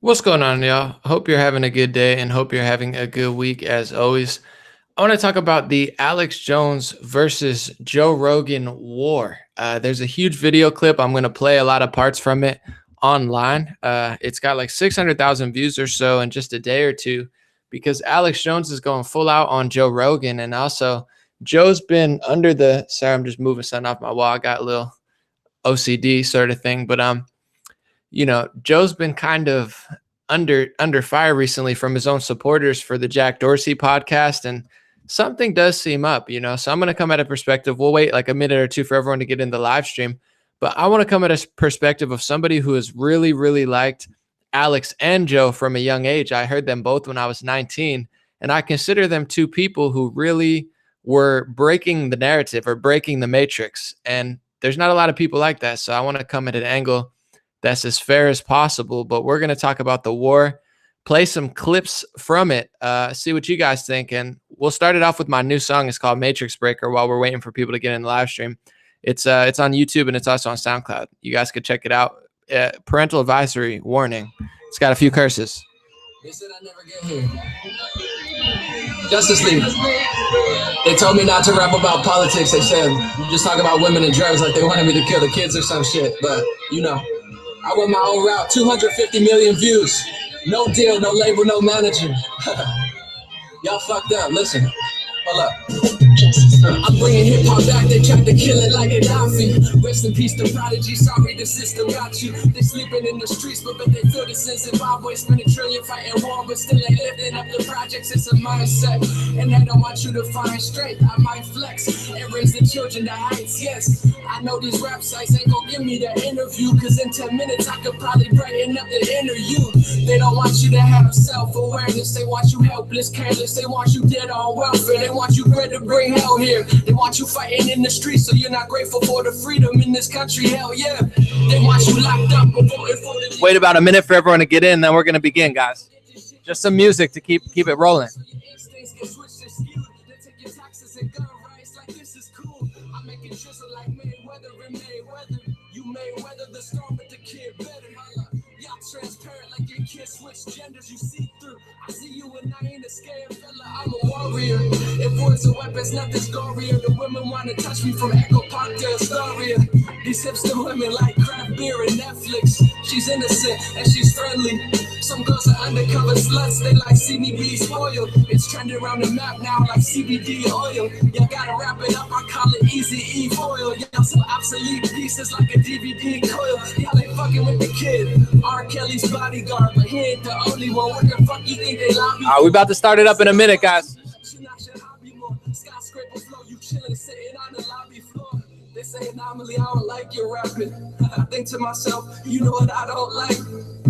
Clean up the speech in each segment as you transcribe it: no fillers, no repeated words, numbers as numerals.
What's going on, y'all? Hope you're having a good day and hope you're having a good week as always. I want to talk about the Alex Jones versus Joe Rogan war. There's a huge video clip. I'm going to play a lot of parts from it online. It's got like 600,000 views or so in just a day or two because Alex Jones is going full out on Joe Rogan. And also, Joe's been under the. Sorry, I'm just moving something off my wall. I got a little OCD sort of thing. But Joe's been kind of under fire recently from his own supporters for the Jack Dorsey podcast, and something does seem up. So I'm going to come at a perspective. We'll wait like a minute or two for everyone to get in the live stream, but I want to come at a perspective of somebody who has really, really liked Alex and Joe from a young age. I heard them both when I was 19, and I consider them two people who really were breaking the narrative or breaking the matrix. And there's not a lot of people like that. So I want to come at an angle that's as fair as possible. But we're going to talk about the war, play some clips from it, see what you guys think. And we'll start it off with my new song. It's called Matrix Breaker while we're waiting for people to get in the live stream. It's on YouTube and it's also on SoundCloud. You guys could check it out. Parental advisory warning. It's got a few curses. They said I never get here. Justice League. They told me not to rap about politics. They said just talk about women and drugs like they wanted me to kill the kids or some shit. But I went my own route. 250 million views. No deal, no label, no manager. Y'all fucked up. Listen. Hold up. I'm bringing hip hop back, they tried to kill it like Gaddafi. Rest in peace, the prodigy, sorry the system got you. They sleeping in the streets, but they feel this in Zimbabwe. Spend $1 trillion fighting war, but still ain't lifting up the projects, it's a mindset. And they don't want you to find strength, I might flex and raise the children to heights, yes. I know these rap sites ain't gonna give me the interview, cause in 10 minutes I could probably brighten up the inner you. They don't want you to have self-awareness, they want you helpless, careless, they want you dead on welfare, they want you ready to bring hell here. They want you fighting in the streets, so you're not grateful for the freedom in this country. Hell yeah. They want you locked up or voting for the. Wait about a minute for everyone to get in, then we're gonna begin, guys. Just some music to keep it rolling. Transparent like your kids switch genders, you see through. I see you and I ain't a scared fella, I'm a warrior. If words are weapons, nothing's gorier. The women wanna touch me from Echo Park to Astoria. These hipster women like craft beer and Netflix. She's innocent and she's friendly. Some girls are undercover sluts, they like see me be spoiled. It's trending around the map now like CBD oil. Y'all gotta wrap it up, I call it easy Eve oil. Y'all some obsolete pieces like a DVD coil. Y'all ain't fucking with the kid. R. Kelly's bodyguard, but he ain't the only one. What the fuck you think they lobby? We about to start it up in a minute, guys. Skyscraper flow, you chilling, sitting on the lobby floor. They say anomaly, I don't like your rapping. I think to myself, you know what I don't like?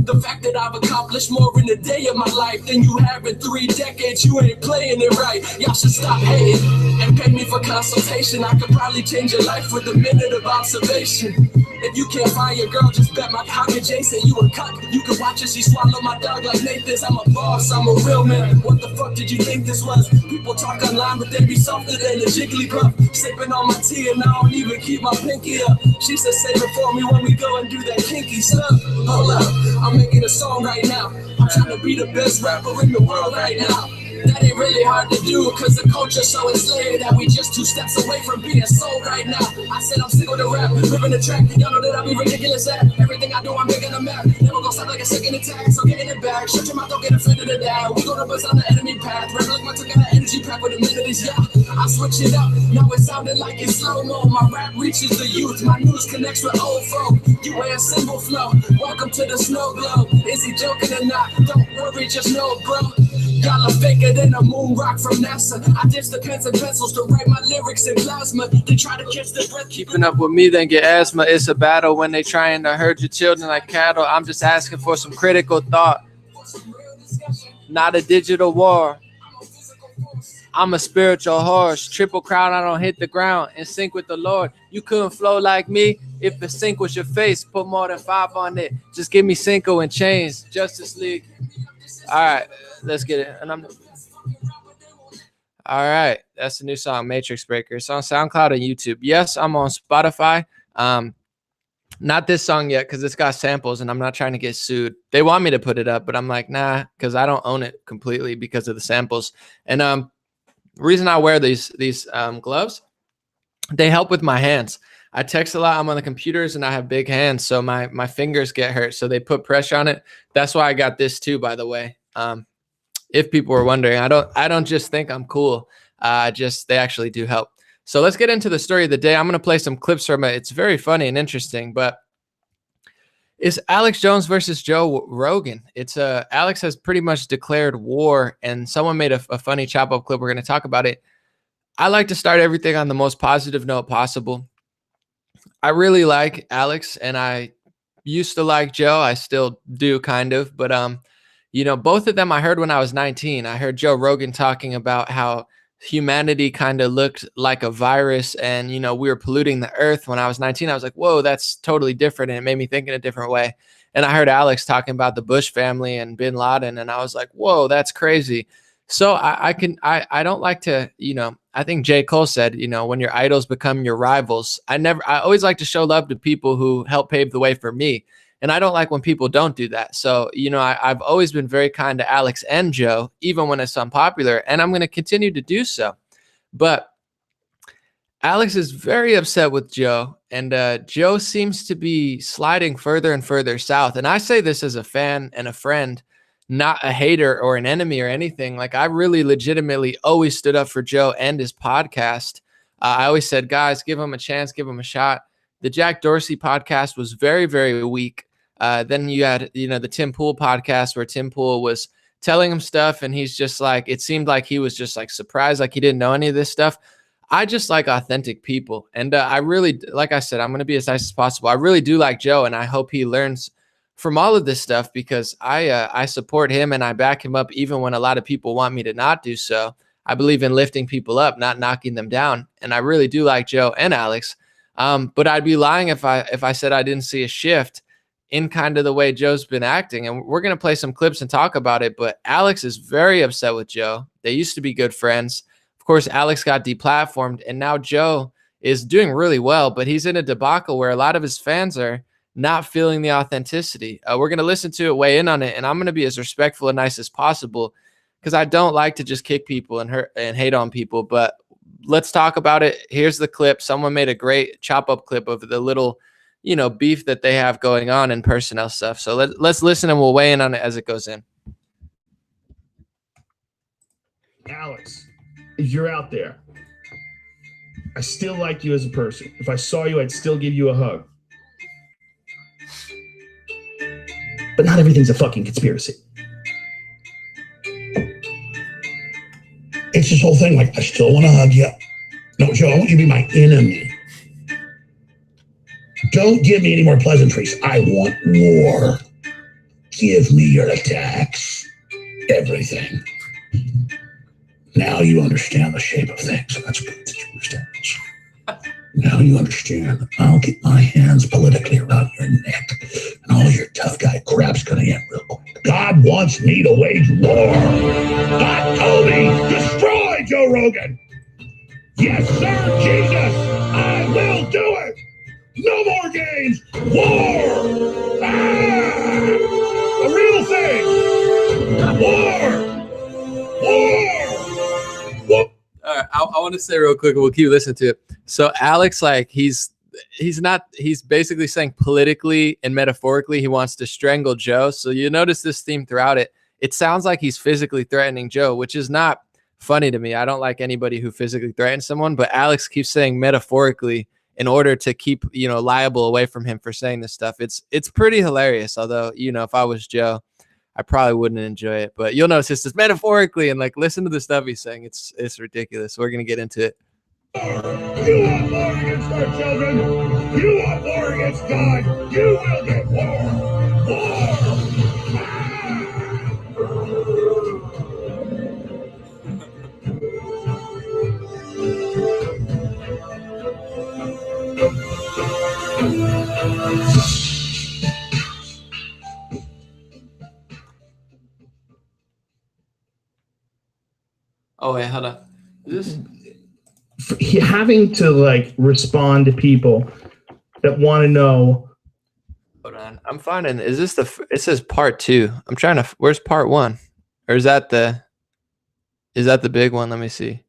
The fact that I've accomplished more in a day of my life than you have in 3 decades. You ain't playing it right. Y'all should stop hating and pay me for consultation. I could probably change your life with a minute of observation. If you can't find your girl, just bet my pocket Jason, you a cuck. You can watch her, she swallow my dog like Nathan's. I'm a boss, I'm a real man. What the fuck did you think this was? People talk online, but they be softer than a Jigglypuff. Sipping on my tea and I don't even keep my pinky up. She said save it for me when we go and do that kinky stuff. Hold up, I'm making a song right now. I'm trying to be the best rapper in the world right now. That ain't really hard to do, cause the culture's so enslaved that we just 2 steps away from being sold right now. I said I'm sick of the rap, living the track. Y'all know that I be ridiculous at everything I do, I'm making a map. Never gonna stop like a second attack, so get in it back. Shut your mouth, don't get offended at that. We gonna bust on the enemy path. Rebel like my took out an energy pack with a melodies, yeah. I switch it up, now it sounded like it's slow-mo. My rap reaches the youth, my news connects with old folk. You wear a symbol flow, welcome to the snow globe. Is he joking or not? Don't worry, just know, bro. Y'all are faker than a moon rock from NASA. I ditch the pens and pencils to write my lyrics in plasma. They try to catch the breath. Keeping up with me, then get asthma. It's a battle when they trying to herd your children like cattle. I'm just asking for some critical thought, not a digital war. I'm a spiritual horse. Triple crown, I don't hit the ground. In sync with the Lord. You couldn't flow like me if the sync was your face. Put more than 5 on it. Just give me Cinco and chains. Justice League. All right, let's get it. And all right, that's the new song, Matrix Breaker. It's on SoundCloud and YouTube. Yes, I'm on Spotify. Not this song yet, because it's got samples and I'm not trying to get sued. They want me to put it up, but I'm like, nah, because I don't own it completely because of the samples. And reason I wear these gloves, they help with my hands. I text a lot. I'm on the computers and I have big hands, so my fingers get hurt. So they put pressure on it. That's why I got this too, by the way. If people were wondering, I don't just think I'm cool. Just they actually do help. So let's get into the story of the day. I'm going to play some clips from it. It's very funny and interesting, but it's Alex Jones versus Joe Rogan. It's Alex has pretty much declared war, and someone made a funny chop up clip. We're going to talk about it. I like to start everything on the most positive note possible. I really like Alex, and I used to like Joe. I still do kind of, but both of them I heard when I was 19. I heard Joe Rogan talking about how humanity kind of looked like a virus, and we were polluting the earth. When I was 19, I was like, whoa, that's totally different, and it made me think in a different way. And I heard Alex talking about the Bush family and bin Laden, and I was like, whoa, that's crazy. So I don't like to, I think J. Cole said, when your idols become your rivals. I always like to show love to people who help pave the way for me. And I don't like when people don't do that. So, I've always been very kind to Alex and Joe, even when it's unpopular, and I'm going to continue to do so. But Alex is very upset with Joe, and Joe seems to be sliding further and further south. And I say this as a fan and a friend, not a hater or an enemy or anything. Like, I really legitimately always stood up for Joe and his podcast. I always said, guys, give him a chance, give him a shot. The Jack Dorsey podcast was very, very weak. Then you had, the Tim Pool podcast where Tim Pool was telling him stuff, and he's just like, it seemed like he was just like surprised, like he didn't know any of this stuff. I just like authentic people. And I really, like I said, I'm going to be as nice as possible. I really do like Joe, and I hope he learns from all of this stuff, because I support him and I back him up even when a lot of people want me to not do so. I believe in lifting people up, not knocking them down. And I really do like Joe and Alex. But I'd be lying if I said I didn't see a shift in kind of the way Joe's been acting. And we're going to play some clips and talk about it. But Alex is very upset with Joe. They used to be good friends. Of course, Alex got deplatformed, and now Joe is doing really well, but he's in a debacle where a lot of his fans are not feeling the authenticity. We're going to listen to it, weigh in on it, and I'm going to be as respectful and nice as possible, because I don't like to just kick people and hurt and hate on people. But let's talk about it. Here's the clip. Someone made a great chop up clip of the little, beef that they have going on in personnel stuff. So let's listen, and we'll weigh in on it as it goes in. Alex, if you're out there, I still like you as a person. If I saw you, I'd still give you a hug. But not everything's a fucking conspiracy. It's this whole thing, like, I still want to hug you. No, Joe, I want you to be my enemy. Don't give me any more pleasantries. I want war. Give me your attacks. Everything. Now you understand the shape of things. That's good that you understand this. Now you understand. I'll get my hands politically around your neck, and all your tough guy crap's gonna end real quick. God wants me to wage war. God told me, destroy Joe Rogan. Yes, sir, Jesus, I will do it. No more games. War. The real thing. War. War. All right, I want to say real quick, we'll keep listening to it. So Alex, like, he's basically saying politically and metaphorically he wants to strangle Joe. So you notice this theme throughout it. It sounds like he's physically threatening Joe, which is not funny to me. I don't like anybody who physically threatens someone, but Alex keeps saying metaphorically in order to keep, liable away from him for saying this stuff. It's pretty hilarious. Although, if I was Joe, I probably wouldn't enjoy it. But you'll notice it's just metaphorically, and like, listen to the stuff he's saying. It's ridiculous. We're gonna get into it. You want war against our children? You want war against God? You will get war. War. Oh wait, hold on. Is this Having to like respond to people that want to know Hold on. I'm finding. Is this it says part two. I'm trying to. Where's part one? Or is that the? Is that the big one? Let me see.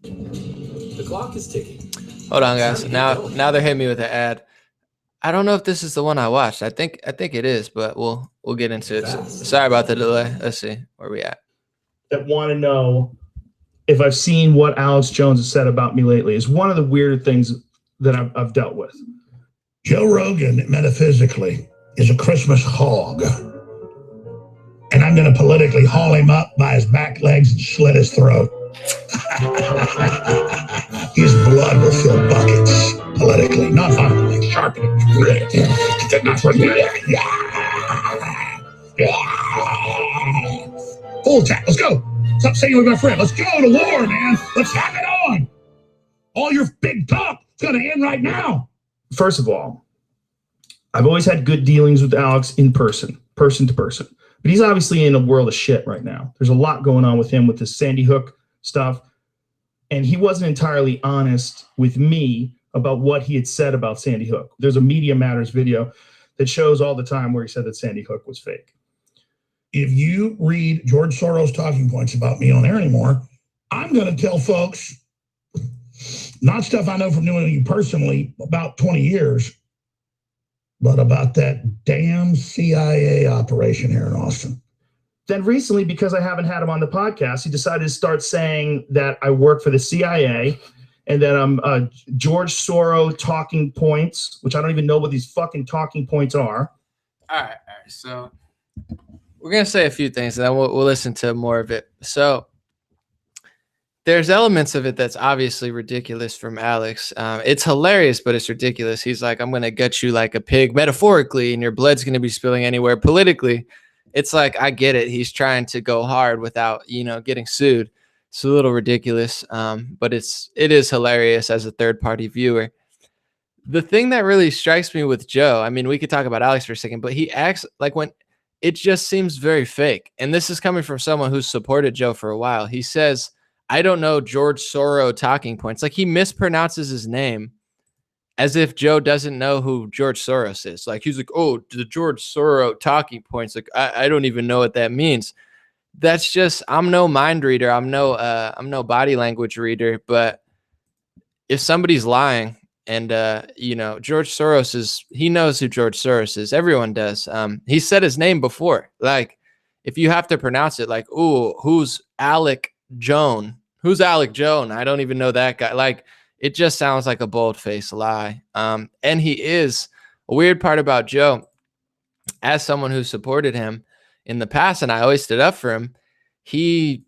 The clock is ticking. Hold on, guys. Now they're hitting me with an ad. I don't know if this is the one I watched. I think it is, but we'll get into it. Sorry about the delay. Let's see where we at. That want to know if I've seen what Alex Jones has said about me lately. Is one of the weirder things that I've dealt with. Joe Rogan, metaphysically, is a Christmas hog. And I'm going to politically haul him up by his back legs and slit his throat. His blood will fill buckets politically, not violently, sharply. Full tap. Let's go. Stop saying with my friend. Let's go to war, man. Let's have it on. All your big talk is going to end right now. First of all, I've always had good dealings with Alex in person to person. But he's obviously in a world of shit right now. There's a lot going on with him with this Sandy Hook stuff. And he wasn't entirely honest with me about what he had said about Sandy Hook. There's a Media Matters video that shows all the time where he said that Sandy Hook was fake. If you read George Soros' talking points about me on air anymore, I'm going to tell folks, not stuff I know from knowing you personally about 20 years, but about that damn CIA operation here in Austin. Then recently, because I haven't had him on the podcast, he decided to start saying that I work for the CIA and that I'm George Soros talking points, which I don't even know what these fucking talking points are. All right. So we're going to say a few things and then we'll listen to more of it. So there's elements of it that's obviously ridiculous from Alex. It's hilarious, but it's ridiculous. He's like, I'm going to gut you like a pig metaphorically and your blood's going to be spilling anywhere politically. It's like, I get it. He's trying to go hard without, getting sued. It's a little ridiculous, but it is hilarious as a third party viewer. The thing that really strikes me with Joe, I mean, we could talk about Alex for a second, but he acts like when it just seems very fake. And this is coming from someone who's supported Joe for a while. He says, I don't know George Soros talking points. Like he mispronounces his name as if Joe doesn't know who George Soros is. Like he's like, oh, the George Soros talking points. Like I don't even know what that means. That's just, I'm no mind reader. I'm no body language reader. But if somebody's lying and, George Soros he knows who George Soros is. Everyone does. He said his name before. Like if you have to pronounce it like, oh, who's Alec Joan? Who's Alec Joan? I don't even know that guy. Like, it just sounds like a bold-faced lie. And he is a weird part about Joe, as someone who supported him in the past, and I always stood up for him, he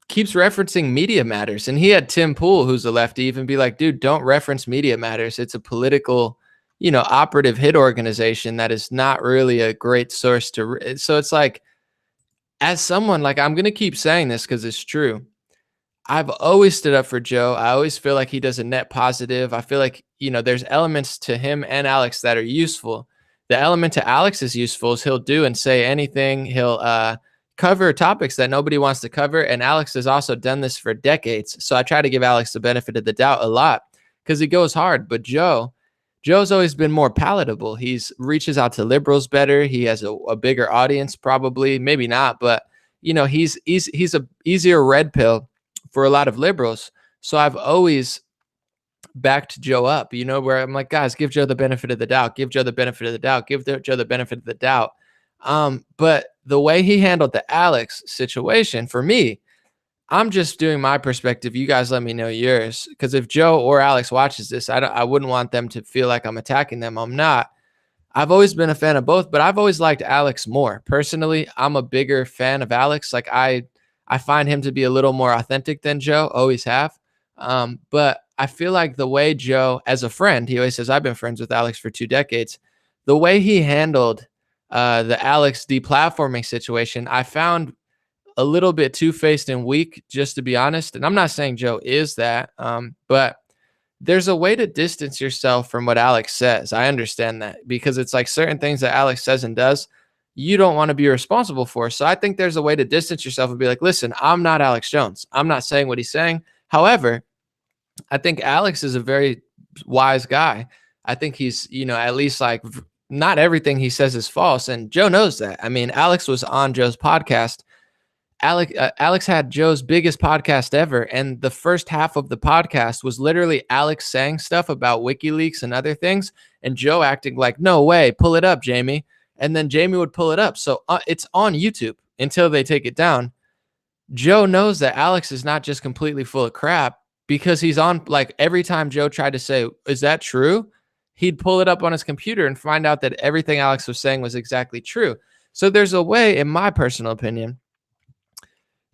keeps referencing Media Matters. And he had Tim Pool, who's a lefty, even be like, dude, don't reference Media Matters. It's a political, operative hit organization that is not really a great source to. So it's like, as someone, like, I'm going to keep saying this because it's true. I've always stood up for Joe. I always feel like he does a net positive. I feel like, there's elements to him and Alex that are useful. The element to Alex is useful is he'll do and say anything. He'll cover topics that nobody wants to cover. And Alex has also done this for decades. So I try to give Alex the benefit of the doubt a lot because he goes hard. But Joe's always been more palatable. He's reaches out to liberals better. He has a bigger audience, probably, maybe not, but he's a easier red pill for a lot of liberals. So I've always backed Joe up, where I'm like, guys, give Joe the benefit of the doubt, give Joe the benefit of the doubt, give Joe the benefit of the doubt. But the way he handled the Alex situation, for me, I'm just doing my perspective. You guys let me know yours. Because if Joe or Alex watches this, I wouldn't want them to feel like I'm attacking them. I'm not. I've always been a fan of both, but I've always liked Alex more. Personally, I'm a bigger fan of Alex. Like I find him to be a little more authentic than Joe, always have. But I feel like the way Joe, as a friend, he always says, I've been friends with Alex for 2 decades. The way he handled the Alex deplatforming situation, I found a little bit two-faced and weak, just to be honest. And I'm not saying Joe is that, but there's a way to distance yourself from what Alex says. I understand that because it's like certain things that Alex says and does, you don't want to be responsible for. So I think there's a way to distance yourself and be like, listen, I'm not Alex Jones. I'm not saying what he's saying. However, I think Alex is a very wise guy. I think he's, at least like not everything he says is false. And Joe knows that. I mean, Alex was on Joe's podcast. Alex had Joe's biggest podcast ever. And the first half of the podcast was literally Alex saying stuff about WikiLeaks and other things. And Joe acting like, no way, pull it up, Jamie. And then Jamie would pull it up. So it's on YouTube until they take it down. Joe knows that Alex is not just completely full of crap, because he's on, like, every time Joe tried to say, is that true? He'd pull it up on his computer and find out that everything Alex was saying was exactly true. So there's a way, in my personal opinion,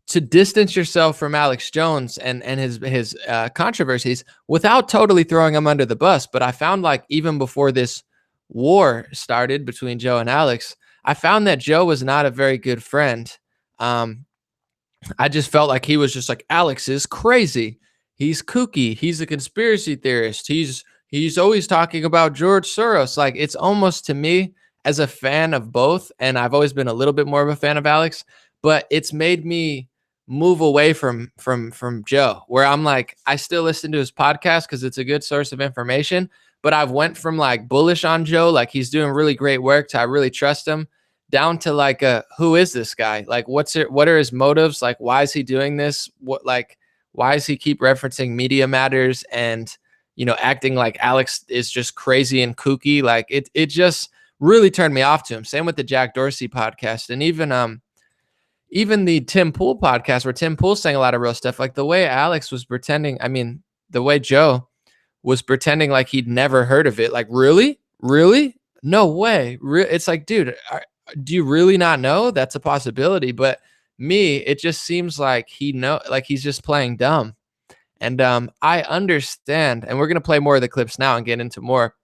to distance yourself from Alex Jones and his controversies without totally throwing him under the bus. But I found, like, even before this war started between Joe and Alex, I found that Joe was not a very good friend. I just felt like he was just like, Alex is crazy. He's kooky. He's a conspiracy theorist. He's always talking about George Soros. Like, it's almost, to me, as a fan of both, and I've always been a little bit more of a fan of Alex, but it's made me move away from Joe, where I'm like, I still listen to his podcast because it's a good source of information, but I've went from like bullish on Joe, like he's doing really great work, to I really trust him, down to like, who is this guy? Like, what are his motives? Like, why is he doing this? Why does he keep referencing Media Matters and, acting like Alex is just crazy and kooky? Like, it just really turned me off to him. Same with the Jack Dorsey podcast. And even the Tim Pool podcast, where Tim Pool's saying a lot of real stuff, like the way Alex was pretending, the way Joe was pretending like he'd never heard of it. Like, really? No way. It's like, dude, do you really not know? That's a possibility. But me, it just seems like he's just playing dumb. And I understand, and we're going to play more of the clips now and get into more.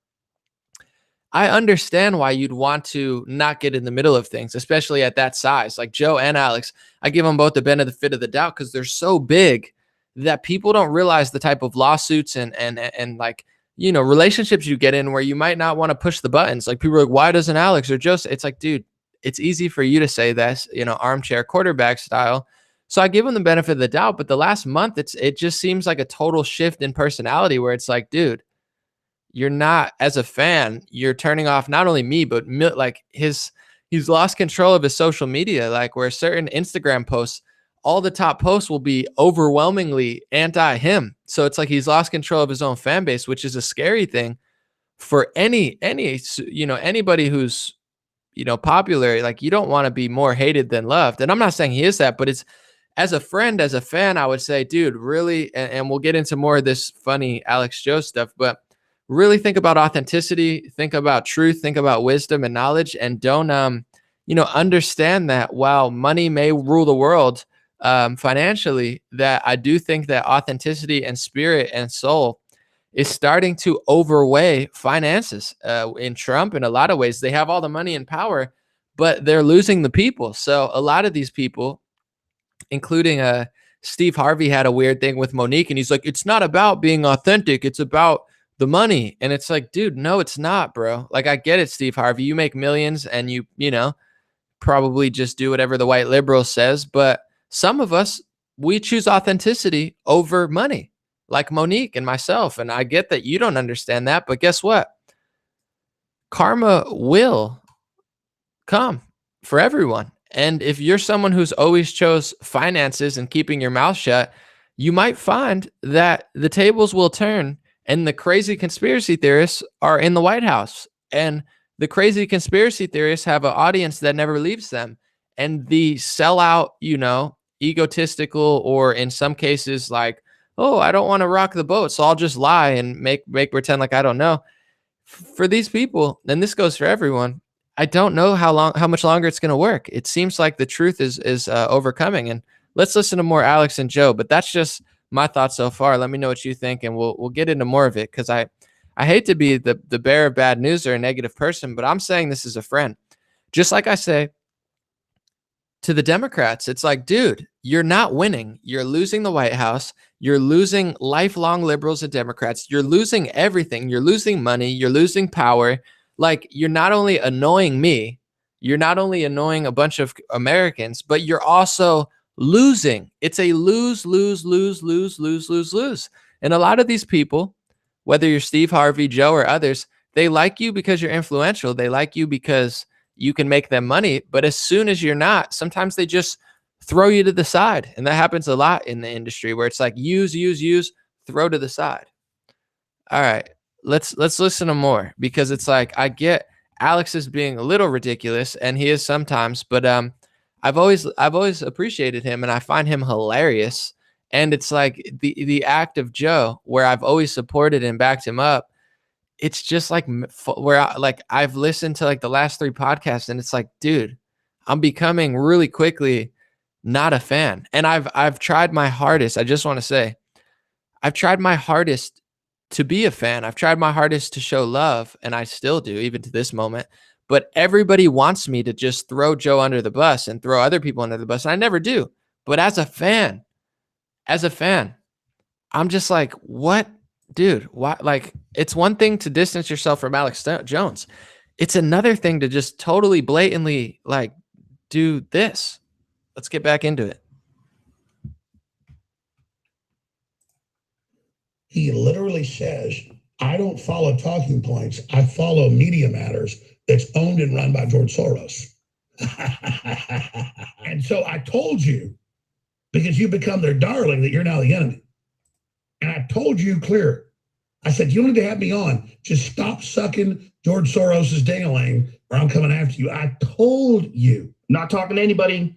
I understand why you'd want to not get in the middle of things, especially at that size. Like Joe and Alex, I give them both the benefit of the doubt because they're so big that people don't realize the type of lawsuits and like, relationships you get in where you might not want to push the buttons. Like, people are like, why doesn't Alex or Joe? It's like, dude, it's easy for you to say this, armchair quarterback style. So I give them the benefit of the doubt. But the last month, it just seems like a total shift in personality where it's like, dude, you're not, as a fan, you're turning off not only me, but like he's lost control of his social media, like where certain Instagram posts, all the top posts will be overwhelmingly anti him. So it's like he's lost control of his own fan base, which is a scary thing for anybody who's, popular. Like, you don't want to be more hated than loved. And I'm not saying he is that, but it's, as a friend, as a fan, I would say, dude, really, and we'll get into more of this funny Alex Joe stuff, but really think about authenticity, think about truth, think about wisdom and knowledge, and don't, understand that while money may rule the world financially, that I do think that authenticity and spirit and soul is starting to overweigh finances. In Trump, in a lot of ways, they have all the money and power, but they're losing the people. So a lot of these people, including Steve Harvey, had a weird thing with Monique, and he's like, it's not about being authentic, it's about the money. And it's like, dude, no, it's not, bro. Like, I get it, Steve Harvey, you make millions and you probably just do whatever the white liberal says, but some of us, we choose authenticity over money, like Monique and myself. And I get that you don't understand that, but guess what? Karma will come for everyone. And if you're someone who's always chose finances and keeping your mouth shut, you might find that the tables will turn and the crazy conspiracy theorists are in the White House. And the crazy conspiracy theorists have an audience that never leaves them. And the sellout, egotistical, or in some cases like, oh, I don't want to rock the boat, so I'll just lie and make pretend like I don't know. For these people, and this goes for everyone, I don't know how much longer it's going to work. It seems like the truth is overcoming. And let's listen to more Alex and Joe, but that's just my thoughts so far. Let me know what you think, and we'll get into more of it, because I hate to be the bearer of bad news or a negative person, but I'm saying this as a friend. Just like I say to the Democrats, it's like, dude, you're not winning. You're losing the White House. You're losing lifelong liberals and Democrats. You're losing everything. You're losing money. You're losing power. Like, you're not only annoying me, you're not only annoying a bunch of Americans, but you're also losing. It's a lose, lose, lose, lose, lose, lose, lose. And a lot of these people, whether you're Steve Harvey, Joe, or others, they like you because you're influential. They like you because you can make them money. But as soon as you're not, sometimes they just throw you to the side. And that happens a lot in the industry where it's like use, throw to the side. All right, let's listen to more because it's like I get Alex is being a little ridiculous, and he is sometimes, but I've always appreciated him, and I find him hilarious. And it's like the act of Joe, where I've always supported and backed him up. It's just like where like I've listened to like the last 3 podcasts, and it's like, dude, I'm becoming really quickly not a fan, and I've tried my hardest. I just want to say I've tried my hardest to be a fan. I've tried my hardest to show love, and I still do, even to this moment. But everybody wants me to just throw Joe under the bus and throw other people under the bus, and I never do. But as a fan, I'm just like, what, dude? Why? Like, it's one thing to distance yourself from Alex Jones. It's another thing to just totally blatantly like do this. Let's get back into it. He literally says, I don't follow talking points. I follow Media Matters that's owned and run by George Soros. And so I told you, because you become their darling, that you're now the enemy. And I told you clear. I said, you don't need to have me on. Just stop sucking George Soros's ding-a-ling or I'm coming after you. I told you. Not talking to anybody.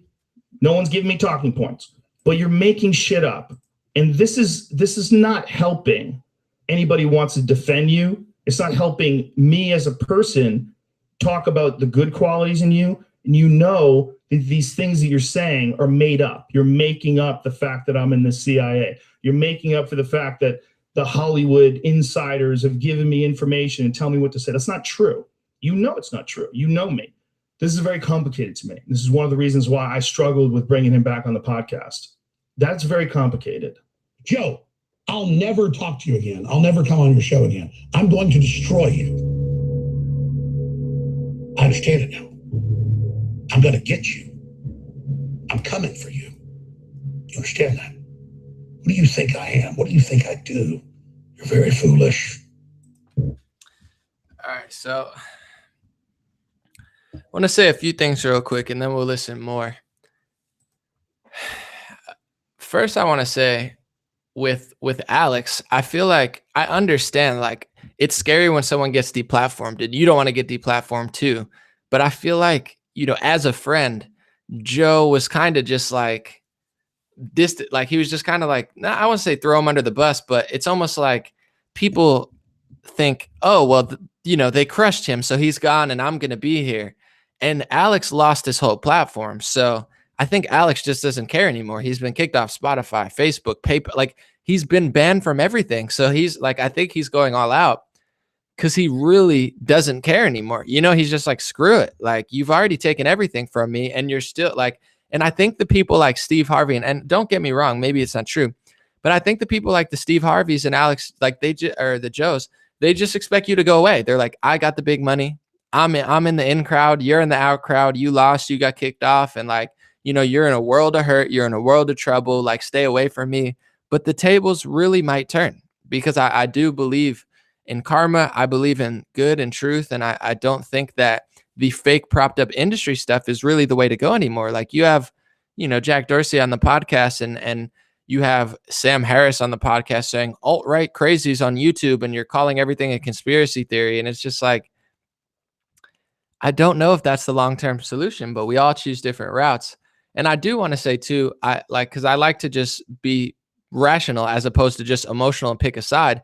No one's giving me talking points. But you're making shit up. And this is not helping anybody who wants to defend you. It's not helping me as a person talk about the good qualities in you. And you know that these things that you're saying are made up. You're making up the fact that I'm in the CIA. You're making up for the fact that the Hollywood insiders have given me information and tell me what to say. That's not true. You know it's not true. You know me. This is very complicated to me. This is one of the reasons why I struggled with bringing him back on the podcast. That's very complicated. Joe, I'll never talk to you again. I'll never come on your show again. I'm going to destroy you. I understand it now. I'm going to get you. I'm coming for you. You understand that? What do you think I am? What do you think I do? You're very foolish. All right, so I want to say a few things real quick, and then we'll listen more. First, I want to say with Alex, I feel like I understand, like, it's scary when someone gets deplatformed, and you don't want to get deplatformed too. But I feel like, as a friend, Joe was kind of just like distant, like he was just kind of like, nah, I wouldn't say throw him under the bus, but it's almost like people think, oh, well, they crushed him, so he's gone and I'm going to be here. And Alex lost his whole platform. So I think Alex just doesn't care anymore. He's been kicked off Spotify, Facebook, PayPal, like he's been banned from everything. So he's like, I think he's going all out because he really doesn't care anymore. He's just like, screw it. Like, you've already taken everything from me and you're still like, and I think the people like Steve Harvey, and don't get me wrong, maybe it's not true, but I think the people like the Steve Harveys and Alex, like or the Joes, they just expect you to go away. They're like, I got the big money. I'm in the in crowd. You're in the out crowd. You lost. You got kicked off. And like, you're in a world of hurt. You're in a world of trouble. Like, stay away from me. But the tables really might turn because I do believe in karma. I believe in good and truth. And I don't think that the fake propped up industry stuff is really the way to go anymore. Like, you have, Jack Dorsey on the podcast and you have Sam Harris on the podcast saying alt-right crazies on YouTube, and you're calling everything a conspiracy theory. And it's just like, I don't know if that's the long-term solution, but we all choose different routes. And I do want to say too, because I like to just be rational as opposed to just emotional and pick a side.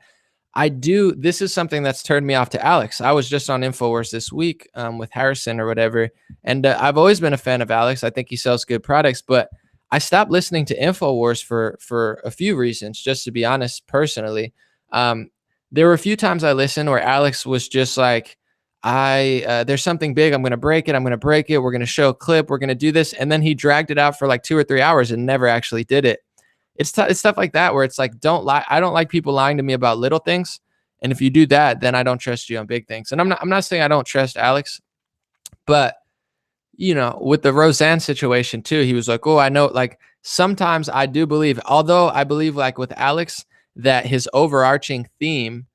This is something that's turned me off to Alex. I was just on InfoWars this week with Harrison or whatever. And I've always been a fan of Alex. I think he sells good products, but I stopped listening to InfoWars for a few reasons, just to be honest, personally. There were a few times I listened where Alex was just like, there's something big. I'm going to break it. We're going to show a clip. We're going to do this. And then he dragged it out for like 2 or 3 hours and never actually did it. It's stuff like that where it's like, don't lie. I don't like people lying to me about little things. And if you do that, then I don't trust you on big things. And I'm not saying I don't trust Alex, but with the Roseanne situation too, he was like, oh, I know, like sometimes I do believe, although I believe like with Alex, that his overarching theme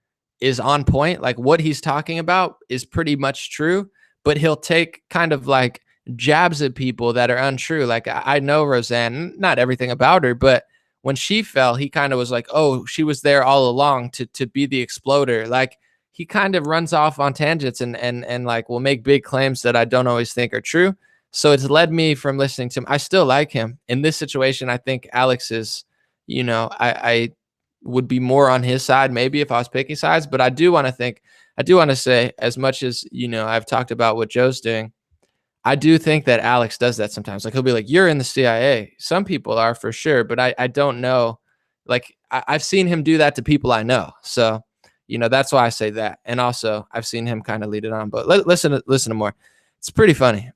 is on point. Like what he's talking about is pretty much true, but he'll take kind of like jabs at people that are untrue. Like I know Roseanne, not everything about her, but when she fell, he kind of was like, "Oh, she was there all along to be the exploder." Like he kind of runs off on tangents and like will make big claims that I don't always think are true. So it's led me from listening to him. I still like him in this situation. I think Alex is, I would be more on his side maybe if I was picking sides. But I do want to say, as much as I've talked about what Joe's doing, I do think that Alex does that sometimes. Like he'll be like, "You're in the CIA." Some people are for sure, but I don't know. Like I've seen him do that to people I know. So that's why I say that. And also I've seen him kind of lead it on. But listen to more. It's pretty funny.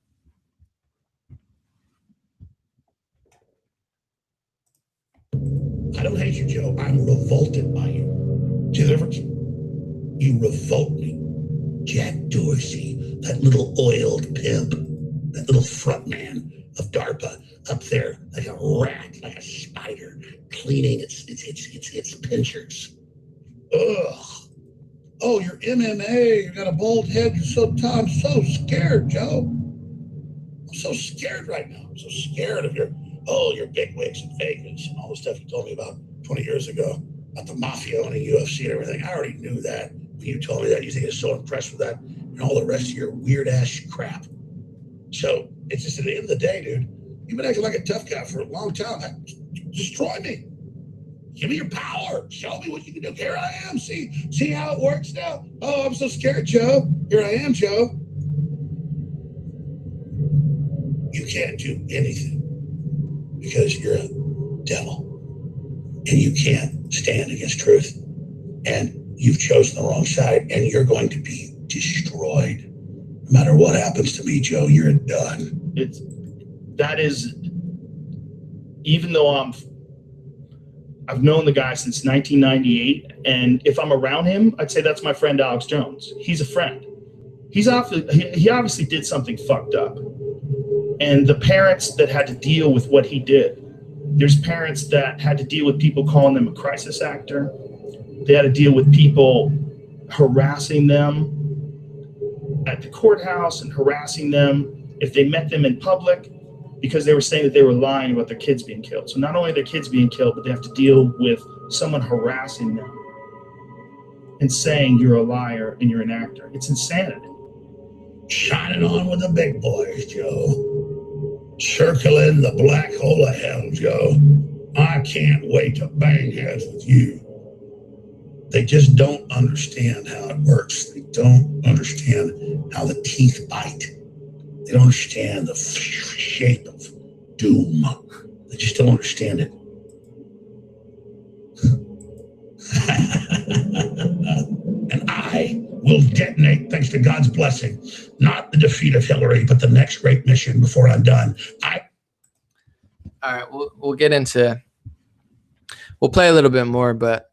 I don't hate you, Joe. I'm revolted by you. Do you ever? You revolt me. Jack Dorsey, that little oiled pimp, that little front man of DARPA up there like a rat, like a spider, cleaning its pinchers. Ugh. Oh, you're MMA. You got a bald head. I'm so scared, Joe. I'm so scared right now. I'm so scared of your big wigs in Vegas and all the stuff you told me about 20 years ago about the mafia owning UFC and everything. I already knew that. When you told me that, you think I was so impressed with that and all the rest of your weird ass crap. So it's just at the end of the day, dude, you've been acting like a tough guy for a long time. Destroy me. Give me your power. Show me what you can do. Here I am. See how it works now? Oh, I'm so scared, Joe. Here I am, Joe. You can't do anything because you're a devil and you can't stand against truth. And you've chosen the wrong side and you're going to be destroyed. No matter what happens to me, Joe, you're done. Even though I've known the guy since 1998, and if I'm around him, I'd say that's my friend Alex Jones. He's a friend. He obviously did something fucked up. And the parents that had to deal with what he did, there's parents that had to deal with people calling them a crisis actor. They had to deal with people harassing them at the courthouse and harassing them if they met them in public because they were saying that they were lying about their kids being killed. So not only are their kids being killed, but they have to deal with someone harassing them and saying you're a liar and you're an actor. It's insanity. Shining on with the big boys, Joe. Circling the black hole of hell, Joe. I can't wait to bang heads with you. They just don't understand how it works. They don't understand how the teeth bite. They don't understand the shape of doom. They just don't understand it. And I will detonate, thanks to God's blessing, not the defeat of Hillary, but the next great mission before I'm done. All right, we'll play a little bit more, but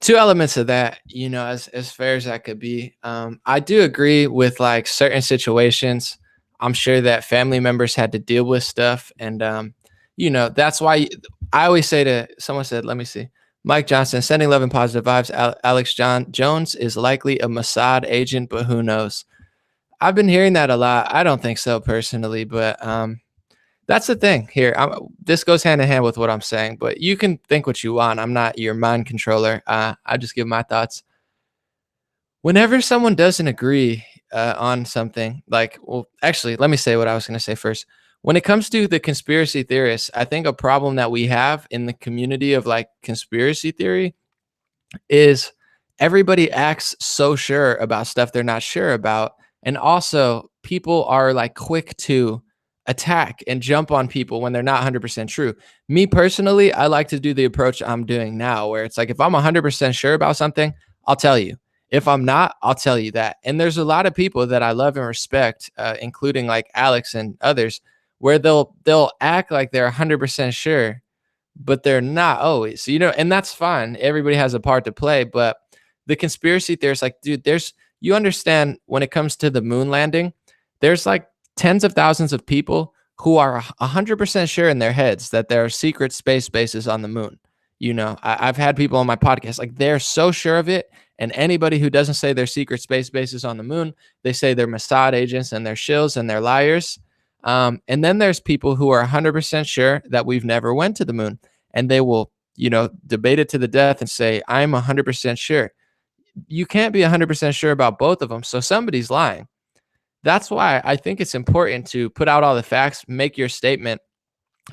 two elements of that, as fair as that could be. I do agree with like certain situations. I'm sure that family members had to deal with stuff. And, that's why I always say someone said, let me see, Mike Johnson, sending love and positive vibes. Alex Jones is likely a Mossad agent, but who knows? I've been hearing that a lot. I don't think so personally, but that's the thing here. This goes hand in hand with what I'm saying, but you can think what you want. I'm not your mind controller. I just give my thoughts. Whenever someone doesn't agree on something, actually, let me say what I was going to say first. When it comes to the conspiracy theorists, I think a problem that we have in the community of like conspiracy theory is everybody acts so sure about stuff they're not sure about. And also people are like quick to attack and jump on people when they're not 100% true. Me personally, I like to do the approach I'm doing now, where it's like, if I'm 100% sure about something, I'll tell you. If I'm not, I'll tell you that. And there's a lot of people that I love and respect, including like Alex and others, where they'll act like they're 100% sure, but they're not always, and that's fine. Everybody has a part to play, but the conspiracy theorists, like, dude, you understand when it comes to the moon landing, there's like tens of thousands of people who are 100% sure in their heads that there are secret space bases on the moon. I've had people on my podcast, like they're so sure of it. And anybody who doesn't say they're secret space bases on the moon, they say they're Mossad agents and they're shills and they're liars. And then there's people who are 100% sure that we've never went to the moon, and they will, debate it to the death and say, I'm 100% sure. You can't be 100% sure about both of them. So somebody's lying. That's why I think it's important to put out all the facts, make your statement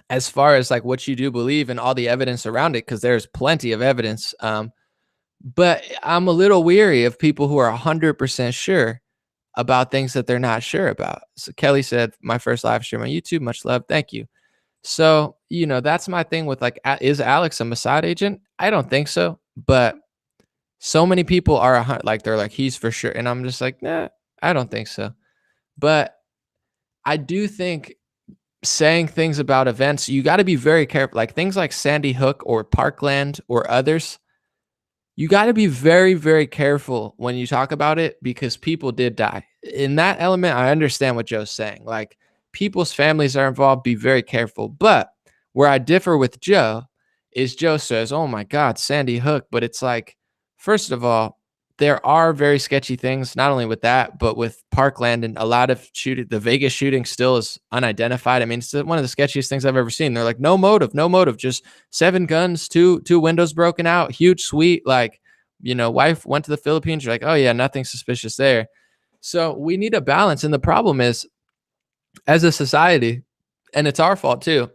as far as like what you do believe and all the evidence around it, because there's plenty of evidence. But I'm a little weary of people who are 100% sure about things that they're not sure about. So Kelly said, my first live stream on YouTube, much love. Thank you. So, that's my thing with like, is Alex a Mossad agent? I don't think so. But so many people are like, they're like, he's for sure. And I'm just like, nah, I don't think so. But I do think saying things about events, you got to be very careful. Like things like Sandy Hook or Parkland or others, you got to be very, very careful when you talk about it, because people did die. In that element, I understand what Joe's saying. Like people's families are involved, be very careful. But where I differ with Joe is Joe says, oh my God, Sandy Hook. But it's like, first of all, there are very sketchy things, not only with that, but with Parkland, and a lot of the Vegas shooting still is unidentified. I mean, it's one of the sketchiest things I've ever seen. They're like, no motive, just 7 guns, two windows broken out, huge suite. Like, wife went to the Philippines. You're like, oh yeah, nothing suspicious there. So we need a balance. And the problem is, as a society, and it's our fault too,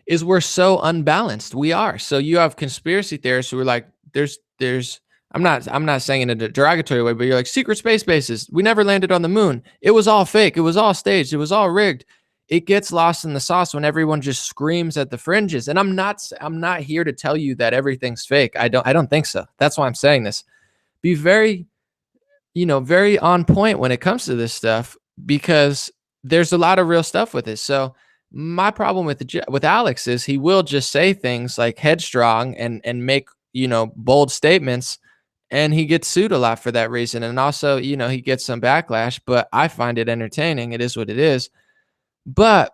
is we're so unbalanced. We are. So you have conspiracy theorists who are like, there's I'm not saying it in a derogatory way, but you're like, secret space bases. We never landed on the moon. It was all fake. It was all staged. It was all rigged. It gets lost in the sauce when everyone just screams at the fringes. And I'm not here to tell you that everything's fake. I don't think so. That's why I'm saying this. Be very, very on point when it comes to this stuff, because there's a lot of real stuff with it. So my problem with Alex is he will just say things like headstrong and make, bold statements, and he gets sued a lot for that reason. And also, he gets some backlash, but I find it entertaining. It is what it is. But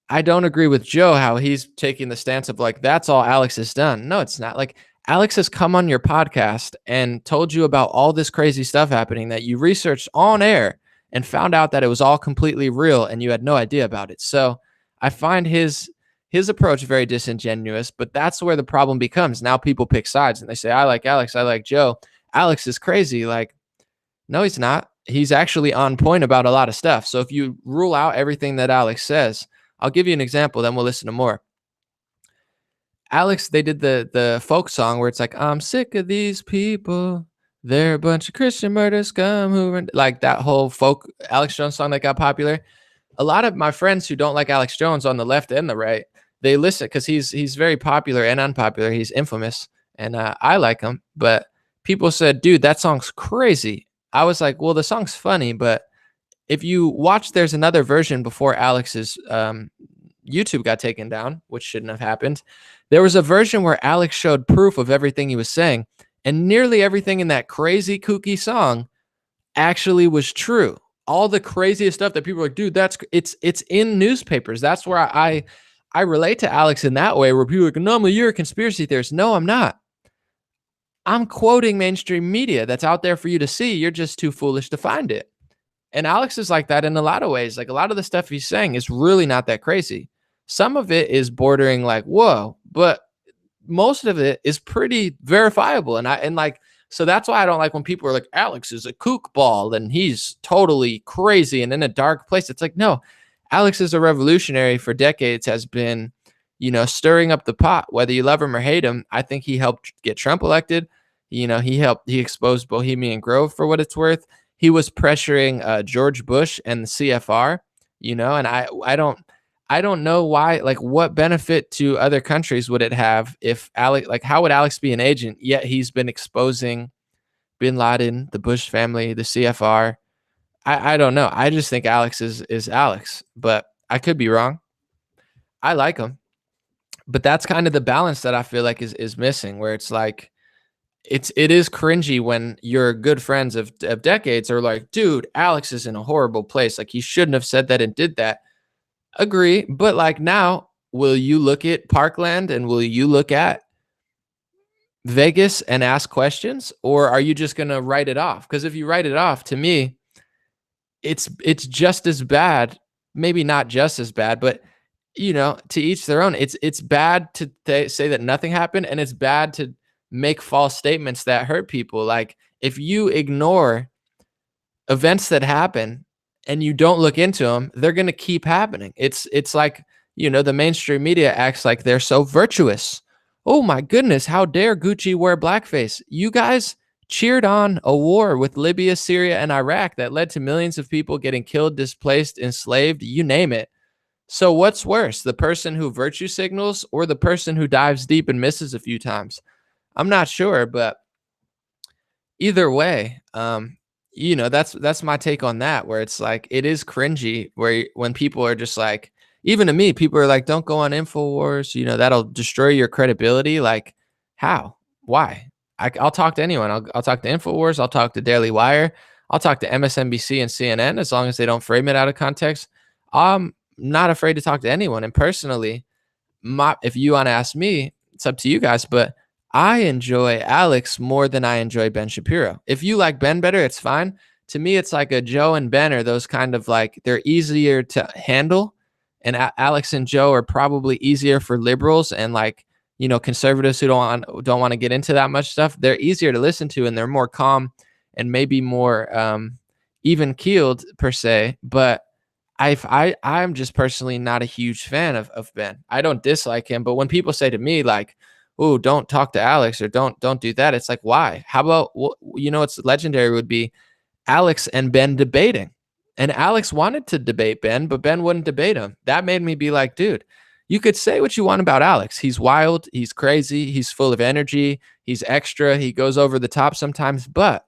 I don't agree with Joe, how he's taking the stance of like, that's all Alex has done. No, it's not. Like, Alex has come on your podcast and told you about all this crazy stuff happening that you researched on air and found out that it was all completely real and you had no idea about it. So I find his approach very disingenuous, but that's where the problem becomes. Now people pick sides and they say, I like Alex, I like Joe. Alex is crazy. Like, no, he's not. He's actually on point about a lot of stuff. So if you rule out everything that Alex says, I'll give you an example, then we'll listen to more. Alex, they did the folk song where it's like, I'm sick of these people. They're a bunch of Christian murder scum who like that whole folk Alex Jones song that got popular. A lot of my friends who don't like Alex Jones on the left and the right, they listen because he's very popular and unpopular. He's infamous, and I like him. But people said, dude, that song's crazy. I was like, well, the song's funny, but if you watch, there's another version before Alex's YouTube got taken down, which shouldn't have happened. There was a version where Alex showed proof of everything he was saying, and nearly everything in that crazy, kooky song actually was true. All the craziest stuff that people are like, dude, it's in newspapers. That's where I relate to Alex in that way, where people are like, no, you're a conspiracy theorist. No, I'm not. I'm quoting mainstream media that's out there for you to see. You're just too foolish to find it. And Alex is like that in a lot of ways. Like a lot of the stuff he's saying is really not that crazy. Some of it is bordering like, whoa, but most of it is pretty verifiable. So that's why I don't like when people are like, Alex is a kook ball and he's totally crazy and in a dark place. It's like, no, Alex is a revolutionary for decades, has been, stirring up the pot, whether you love him or hate him. I think he helped get Trump elected. He exposed Bohemian Grove for what it's worth. He was pressuring George Bush and the CFR, and I don't know why, like what benefit to other countries would it have if Alex, like how would Alex be an agent, yet he's been exposing bin Laden, the Bush family, the CFR. I don't know. I just think Alex is Alex, but I could be wrong. I like him, but that's kind of the balance that I feel like is missing, where it's like, it is cringy when your good friends of decades are like, dude, Alex is in a horrible place. Like he shouldn't have said that and did that. Agree. But like now, will you look at Parkland and will you look at Vegas and ask questions, or are you just going to write it off? Because if you write it off, to me, it's just as bad, maybe not just as bad, but to each their own. It's bad to say that nothing happened, and it's bad to make false statements that hurt people. Like, if you ignore events that happen and you don't look into them, they're going to keep happening. It's like, the mainstream media acts like they're so virtuous. Oh my goodness, how dare Gucci wear blackface? You guys cheered on a war with Libya, Syria, and Iraq that led to millions of people getting killed, displaced, enslaved, you name it. So what's worse, the person who virtue signals or the person who dives deep and misses a few times? I'm not sure, but either way, that's my take on that, where it's like, it is cringy when people are just like, even to me, people are like, don't go on InfoWars, that'll destroy your credibility. Like, how? Why? I'll talk to anyone. I'll talk to InfoWars. I'll talk to Daily Wire. I'll talk to MSNBC and CNN, as long as they don't frame it out of context. I'm not afraid to talk to anyone. And personally, if you want to ask me, it's up to you guys, but I enjoy Alex more than I enjoy Ben Shapiro. If you like Ben better, it's fine. To me, it's like a Joe and Ben are those kind of, like, they're easier to handle. And Alex and Joe are probably easier for liberals and, like, conservatives who don't want to get into that much stuff. They're easier to listen to, and they're more calm and maybe more even keeled per se. But I'm just personally not a huge fan of Ben. I don't dislike him, but when people say to me, like, "Oh, don't talk to Alex," or don't do that, it's like, why? How about, what's legendary would be Alex and Ben debating, and Alex wanted to debate Ben, but Ben wouldn't debate him. That made me be like, dude, you could say what you want about Alex. He's wild, he's crazy, he's full of energy, he's extra, he goes over the top sometimes, but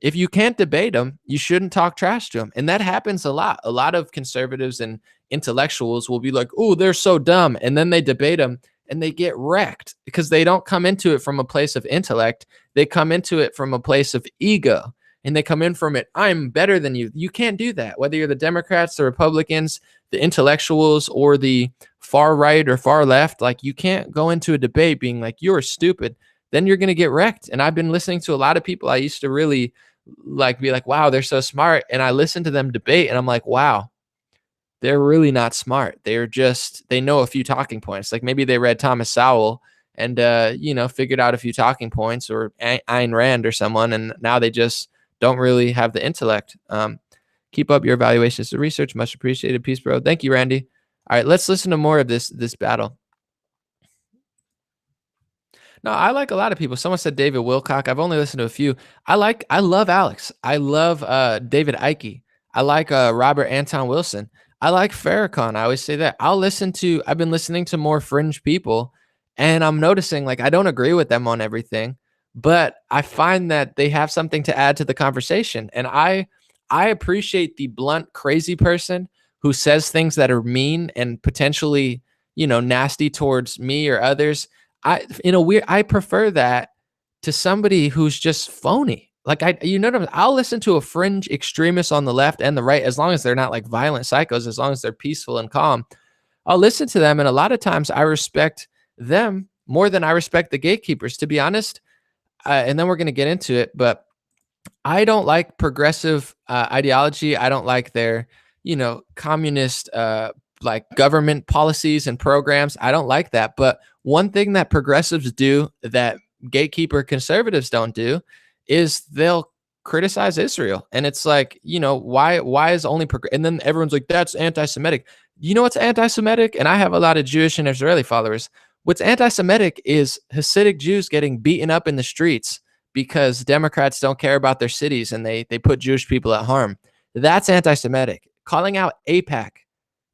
if you can't debate them, you shouldn't talk trash to them. And that happens a lot. A lot of conservatives and intellectuals will be like, oh, they're so dumb. And then they debate them and they get wrecked because they don't come into it from a place of intellect. They come into it from a place of ego. And they come in from it, I'm better than you. You can't do that. Whether you're the Democrats, the Republicans, the intellectuals, or the far right or far left, like, you can't go into a debate being like, you're stupid. Then you're going to get wrecked. And I've been listening to a lot of people I used to really be like, wow, they're so smart. And I listen to them debate and I'm like, wow, they're really not smart. They know a few talking points. Like, maybe they read Thomas Sowell and, figured out a few talking points, or Ayn Rand or someone. And now they just don't really have the intellect. Keep up your evaluations and research. Much appreciated. Peace, bro. Thank you, Randy. All right, let's listen to more of this battle. No, I like a lot of people. Someone said David Wilcock. I've only listened to a few. I love Alex. I love David Icke. I like Robert Anton Wilson. I like Farrakhan. I always say that. I've been listening to more fringe people, and I'm noticing, like, I don't agree with them on everything, but I find that they have something to add to the conversation. And I appreciate the blunt, crazy person who says things that are mean and potentially, nasty towards me or others. I prefer that to somebody who's just phony. Like, I'll listen to a fringe extremist on the left and the right, as long as they're not like violent psychos, as long as they're peaceful and calm. I'll listen to them. And a lot of times I respect them more than I respect the gatekeepers, to be honest. And then we're going to get into it, but I don't like progressive ideology. I don't like their, communist, like, government policies and programs. I don't like that. But one thing that progressives do that gatekeeper conservatives don't do is they'll criticize Israel. And it's like, why is only and then everyone's like, that's anti-Semitic. You know what's anti-Semitic? And I have a lot of Jewish and Israeli followers. What's anti-Semitic is Hasidic Jews getting beaten up in the streets because Democrats don't care about their cities and they put Jewish people at harm. That's anti-Semitic. Calling out AIPAC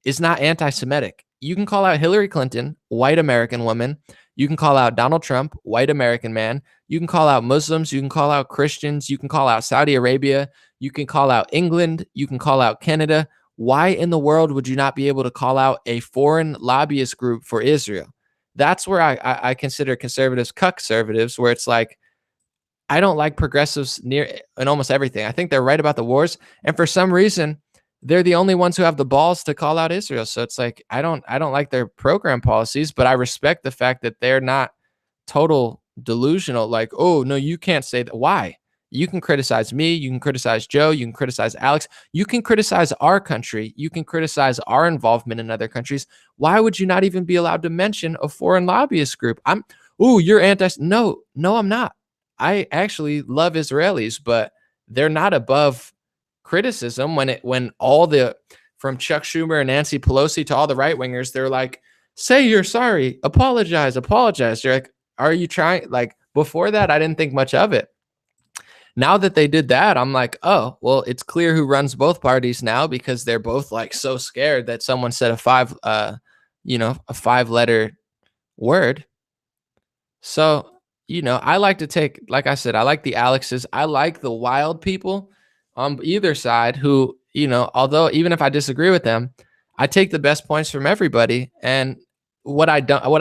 is not anti-Semitic. You can call out Hillary Clinton, white American woman. You can call out Donald Trump, white American man. You can call out Muslims. You can call out Christians. You can call out Saudi Arabia. You can call out England. You can call out Canada. Why in the world would you not be able to call out a foreign lobbyist group for Israel? That's where I consider conservatives cuck-servatives, where it's like, I don't like progressives in almost everything. I think they're right about the wars. And for some reason, they're the only ones who have the balls to call out Israel. So it's like, I don't like their program policies, but I respect the fact that they're not total delusional, like, oh no, you can't say that. Why? You can criticize me, you can criticize Joe, you can criticize Alex, you can criticize our country, you can criticize our involvement in other countries. Why would you not even be allowed to mention a foreign lobbyist group? Oh, you're anti. No, I'm not. I actually love Israelis, but they're not above criticism when all the, from Chuck Schumer and Nancy Pelosi to all the right wingers, they're like, say you're sorry, apologize. You're like, are you trying? Like, before that, I didn't think much of it. Now that they did that, I'm like, oh, well, it's clear who runs both parties now, because they're both like so scared that someone said a 5-letter word. So, I like to take, like I said, I like the Alexes. I like the wild people on either side who, although even if I disagree with them, I take the best points from everybody. And what I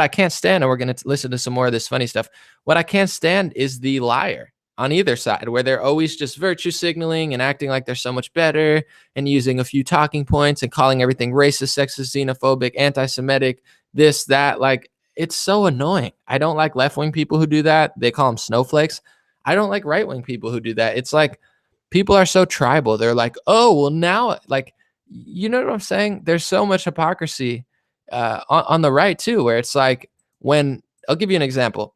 can't stand, and we're going to listen to some more of this funny stuff. What I can't stand is the liar on either side, where they're always just virtue signaling and acting like they're so much better and using a few talking points and calling everything racist, sexist, xenophobic, anti-Semitic, this, that. Like, it's so annoying. I don't like left-wing people who do that. They call them snowflakes. I don't like right-wing people who do that. It's like people are so tribal. They're like, oh, well, now, like, you know what I'm saying? There's so much hypocrisy on the right too, where it's like, when, I'll give you an example.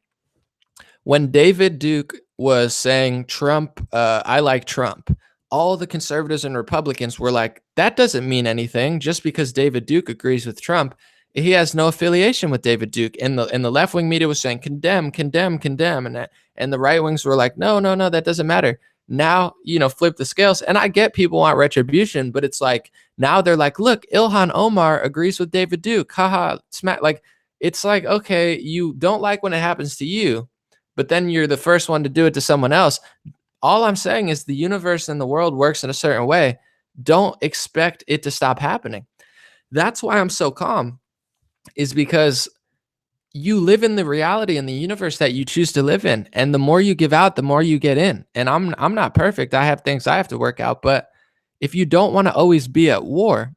When David Duke was saying Trump, I like Trump, all the conservatives and Republicans were like, that doesn't mean anything. Just because David Duke agrees with Trump, he has no affiliation with David Duke. And the left wing media was saying condemn, and the right wings were like, no, that doesn't matter. Now, flip the scales. And I get people want retribution, but it's like, now they're like, look, Ilhan Omar agrees with David Duke. Haha, smack. Like, it's like, okay, you don't like when it happens to you, but then you're the first one to do it to someone else. All I'm saying is the universe and the world works in a certain way. Don't expect it to stop happening. That's why I'm so calm, is because you live in the reality and the universe that you choose to live in. And the more you give out, the more you get in. And I'm not perfect. I have things I have to work out. But if you don't want to always be at war,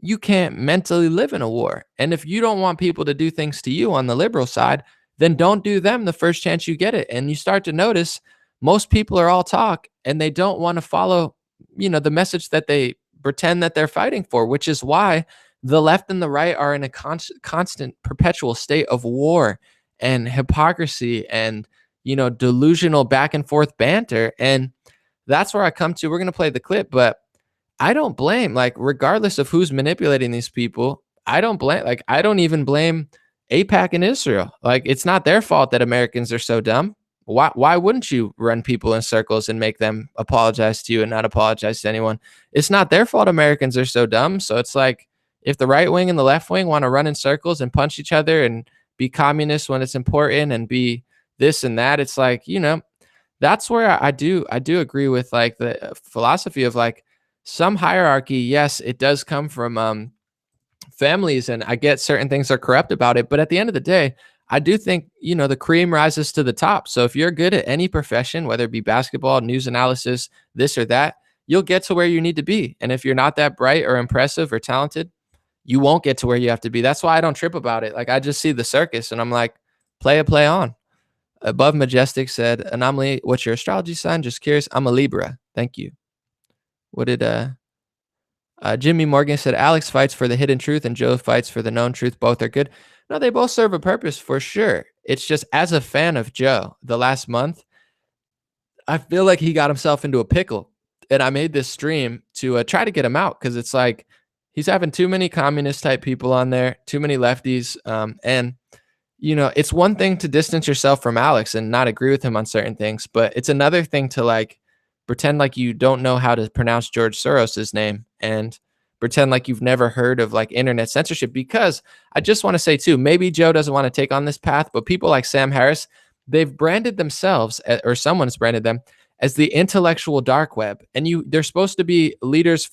you can't mentally live in a war. And if you don't want people to do things to you on the liberal side, then don't do them the first chance you get it. And you start to notice most people are all talk, and they don't want to follow, the message that they pretend that they're fighting for, which is why the left and the right are in a constant perpetual state of war and hypocrisy and, delusional back and forth banter. And that's where I come to. We're going to play the clip, but I don't blame, like, regardless of who's manipulating these people, I don't even blame AIPAC and Israel. Like, it's not their fault that Americans are so dumb. Why wouldn't you run people in circles and make them apologize to you and not apologize to anyone? It's not their fault Americans are so dumb. So it's like, if the right wing and the left wing want to run in circles and punch each other and be communists when it's important and be this and that, it's like, that's where I do agree with, like, the philosophy of, like, some hierarchy. Yes, it does come from families, and I get certain things are corrupt about it. But at the end of the day, I do think, the cream rises to the top. So if you're good at any profession, whether it be basketball, news analysis, this or that, you'll get to where you need to be. And if you're not that bright or impressive or talented, you won't get to where you have to be. That's why I don't trip about it. Like, I just see the circus and I'm like, play on. Above Majestic said, Anomaly, what's your astrology sign? Just curious. I'm a Libra. Thank you. What did Jimmy Morgan said? Alex fights for the hidden truth and Joe fights for the known truth. Both are good. No, they both serve a purpose for sure. It's just, as a fan of Joe the last month, I feel like he got himself into a pickle. And I made this stream to try to get him out, because it's like he's having too many communist type people on there, too many lefties. And, it's one thing to distance yourself from Alex and not agree with him on certain things, but it's another thing to, like, pretend like you don't know how to pronounce George Soros's name and pretend like you've never heard of, like, internet censorship. Because I just want to say too, maybe Joe doesn't want to take on this path, but people like Sam Harris, they've branded themselves, or someone's branded them, as the intellectual dark web. And they're supposed to be leaders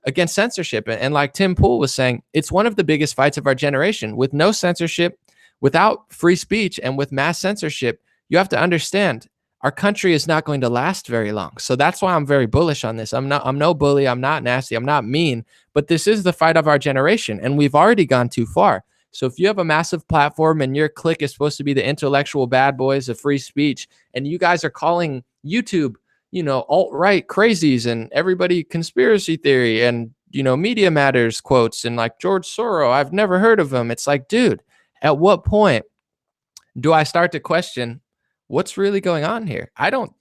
against censorship. And like Tim Pool was saying, it's one of the biggest fights of our generation. With no censorship, without free speech, and with mass censorship, you have to understand our country is not going to last very long. So that's why I'm very bullish on this. I'm no bully. I'm not nasty. I'm not mean, but this is the fight of our generation. And we've already gone too far. So if you have a massive platform and your clique is supposed to be the intellectual bad boys of free speech, and you guys are calling YouTube, alt-right crazies and everybody conspiracy theory and, Media Matters quotes and like George Soros, I've never heard of him. It's like, dude, at what point do I start to question what's really going on here? I don't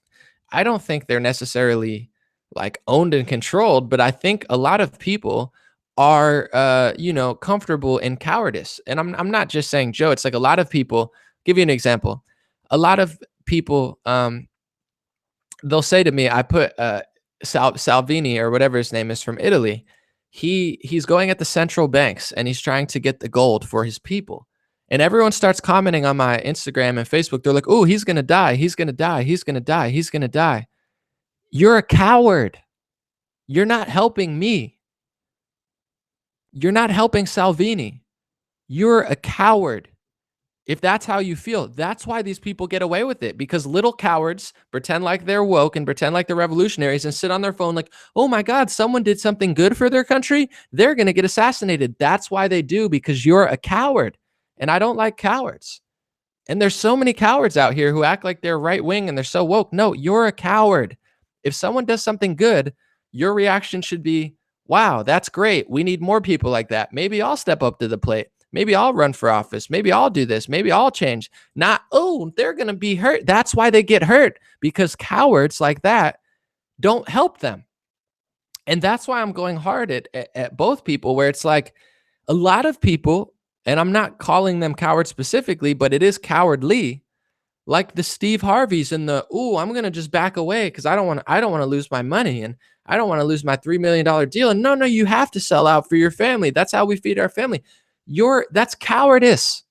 think they're necessarily like owned and controlled, but I think a lot of people are comfortable in cowardice. And I'm not just saying Joe, it's like a lot of people, give you an example. A lot of people they'll say to me, I put Salvini or whatever his name is from Italy. He's going at the central banks and he's trying to get the gold for his people. And everyone starts commenting on my Instagram and Facebook. They're like, "Oh, he's going to die. He's going to die. He's going to die. He's going to die." You're a coward. You're not helping me. You're not helping Salvini. You're a coward. If that's how you feel, that's why these people get away with it, because little cowards pretend like they're woke and pretend like they're revolutionaries and sit on their phone like, oh my God, someone did something good for their country. They're going to get assassinated. That's why they do, because you're a coward. And I don't like cowards. And there's so many cowards out here who act like they're right wing and they're so woke. No, you're a coward. If someone does something good, your reaction should be, wow, that's great. We need more people like that. Maybe I'll step up to the plate. Maybe I'll run for office. Maybe I'll do this. Maybe I'll change. Not, oh, they're going to be hurt. That's why they get hurt, because cowards like that don't help them. And that's why I'm going hard at both people, where it's like a lot of people, and I'm not calling them cowards specifically, but it is cowardly, like the Steve Harveys and the, oh, I'm going to just back away because I don't want to lose my money and I don't want to lose my $3 million deal. And no, you have to sell out for your family. That's how we feed our family. That's cowardice.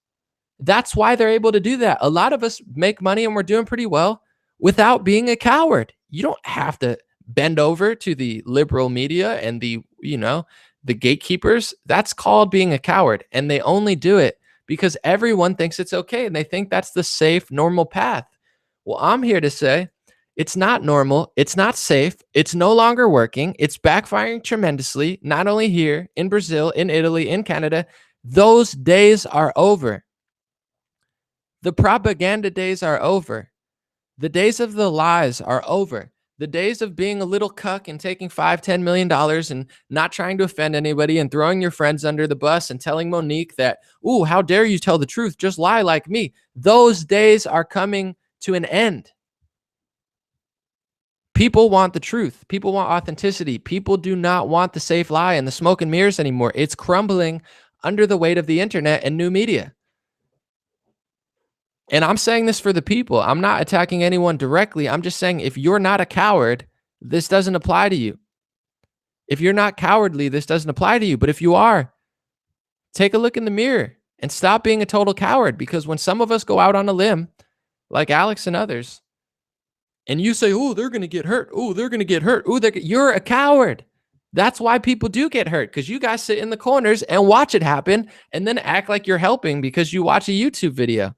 That's why they're able to do that. A lot of us make money and we're doing pretty well without being a coward. You don't have to bend over to the liberal media and the gatekeepers. That's called being a coward. And they only do it because everyone thinks it's okay. And they think that's the safe, normal path. Well, I'm here to say it's not normal. It's not safe. It's no longer working. It's backfiring tremendously, not only here, in Brazil, in Italy, in Canada. Those days are over. The propaganda days are over. The days of the lies are over. The days of being a little cuck and taking $5-10 million and not trying to offend anybody and throwing your friends under the bus and telling Monique that, ooh, how dare you tell the truth? Just lie like me. Those days are coming to an end. People want the truth. People want authenticity. People do not want the safe lie and the smoke and mirrors anymore. It's crumbling under the weight of the internet and new media. And I'm saying this for the people. I'm not attacking anyone directly. I'm just saying, if you're not a coward, this doesn't apply to you. If you're not cowardly, this doesn't apply to you. But if you are, take a look in the mirror and stop being a total coward. Because when some of us go out on a limb, like Alex and others, and you say, oh, they're going to get hurt. Oh, they're going to get hurt. Oh, you're a coward. That's why people do get hurt, because you guys sit in the corners and watch it happen and then act like you're helping because you watch a YouTube video.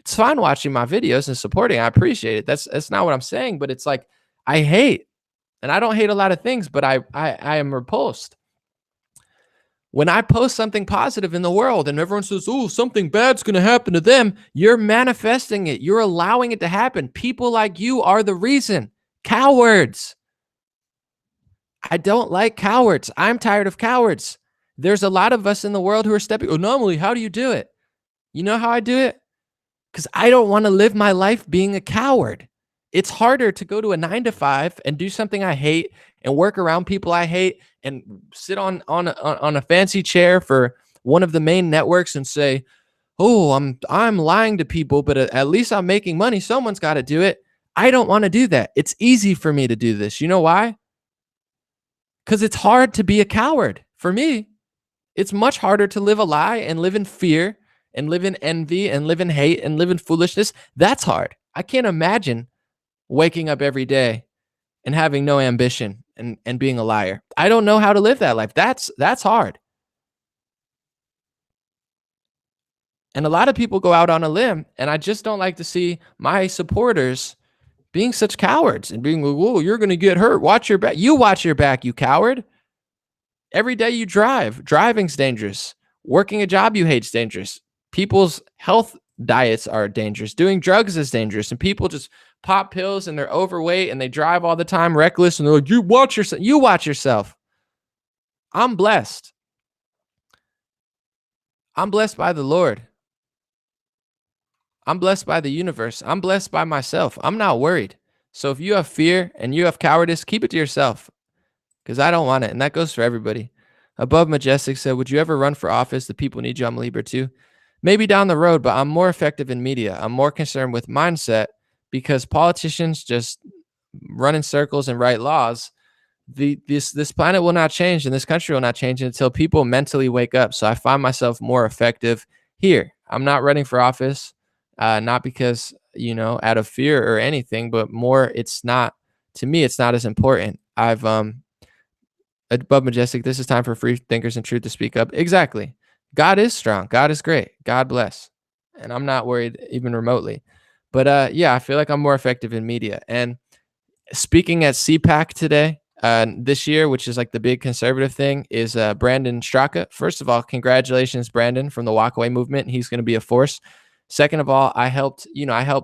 It's fine watching my videos and supporting. I appreciate it. That's not what I'm saying, but it's like, I hate, and I don't hate a lot of things, but I am repulsed when I post something positive in the world and everyone says, oh, something bad's going to happen to them. You're manifesting it. You're allowing it to happen. People like you are the reason. Cowards. I don't like cowards. I'm tired of cowards. There's a lot of us in the world who are stepping. Oh, normally, how do you do it? You know how I do it? Because I don't want to live my life being a coward. It's harder to go to a 9-to-5 and do something I hate and work around people I hate and sit on a fancy chair for one of the main networks and say, oh, I'm lying to people, but at least I'm making money. Someone's got to do it. I don't want to do that. It's easy for me to do this. You know why? Because it's hard to be a coward. For me, it's much harder to live a lie and live in fear and live in envy and live in hate and live in foolishness. That's hard. I can't imagine waking up every day and having no ambition and being a liar. I don't know how to live that life. That's hard. And a lot of people go out on a limb, and I just don't like to see my supporters being such cowards and being, whoa, you're going to get hurt. Watch your back. You watch your back, you coward. Every day you drive. Driving's dangerous. Working a job you hate is dangerous. People's health diets are dangerous. Doing drugs is dangerous. And people just pop pills and they're overweight and they drive all the time reckless. And they're like, you watch yourself. You watch yourself. I'm blessed. I'm blessed by the Lord. I'm blessed by the universe. I'm blessed by myself. I'm not worried. So if you have fear and you have cowardice, keep it to yourself because I don't want it. And that goes for everybody. Above Majestic said, would you ever run for office? The people need you. I'm Libra too. Maybe down the road, but I'm more effective in media. I'm more concerned with mindset because politicians just run in circles and write laws. This planet will not change and this country will not change until people mentally wake up. So I find myself more effective here. I'm not running for office, not because, out of fear or anything, but more to me, it's not as important. I've Above Majestic, this is time for free thinkers and truth to speak up. Exactly. God is strong. God is great. God bless. And I'm not worried even remotely. But yeah, I feel like I'm more effective in media. And speaking at CPAC today, this year, which is like the big conservative thing, is Brandon Straka. First of all, congratulations, Brandon, from the Walkaway movement. He's going to be a force. Second of all, I helped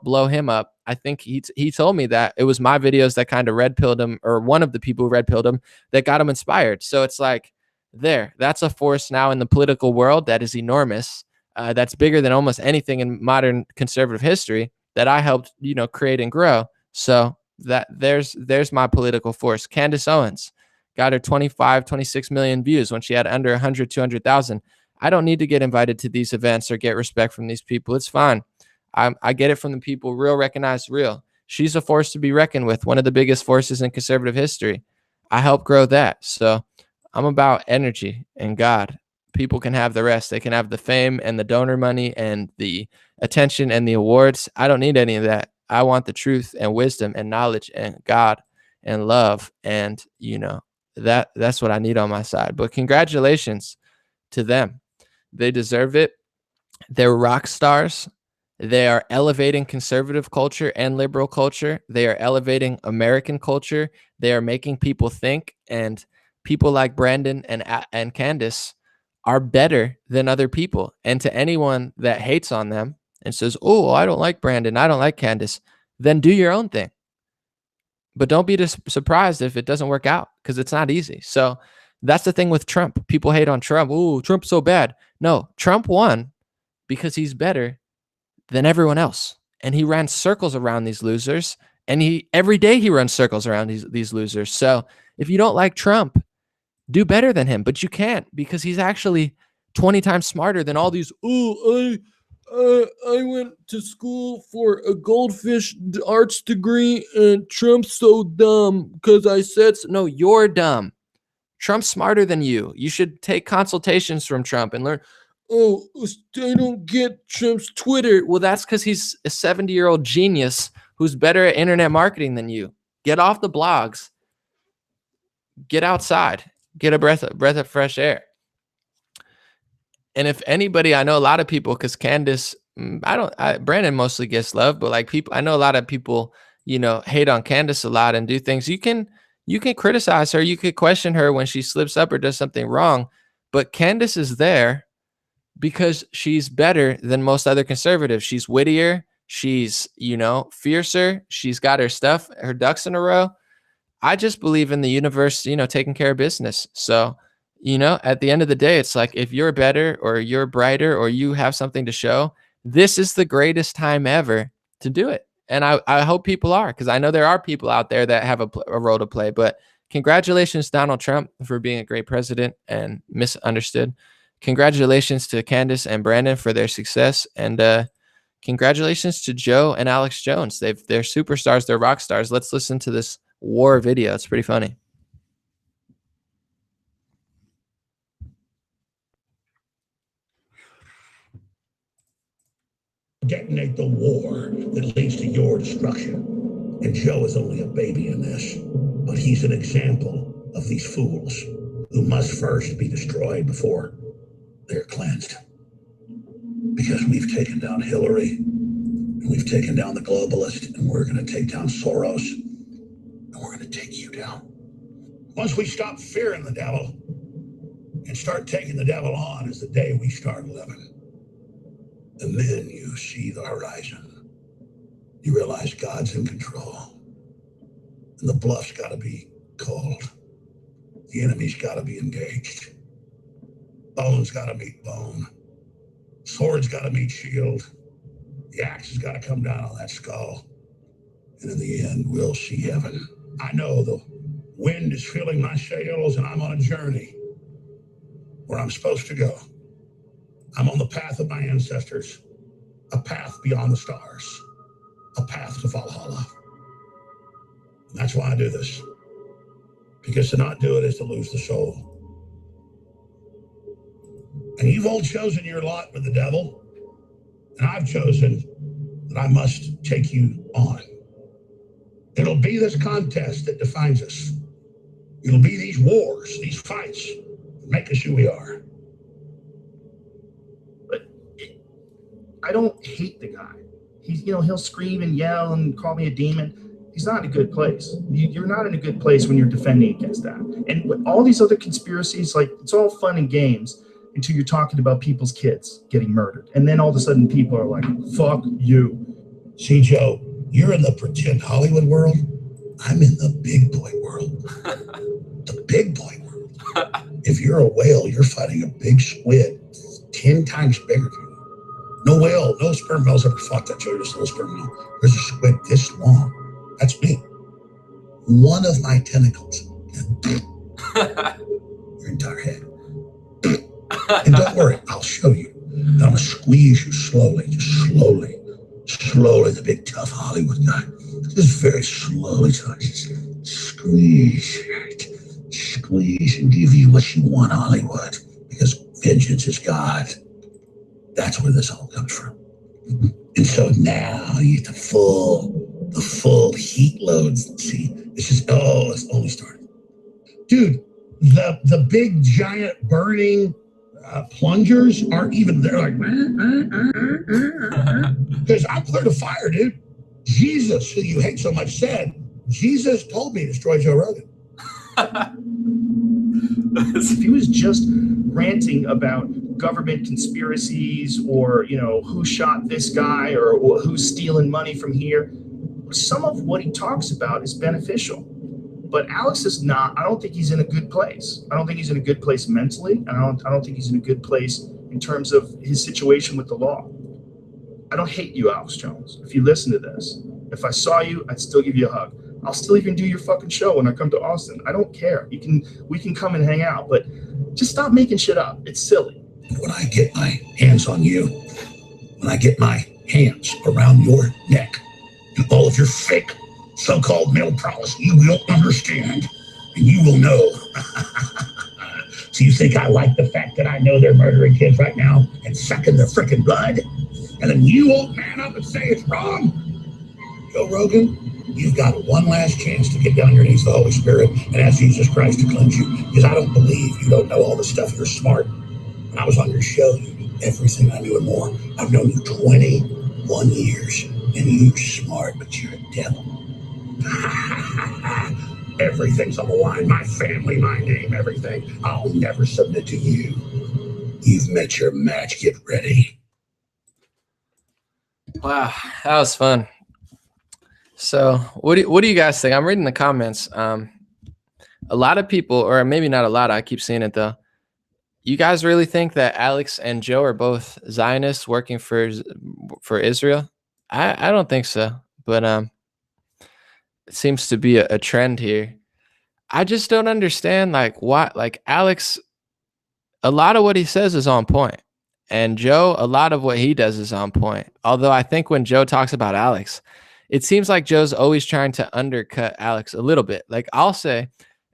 blow him up. I think he told me that it was my videos that kind of red pilled him, or one of the people who red pilled him that got him inspired. So it's like, that's a force now in the political world that is enormous. That's bigger than almost anything in modern conservative history that I helped, create and grow. So there's my political force. Candace Owens got her 26 million views when she had under 100, 200,000. I don't need to get invited to these events or get respect from these people. It's fine. I get it from the people. Real recognize real. She's a force to be reckoned with. One of the biggest forces in conservative history. I help grow that. So I'm about energy and God. People can have the rest. They can have the fame and the donor money and the attention and the awards. I don't need any of that. I want the truth and wisdom and knowledge and God and love. And, that's what I need on my side. But congratulations to them. They deserve it. They're rock stars. They are elevating conservative culture and liberal culture. They are elevating American culture. They are making people think. And people like Brandon and Candace are better than other people. And to anyone that hates on them and says, oh, I don't like Brandon, I don't like Candace, then do your own thing. But don't be surprised if it doesn't work out, because it's not easy. So that's the thing with Trump. People hate on Trump. Oh, Trump's so bad. No, Trump won because he's better than everyone else. And he ran circles around these losers. And every day he runs circles around these losers. So if you don't like Trump, do better than him. But you can't, because he's actually 20 times smarter than all these. Oh, I went to school for a goldfish arts degree and Trump's so dumb because I said so. No, you're dumb. Trump's smarter than you. You should take consultations from Trump and learn. Oh, I don't get Trump's Twitter. Well, that's because he's a 70-year-old genius who's better at internet marketing than you. Get off the blogs. Get outside. Get a breath of fresh air. And if anybody, I know a lot of people, because Candace, Brandon mostly gets love, but like people, I know a lot of people, hate on Candace a lot and do things. You can criticize her. You could question her when she slips up or does something wrong. But Candace is there because she's better than most other conservatives. She's wittier. She's, fiercer. She's got her ducks in a row. I just believe in the universe, taking care of business. So, at the end of the day, it's like, if you're better or you're brighter or you have something to show, this is the greatest time ever to do it. And I hope people are, because I know there are people out there that have a role to play. But congratulations, Donald Trump, for being a great president and misunderstood. Congratulations to Candace and Brandon for their success. And congratulations to Joe and Alex Jones. They're superstars. They're rock stars. Let's listen to this war video. It's pretty funny. Detonate the war that leads to your destruction. And Joe is only a baby in this, but he's an example of these fools who must first be destroyed before they're cleansed. Because we've taken down Hillary, and we've taken down the globalist, and we're going to take down Soros, and we're going to take you down. Once we stop fearing the devil and start taking the devil on is the day we start living. And then you see the horizon. You realize God's in control. And the bluff's got to be called. The enemy's got to be engaged. Bone's got to meet bone. Sword's got to meet shield. The axe has got to come down on that skull. And in the end, we'll see heaven. I know the wind is filling my sails, and I'm on a journey where I'm supposed to go. I'm on the path of my ancestors, a path beyond the stars, a path to Valhalla. And that's why I do this. Because to not do it is to lose the soul. And you've all chosen your lot with the devil, and I've chosen that I must take you on. It'll be this contest that defines us. It'll be these wars, these fights that make us who we are. But I don't hate the guy. He's, he'll scream and yell and call me a demon. He's not in a good place. You're not in a good place when you're defending against that. And with all these other conspiracies, like, it's all fun and games until you're talking about people's kids getting murdered. And then all of a sudden people are like, fuck you. See, Joe, you're in the pretend Hollywood world. I'm in the big boy world. The big boy world. If you're a whale, you're fighting a big squid 10 times bigger than you. No whale, no sperm whales ever fought that, Joe. Just a little sperm whale. There's a squid this long. That's me. One of my tentacles. Your entire head. And don't worry, I'll show you. I'm going to squeeze you slowly, just slowly. Slowly, the big tough Hollywood guy. Just very slowly, so I just squeeze and give you what you want, Hollywood. Because vengeance is God. That's where this all comes from. And so now you get the full heat loads. See, it's just, it's only started. Dude, the big giant burning plungers aren't even there, like, because I'm clear to fire, dude. Jesus, who you hate so much, said, Jesus told me to destroy Joe Rogan. If he was just ranting about government conspiracies or, who shot this guy or who's stealing money from here, some of what he talks about is beneficial. But Alex is not. I don't think he's in a good place. I don't think he's in a good place mentally. And I don't think he's in a good place in terms of his situation with the law. I don't hate you, Alex Jones. If you listen to this, if I saw you, I'd still give you a hug. I'll still even do your fucking show when I come to Austin. I don't care. We can come and hang out, but just stop making shit up. It's silly. When I get my hands on you, when I get my hands around your neck and all of your fake so-called male prowess, you will understand and you will know. So you think I like the fact that I know they're murdering kids right now and sucking their freaking blood? And then you won't man up and say it's wrong? Joe Rogan, you've got one last chance to get down on your knees to the Holy Spirit and ask Jesus Christ to cleanse you. Because I don't believe you don't know all this stuff. You're smart. When I was on your show, you knew everything I knew and more. I've known you 21 years, and you're smart, but you're a devil. Everything's on the line. My family, my name, everything. I'll never submit to you. You've met your match. Get ready. Wow, that was fun. So what do you guys think? I'm reading the comments. A lot of people, or maybe not a lot, I keep seeing it though. You guys really think that Alex and Joe are both Zionists working for Israel? I don't think so, but it seems to be a trend here. I just don't understand, like, why, like, Alex, a lot of what he says is on point, and Joe, a lot of what he does is on point. Although I think when Joe talks about Alex, it seems like Joe's always trying to undercut Alex a little bit. Like, I'll say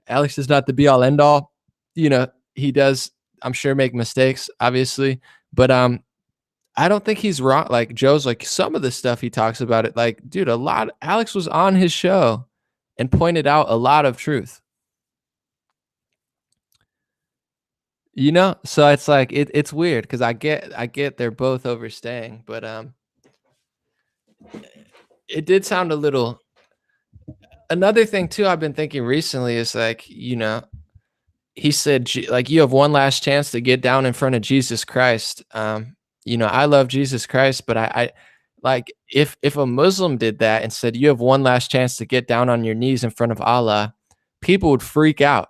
Alex is not the be all end all. He does, I'm sure, make mistakes, obviously, but I don't think he's wrong. Like, Joe's, like, some of the stuff he talks about it, like, dude, Alex was on his show and pointed out a lot of truth. So it's like it's weird because I get they're both overstaying, but it did sound a little. Another thing too I've been thinking recently is, like, he said, like, you have one last chance to get down in front of Jesus Christ. I love Jesus Christ, but I like, if a Muslim did that and said, you have one last chance to get down on your knees in front of Allah, people would freak out,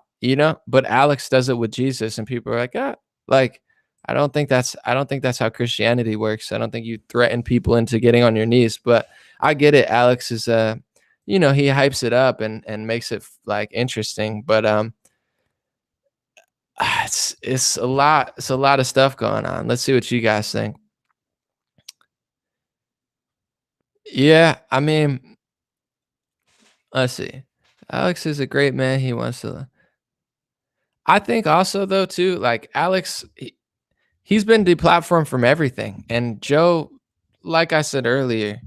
but Alex does it with Jesus and people are like, like, I don't think that's how Christianity works. I don't think you threaten people into getting on your knees, but I get it. Alex is, he hypes it up and makes it like interesting, but, it's a lot of stuff going on. Let's see what you guys think. Yeah, I mean, let's see. Alex is a great man. He wants to. I think also though too, like Alex, he's been deplatformed from everything, and Joe, like I said earlier,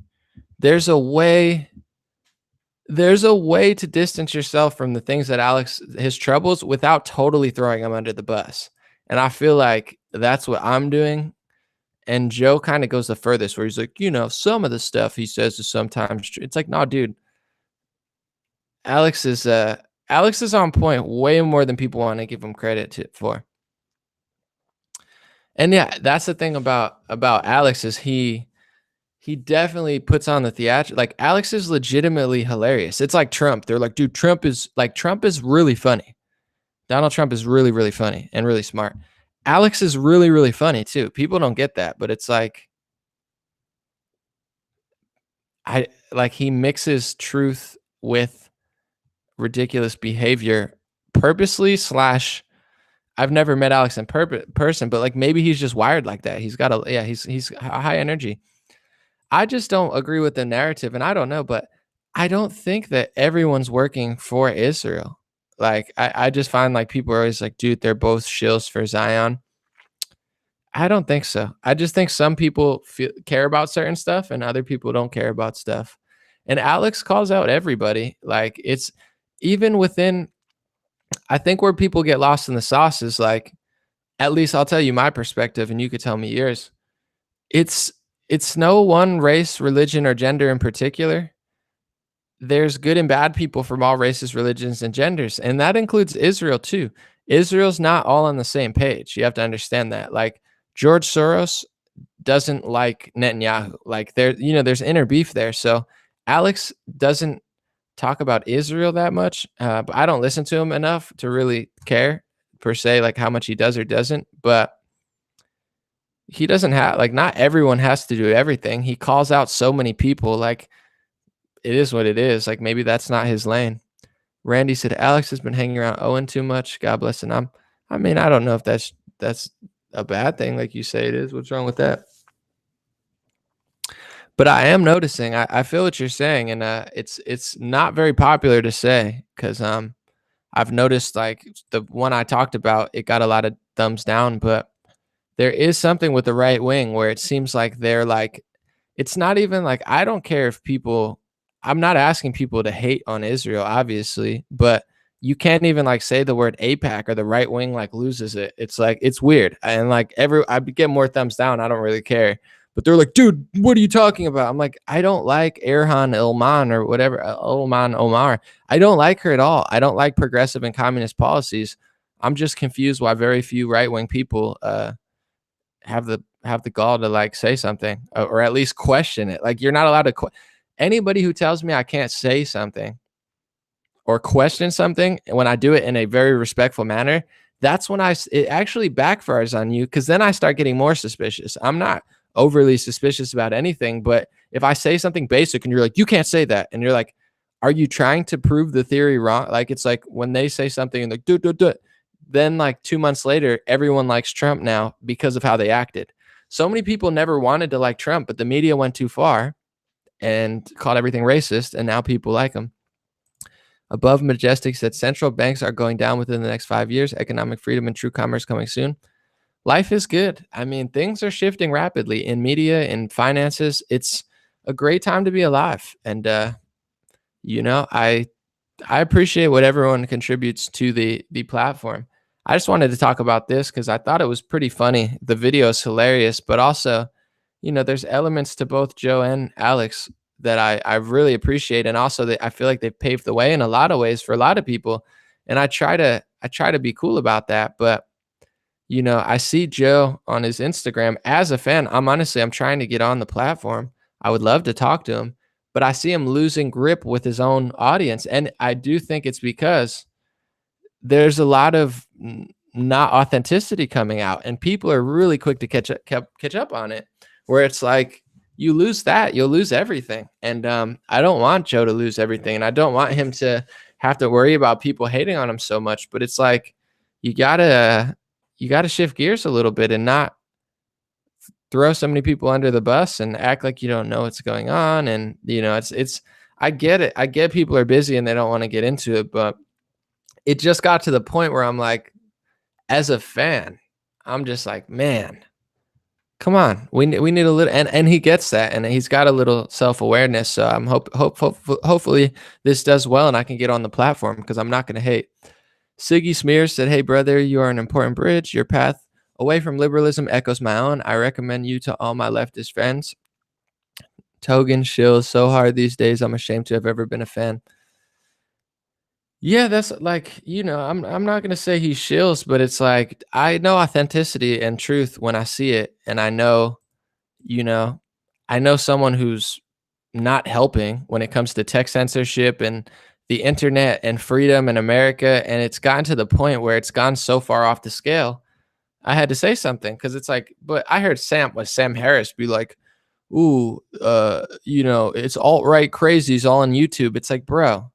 there's a way. There's a way to distance yourself from the things that his troubles, without totally throwing him under the bus. And I feel like that's what I'm doing. And Joe kind of goes the furthest, where he's like, some of the stuff he says is sometimes true. It's like, no, dude, Alex is Alex is on point way more than people want to give him for. And yeah, that's the thing about Alex is he definitely puts on the theater. Like, Alex is legitimately hilarious. It's like Trump. They're like, dude, Trump is really funny. Donald Trump is really, really funny and really smart. Alex is really, really funny too. People don't get that, but it's like, he mixes truth with ridiculous behavior purposely / I've never met Alex in person, but like, maybe he's just wired like that. He's got he's high energy. I just don't agree with the narrative, and I don't know, but I don't think that everyone's working for Israel. Like, I just find like people are always like, dude, they're both shills for Zion. I don't think so. I just think some people care about certain stuff and other people don't care about stuff. And Alex calls out everybody. Like, it's even within, I think where people get lost in the sauce is like, at least I'll tell you my perspective and you could tell me yours. It's no one race, religion, or gender in particular. There's good and bad people from all races, religions, and genders. And that includes Israel too. Israel's not all on the same page. You have to understand that. Like, George Soros doesn't like Netanyahu. Like, there's inner beef there. So Alex doesn't talk about Israel that much, but I don't listen to him enough to really care per se, like how much he does or doesn't. But he doesn't have, like, not everyone has to do everything. He calls out so many people. Like, it is what it is. Like, maybe that's not his lane. Randy said Alex has been hanging around Owen too much. God bless him. I mean, I don't know if that's a bad thing, like you say it is. What's wrong with that? But I am noticing. I feel what you're saying, and it's not very popular to say, because I've noticed, like, the one I talked about, it got a lot of thumbs down, but there is something with the right wing where it seems like they're like, it's not even like, I don't care if people, I'm not asking people to hate on Israel, obviously, but you can't even like say the word APAC or the right wing like loses it. It's like, it's weird. And like, I get more thumbs down. I don't really care. But they're like, dude, what are you talking about? I'm like, I don't like Erhan Ilman or whatever, Ilman Omar. I don't like her at all. I don't like progressive and communist policies. I'm just confused why very few right-wing people have the gall to like say something, or at least question it. Like, you're not allowed to anybody who tells me I can't say something or question something, and when I do it in a very respectful manner, that's when it actually backfires on you, because then I start getting more suspicious. I'm not overly suspicious about anything, but if I say something basic and you're like, you can't say that, and you're like, are you trying to prove the theory wrong? Like, it's like when they say something and like, do, then like 2 months later, everyone likes Trump now because of how they acted. So many people never wanted to like Trump, but the media went too far and called everything racist, and now people like him. Above Majestic said central banks are going down within the next 5 years. Economic freedom and true commerce coming soon. Life is good. I mean, things are shifting rapidly in media and finances. It's a great time to be alive. And, I appreciate what everyone contributes to the platform. I just wanted to talk about this because I thought it was pretty funny. The video is hilarious, but also, there's elements to both Joe and Alex that I really appreciate. And also that I feel like they've paved the way in a lot of ways for a lot of people. And I try I try to be cool about that, but I see Joe on his Instagram as a fan. I'm trying to get on the platform. I would love to talk to him, but I see him losing grip with his own audience. And I do think it's because there's a lot of not authenticity coming out, and people are really quick to catch up on it, where it's like, you lose that, you'll lose everything. And I don't want Joe to lose everything, and I don't want him to have to worry about people hating on him so much. But it's like, you gotta shift gears a little bit and not throw so many people under the bus and act like you don't know what's going on. And it's I get it. I get people are busy and they don't want to get into it, but it just got to the point where I'm like, as a fan, I'm just like, man, come on, we need a little, and he gets that, and he's got a little self-awareness. So I'm hopefully this does well, and I can get on the platform, because I'm not going to hate. Siggy Smears said, "Hey brother, you are an important bridge. Your path away from liberalism echoes my own. I recommend you to all my leftist friends. Togan shills so hard these days. I'm ashamed to have ever been a fan." Yeah, that's like, I'm not gonna say he shills, but it's like, I know authenticity and truth when I see it, and you know, I know someone who's not helping when it comes to tech censorship and the internet and freedom in America, and it's gotten to the point where it's gone so far off the scale. I had to say something, because it's like, but I heard Sam Harris be like, "Ooh, it's alt-right crazies all on YouTube." It's like, bro,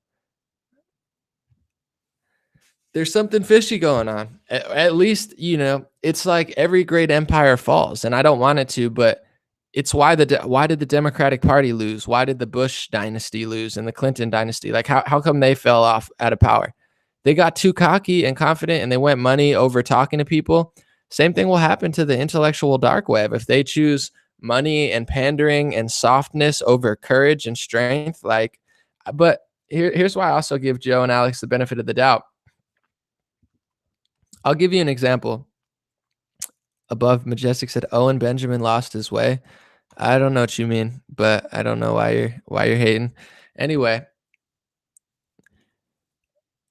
there's something fishy going on. At least, it's like every great empire falls, and I don't want it to, but it's why did the Democratic Party lose? Why did the Bush dynasty lose and the Clinton dynasty? Like, how come they fell off out of power? They got too cocky and confident, and they went money over talking to people. Same thing will happen to the intellectual dark web if they choose money and pandering and softness over courage and strength. Like, but here's why I also give Joe and Alex the benefit of the doubt. I'll give you an example. Above Majestic said Owen Benjamin lost his way. I don't know what you mean, but I don't know why you're hating. Anyway,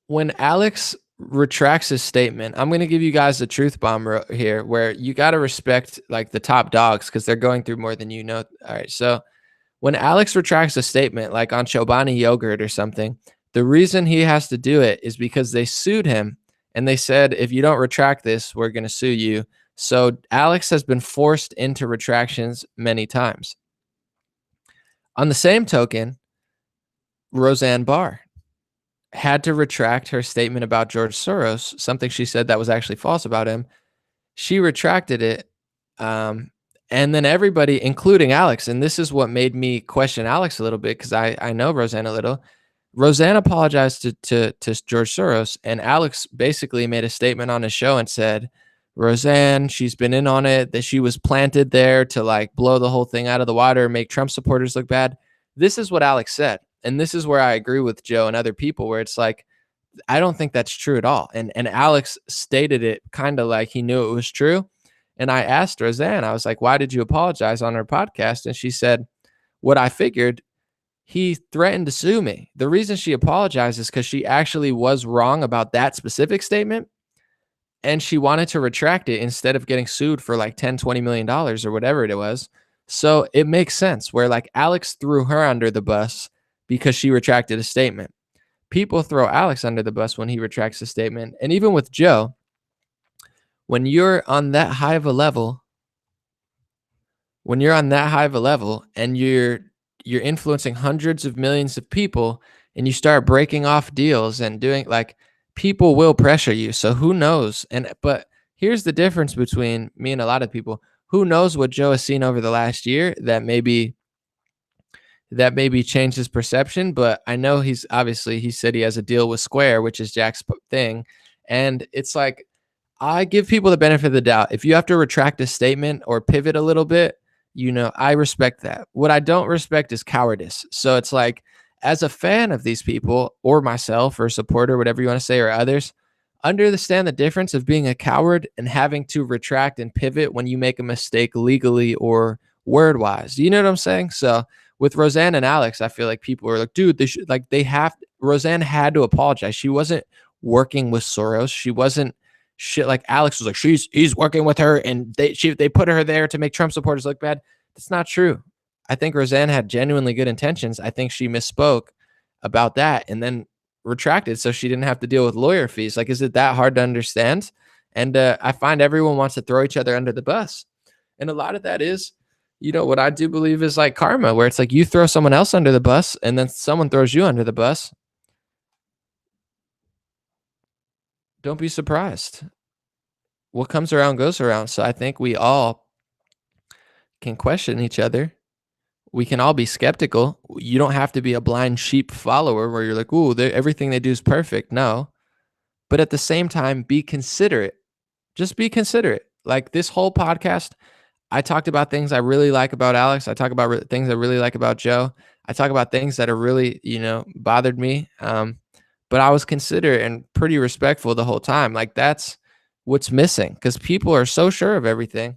when Alex retracts his statement, I'm going to give you guys a truth bomb here, where you got to respect like the top dogs, because they're going through more than you know. All right, so when Alex retracts a statement like on Chobani yogurt or something, the reason he has to do it is because they sued him, and they said, if you don't retract this, we're going to sue you. So Alex has been forced into retractions many times. On the same token, Roseanne Barr had to retract her statement about George Soros, something she said that was actually false about him. She retracted it. And then everybody, including Alex, and this is what made me question Alex a little bit, because I know Roseanne a little. Roseanne apologized to George Soros, and Alex basically made a statement on his show and said, Roseanne, she's been in on it, that she was planted there to like blow the whole thing out of the water, make Trump supporters look bad. This is what Alex said. And this is where I agree with Joe and other people, where it's like, I don't think that's true at all. And Alex stated it kind of like he knew it was true. And I asked Roseanne, I was like, why did you apologize on her podcast? And she said, what I figured, he threatened to sue me. The reason she apologized is because she actually was wrong about that specific statement, and she wanted to retract it instead of getting sued for like $10-20 million or whatever it was. So it makes sense where like Alex threw her under the bus because she retracted a statement. People throw Alex under the bus when he retracts a statement. And even with Joe, when you're on that high of a level, and you're influencing hundreds of millions of people, and you start breaking off deals and doing like, people will pressure you. So who knows? But here's the difference between me and a lot of people. Who knows what Joe has seen over the last year that maybe changed his perception. But I know he said he has a deal with Square, which is Jack's thing. And it's like, I give people the benefit of the doubt. If you have to retract a statement or pivot a little bit, I respect that. What I don't respect is cowardice. So it's like, as a fan of these people, or myself, or supporter, whatever you want to say, or others, understand the difference of being a coward and having to retract and pivot when you make a mistake legally or word-wise. You know what I'm saying? So with Roseanne and Alex, I feel like people were like, dude, Roseanne had to apologize. She wasn't working with Soros. She wasn't shit like Alex was like, he's working with her and they put her there to make Trump supporters look bad. That's not true. I think Roseanne had genuinely good intentions. I think she misspoke about that and then retracted so she didn't have to deal with lawyer fees. Like, is it that hard to understand? And I find everyone wants to throw each other under the bus. And a lot of that is, what I do believe is like karma, where it's like you throw someone else under the bus and then someone throws you under the bus. Don't be surprised. What comes around goes around. So I think we all can question each other. We can all be skeptical. You don't have to be a blind sheep follower where you're like, ooh, everything they do is perfect. No. But at the same time, be considerate. Just be considerate. Like this whole podcast, I talked about things I really like about Alex. I talk about things I really like about Joe. I talk about things that are really, bothered me. But I was considerate and pretty respectful the whole time. Like that's what's missing because people are so sure of everything.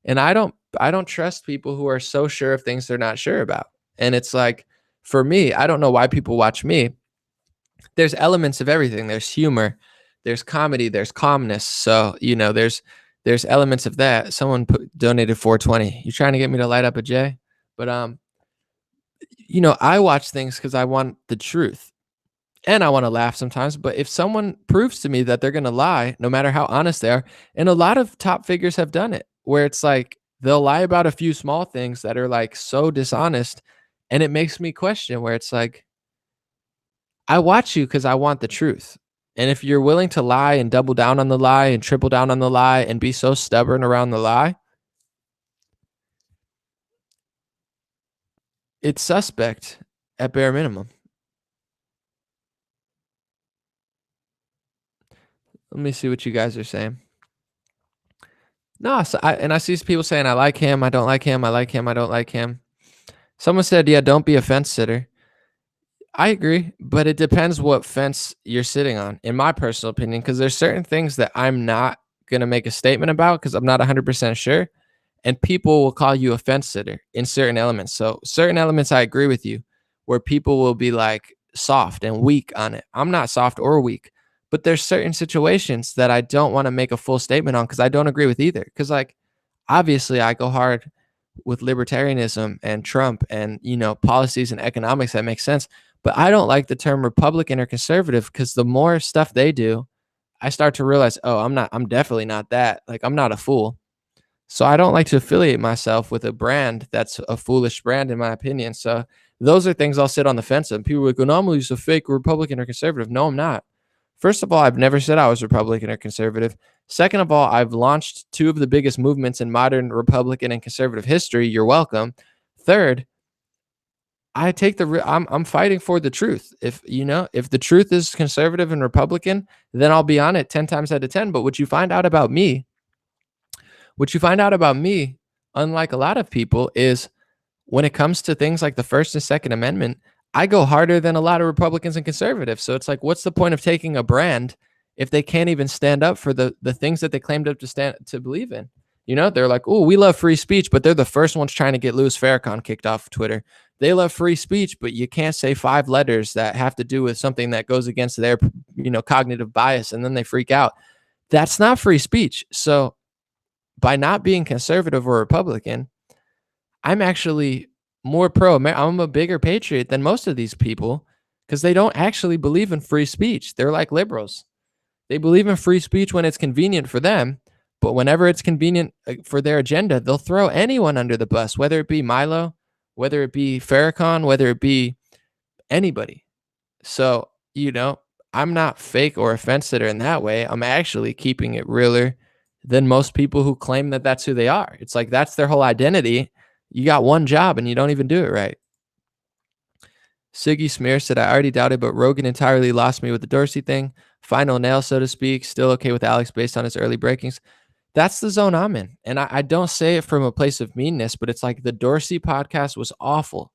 And I don't trust people who are so sure of things they're not sure about. And it's like, for me, I don't know why people watch me. There's elements of everything. There's humor, there's comedy, there's calmness. So, there's elements of that. Someone donated 420. You trying to get me to light up a J? But I watch things because I want the truth. And I want to laugh sometimes. But if someone proves to me that they're going to lie, no matter how honest they are, and a lot of top figures have done it, where it's like they'll lie about a few small things that are like so dishonest. And it makes me question where it's like, I watch you because I want the truth. And if you're willing to lie and double down on the lie and triple down on the lie and be so stubborn around the lie, it's suspect at bare minimum. Let me see what you guys are saying. No, I see people saying, I like him, I don't like him, I like him, I don't like him. Someone said, yeah, don't be a fence sitter. I agree, but it depends what fence you're sitting on, in my personal opinion, because there's certain things that I'm not going to make a statement about because I'm not 100% sure. And people will call you a fence sitter in certain elements. So certain elements, I agree with you, where people will be like soft and weak on it. I'm not soft or weak, but there's certain situations that I don't want to make a full statement on because I don't agree with either. Because like, obviously I go hard with libertarianism and Trump and, policies and economics that make sense. But I don't like the term Republican or conservative because the more stuff they do, I start to realize, oh, I'm definitely not that. Like, I'm not a fool. So I don't like to affiliate myself with a brand that's a foolish brand, in my opinion. So those are things I'll sit on the fence of. People are like, Anomaly's a fake Republican or conservative. No, I'm not. First of all, I've never said I was Republican or conservative. Second of all, I've launched two of the biggest movements in modern Republican and conservative history. You're welcome. Third, I take I'm fighting for the truth. If the truth is conservative and Republican, then I'll be on it 10 times out of 10. But what you find out about me, unlike a lot of people, is when it comes to things like the First and Second Amendment, I go harder than a lot of Republicans and conservatives. So it's like, what's the point of taking a brand if they can't even stand up for the things that they claimed to believe in? They're like, oh, we love free speech, but they're the first ones trying to get Louis Farrakhan kicked off Twitter. They love free speech, but you can't say 5 letters that have to do with something that goes against their, cognitive bias, and then they freak out. That's not free speech. So by not being conservative or Republican, I'm actually more I'm a bigger patriot than most of these people because they don't actually believe in free speech. They're like liberals. They believe in free speech when it's convenient for them, but whenever it's convenient for their agenda, they'll throw anyone under the bus, whether it be Milo, whether it be Farrakhan, whether it be anybody. So, I'm not fake or a fence sitter in that way. I'm actually keeping it realer than most people who claim that that's who they are. It's like that's their whole identity. You got one job and you don't even do it right. Siggy Smear said, I already doubted, but Rogan entirely lost me with the Dorsey thing. Final nail, so to speak. Still okay with Alex based on his early breakings. That's the zone I'm in. And I don't say it from a place of meanness, but it's like the Dorsey podcast was awful.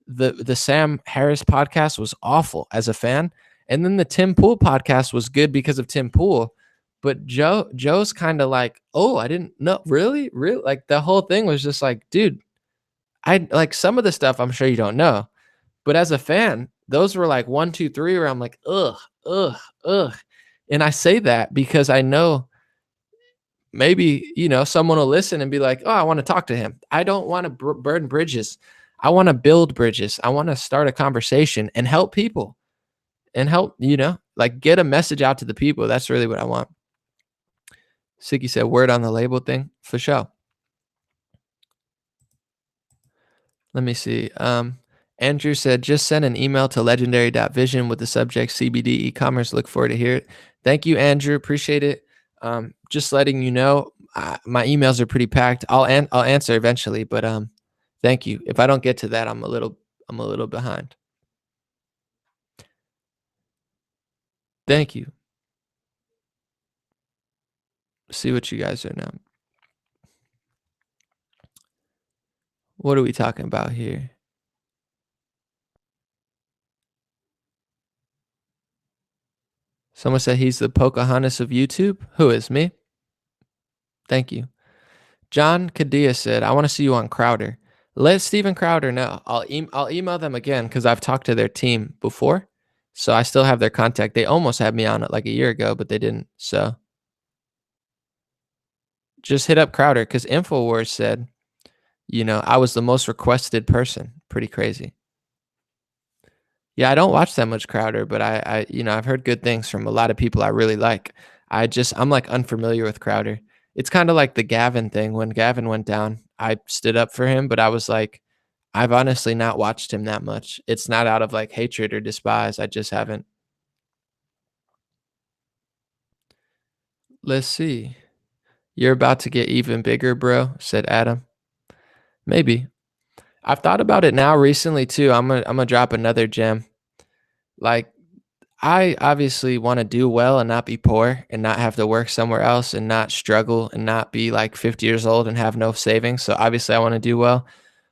The Sam Harris podcast was awful as a fan. And then the Tim Pool podcast was good because of Tim Pool. But Joe's kind of like, oh, I didn't know. Really? Like the whole thing was just like, dude, I like some of the stuff I'm sure you don't know. But as a fan, those were like 1, 2, 3 where I'm like, ugh, ugh, ugh. And I say that because I know maybe, someone will listen and be like, oh, I want to talk to him. I don't want to burn bridges. I want to build bridges. I want to start a conversation and help people and help, like get a message out to the people. That's really what I want. Siggy said, word on the label thing for sure. Let me see. Andrew said, just send an email to legendary.vision with the subject CBD e-commerce. Look forward to hear it. Thank you, Andrew. Appreciate it. Just letting you know, my emails are pretty packed. I'll answer eventually, but thank you. If I don't get to that, I'm a little behind. Thank you. See what you guys are now. What are we talking about here? Someone said he's the Pocahontas of YouTube. Who is me? Thank you. John Cadilla said, I want to see you on Crowder. Let Steven Crowder know. I'll email them again because I've talked to their team before. So I still have their contact. They almost had me on it like a year ago, but they didn't. So just hit up Crowder because InfoWars said, I was the most requested person. Pretty crazy. Yeah, I don't watch that much Crowder, but I've heard good things from a lot of people I really like. I'm like unfamiliar with Crowder. It's kind of like the Gavin thing. When Gavin went down, I stood up for him, but I was like, I've honestly not watched him that much. It's not out of like hatred or despise. I just haven't. Let's see. You're about to get even bigger, bro, said Adam. Maybe. I've thought about it now recently too. I'm gonna drop another gem. Like, I obviously want to do well and not be poor and not have to work somewhere else and not struggle and not be like 50 years old and have no savings. So obviously I want to do well,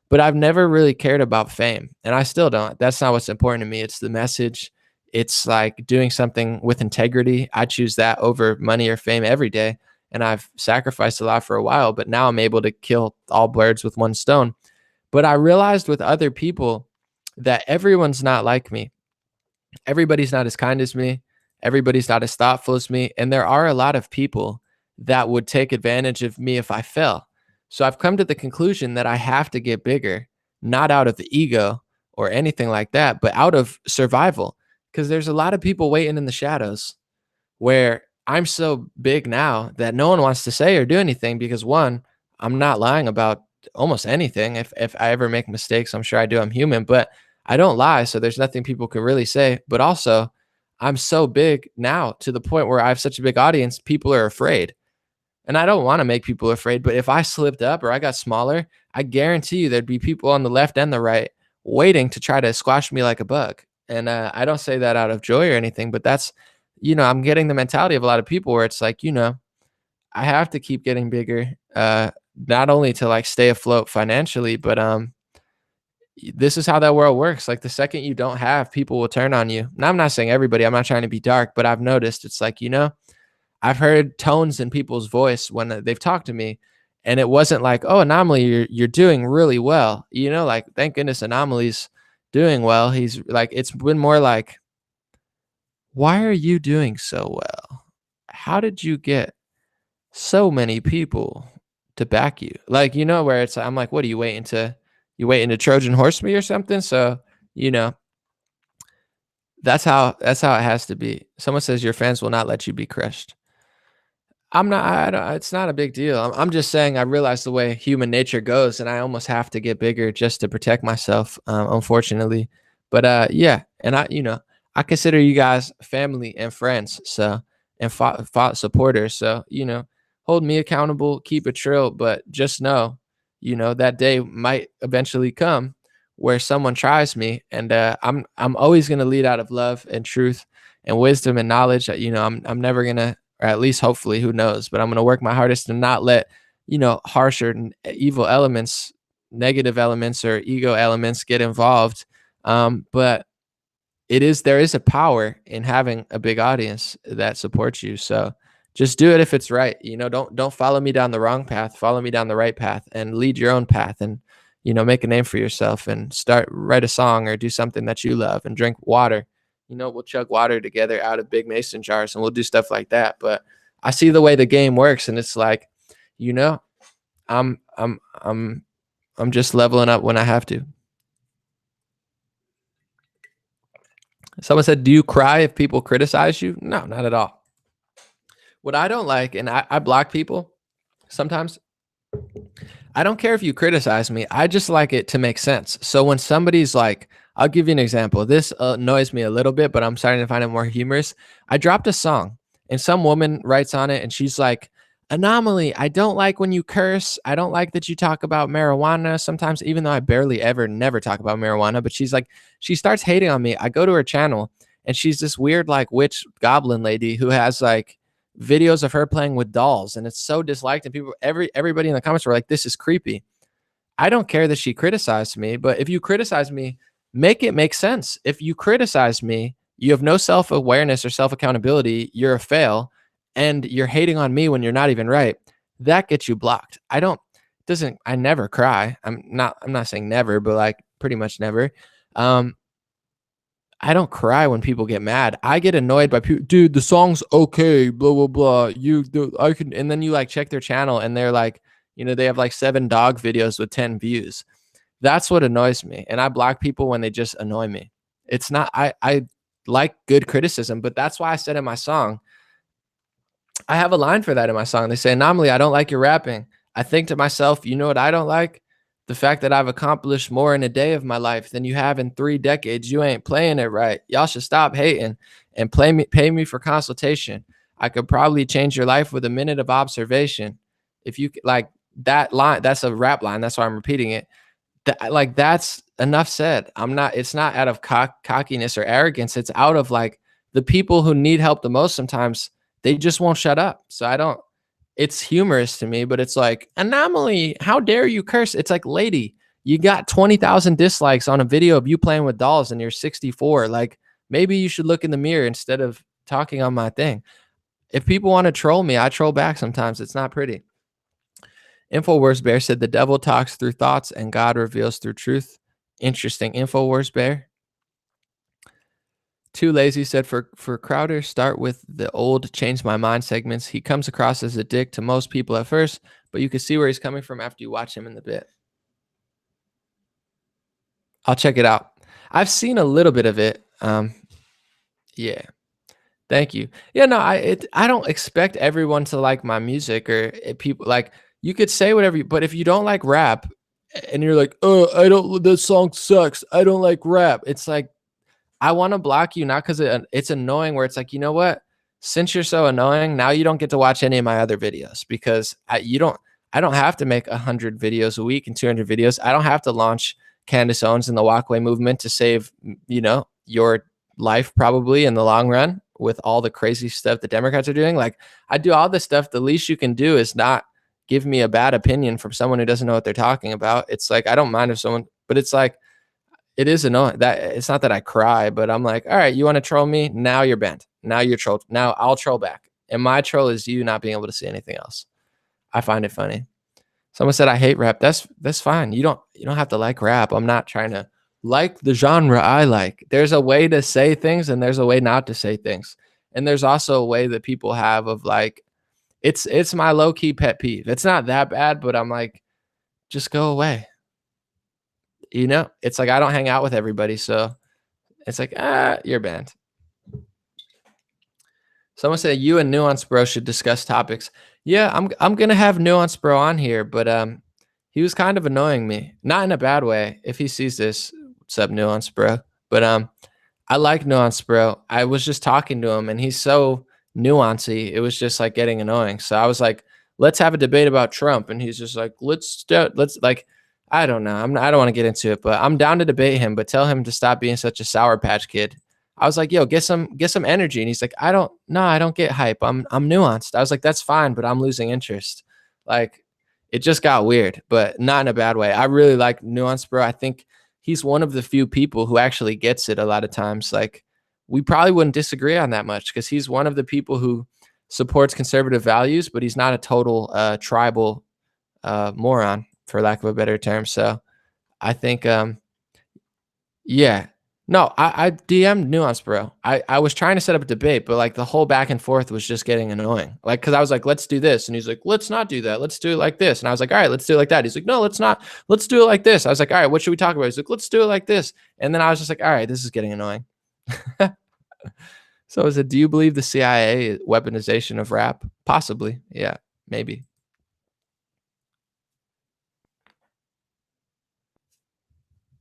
but I've never really cared about fame and I still don't. That's not what's important to me. It's the message. It's like doing something with integrity. I choose that over money or fame every day. And I've sacrificed a lot for a while, but now I'm able to kill all birds with one stone. But I realized with other people that everyone's not like me. Everybody's not as kind as me. Everybody's not as thoughtful as me. And there are a lot of people that would take advantage of me if I fell. So I've come to the conclusion that I have to get bigger, not out of the ego or anything like that, but out of survival. Because there's a lot of people waiting in the shadows where I'm so big now that no one wants to say or do anything because one, I'm not lying about almost anything. If I ever make mistakes, I'm sure I do. I'm human, but I don't lie, so there's nothing people can really say. But also, I'm so big now to the point where I have such a big audience, people are afraid. And I don't want to make people afraid, but if I slipped up or I got smaller, I guarantee you there'd be people on the left and the right waiting to try to squash me like a bug. And I don't say that out of joy or anything, but that's, I'm getting the mentality of a lot of people where it's like, I have to keep getting bigger, not only to like stay afloat financially, but this is how that world works. Like the second you don't have, people will turn on you. Now, I'm not saying everybody, I'm not trying to be dark, but I've noticed it's like, I've heard tones in people's voice when they've talked to me and it wasn't like, oh, Anomaly, you're doing really well. Like, thank goodness Anomaly's doing well. He's like, it's been more like, why are you doing so well? How did you get so many people to back you? Like, where it's, I'm like, what are you waiting to Trojan horse me or something? So, that's how it has to be. Someone says your fans will not let you be crushed. I'm not, I don't, it's not a big deal. I'm just saying I realize the way human nature goes and I almost have to get bigger just to protect myself, unfortunately. But yeah, and I consider you guys family and friends. So, and supporters. So, hold me accountable, keep it trill, but just know, that day might eventually come where someone tries me and I'm always going to lead out of love and truth and wisdom and knowledge. I'm never going to, or at least hopefully, who knows, but I'm going to work my hardest to not let, harsher and evil elements, negative elements or ego elements get involved. But there is a power in having a big audience that supports you. So just do it if it's right. Don't follow me down the wrong path, follow me down the right path and lead your own path and, make a name for yourself and write a song or do something that you love and drink water. we'll chug water together out of big mason jars and we'll do stuff like that. But I see the way the game works, and it's like, you know, I'm I'm I'm I'm just leveling up when I have to. Someone said, "Do you cry if people criticize you?" No, not at all. What I don't like, and I block people sometimes. I don't care if you criticize me. I just like it to make sense. So when somebody's like, I'll give you an example. This annoys me a little bit, but I'm starting to find it more humorous. I dropped a song and some woman writes on it and she's like, Anomaly, I don't like when you curse. I don't like that you talk about marijuana sometimes, even though I barely ever, never talk about marijuana. But she's like, she starts hating on me. I go to her channel and she's this weird, like, witch goblin lady who has like videos of her playing with dolls, and it's so disliked, and everybody in the comments were like, this is creepy. I don't care that she criticized me, but if you criticize me, make it make sense. If you criticize me, you have no self-awareness or self-accountability, you're a fail, and you're hating on me when you're not even right. That gets you blocked. I never cry. I'm not saying never, but like pretty much never. I don't cry when people get mad. I get annoyed by people. Dude, the song's okay, blah blah blah. I can, and then you like check their channel and they're like, they have like 7 dog videos with 10 views. That's what annoys me. And I block people when they just annoy me. It's not. I like good criticism, but that's why I said in my song, I have a line for that in my song. They say, Anomaly, I don't like your rapping. I think to myself, you know what I don't like? The fact that I've accomplished more in a day of my life than you have in 3 decades. You ain't playing it right. Y'all should stop hating and pay me for consultation. I could probably change your life with a minute of observation. If you like that line, that's a rap line. That's why I'm repeating it. That's enough said. It's not out of cockiness or arrogance. It's out of like the people who need help the most sometimes, they just won't shut up. So it's humorous to me, but it's like, Anomaly, how dare you curse? It's like, lady, you got 20,000 dislikes on a video of you playing with dolls and you're 64. Like, maybe you should look in the mirror instead of talking on my thing. If people want to troll me, I troll back sometimes. It's not pretty. Infowars Bear said the devil talks through thoughts and God reveals through truth. Interesting. Infowars Bear. Too Lazy said for Crowder, start with the old change my mind segments. He comes across as a dick to most people at first, but you can see where he's coming from after you watch him in the bit. I'll check it out. I've seen a little bit of it. Yeah. Thank you. Yeah, no, I don't expect everyone to like my music or people like, you could say whatever, but if you don't like rap and you're like, oh, this song sucks, I don't like rap. It's like, I want to block you, not because it's annoying where it's like, you know what? Since you're so annoying, now you don't get to watch any of my other videos because I don't have to make 100 videos a week and 200 videos. I don't have to launch Candace Owens and the Walkway movement to save, your life probably in the long run with all the crazy stuff the Democrats are doing. Like, I do all this stuff. The least you can do is not give me a bad opinion from someone who doesn't know what they're talking about. It's like, I don't mind if someone, but it's like, it is annoying that it's not that I cry, but I'm like, all right, you want to troll me? Now you're bent. Now you're trolled. Now I'll troll back. And my troll is you not being able to see anything else. I find it funny. Someone said I hate rap. That's fine. You don't have to like rap. I'm not trying to like the genre I like. There's a way to say things and there's a way not to say things. And there's also a way that people have of like, it's my low-key pet peeve. It's not that bad, but I'm like, just go away. It's like I don't hang out with everybody, so it's like, you're banned. Someone said you and Nuance Bro should discuss topics. Yeah, I'm gonna have Nuance Bro on here, but he was kind of annoying me, not in a bad way. If he sees this, what's up, Nuance Bro? But I like Nuance Bro. I was just talking to him, and he's so nuancy. It was just like getting annoying. So I was like, let's have a debate about Trump, and he's just like, let's like. I don't know. I don't want to get into it, but I'm down to debate him, but tell him to stop being such a Sour Patch Kid. I was like, yo, get some energy. And he's like, I don't get hype. I'm nuanced. I was like, that's fine, but I'm losing interest. Like, it just got weird, but not in a bad way. I really like Nuance Bro. I think he's one of the few people who actually gets it a lot of times. Like, we probably wouldn't disagree on that much because he's one of the people who supports conservative values, but he's not a total tribal moron, for lack of a better term. So I think, yeah, No, I DM'd Nuance, bro. I was trying to set up a debate, but like the whole back and forth was just getting annoying. Like, cause I was like, let's do this. And he's like, let's not do that. Let's do it like this. And I was like, all right, let's do it like that. He's like, no, let's not. Let's do it like this. I was like, all right, what should we talk about? He's like, let's do it like this. And then I was just like, all right, this is getting annoying. So I said, do you believe the CIA weaponization of rap? Possibly. Yeah, maybe.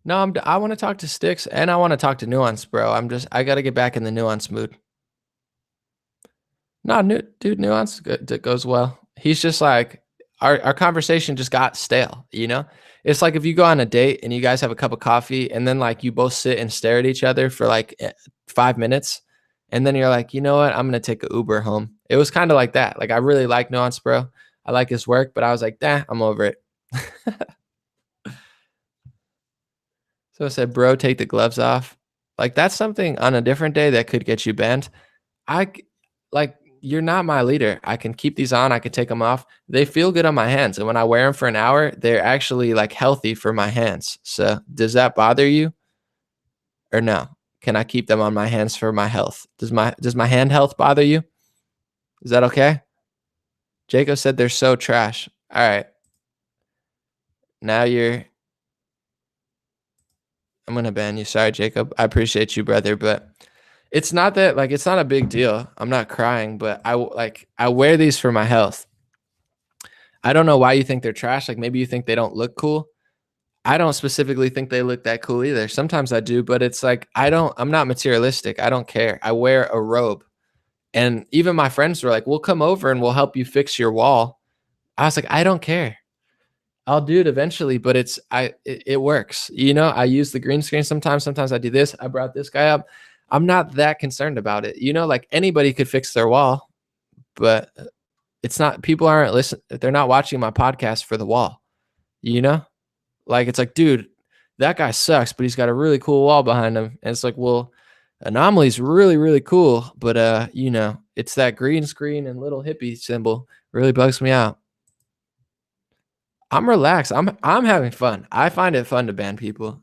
No, I want to talk to Sticks and I want to talk to Nuance, bro. I got to get back in the Nuance mood. No, dude, Nuance that goes well. He's just like, our conversation just got stale, you know? It's like if you go on a date and you guys have a cup of coffee and then like you both sit and stare at each other for like 5 minutes. And then you're like, you know what? I'm going to take a Uber home. It was kind of like that. Like, I really like Nuance, bro. I like his work, but I was like, I'm over it. So I said, bro, take the gloves off. Like, that's something on a different day that could get you banned. Like, you're not my leader. I can keep these on. I can take them off. They feel good on my hands. And when I wear them for an hour, they're actually like healthy for my hands. So does that bother you or no? Can I keep them on my hands for my health? Does my hand health bother you? Is that okay? Jacob said they're so trash. All right. Now I'm going to ban you. Sorry, Jacob. I appreciate you, brother, but it's not that, like, it's not a big deal. I'm not crying, but I wear these for my health. I don't know why you think they're trash. Like, maybe you think they don't look cool. I don't specifically think they look that cool either. Sometimes I do, but it's like, I'm not materialistic. I don't care. I wear a robe. And even my friends were like, we'll come over and we'll help you fix your wall. I was like, I don't care. I'll do it eventually, but it works. You know, I use the green screen sometimes. Sometimes I do this. I brought this guy up. I'm not that concerned about it. You know, like anybody could fix their wall, but it's not, people aren't listening. They're not watching my podcast for the wall, you know? Like, it's like, dude, that guy sucks, but he's got a really cool wall behind him. And it's like, well, Anomaly's really, really cool, but you know, it's that green screen and little hippie symbol really bugs me out. I'm relaxed. I'm having fun. I find it fun to ban people.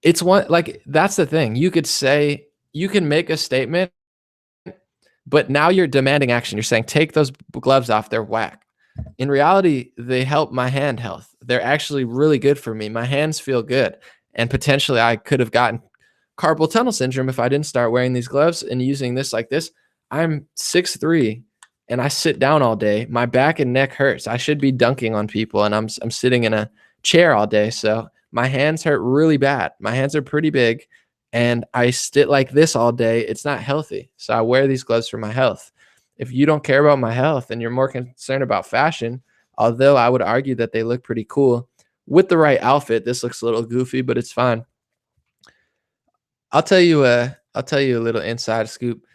It's one, like, that's the thing. You can make a statement, but now you're demanding action. You're saying, take those gloves off. They're whack. In reality, they help my hand health. They're actually really good for me. My hands feel good. And potentially I could have gotten carpal tunnel syndrome if I didn't start wearing these gloves and using this like this. I'm 6'3" and I sit down all day. My back and neck hurts. I should be dunking on people and I'm sitting in a chair all day. So my hands hurt really bad. My hands are pretty big and I sit like this all day. It's not healthy. So I wear these gloves for my health. If you don't care about my health and you're more concerned about fashion, although I would argue that they look pretty cool with the right outfit, this looks a little goofy, but it's fine. I'll tell you a little inside scoop.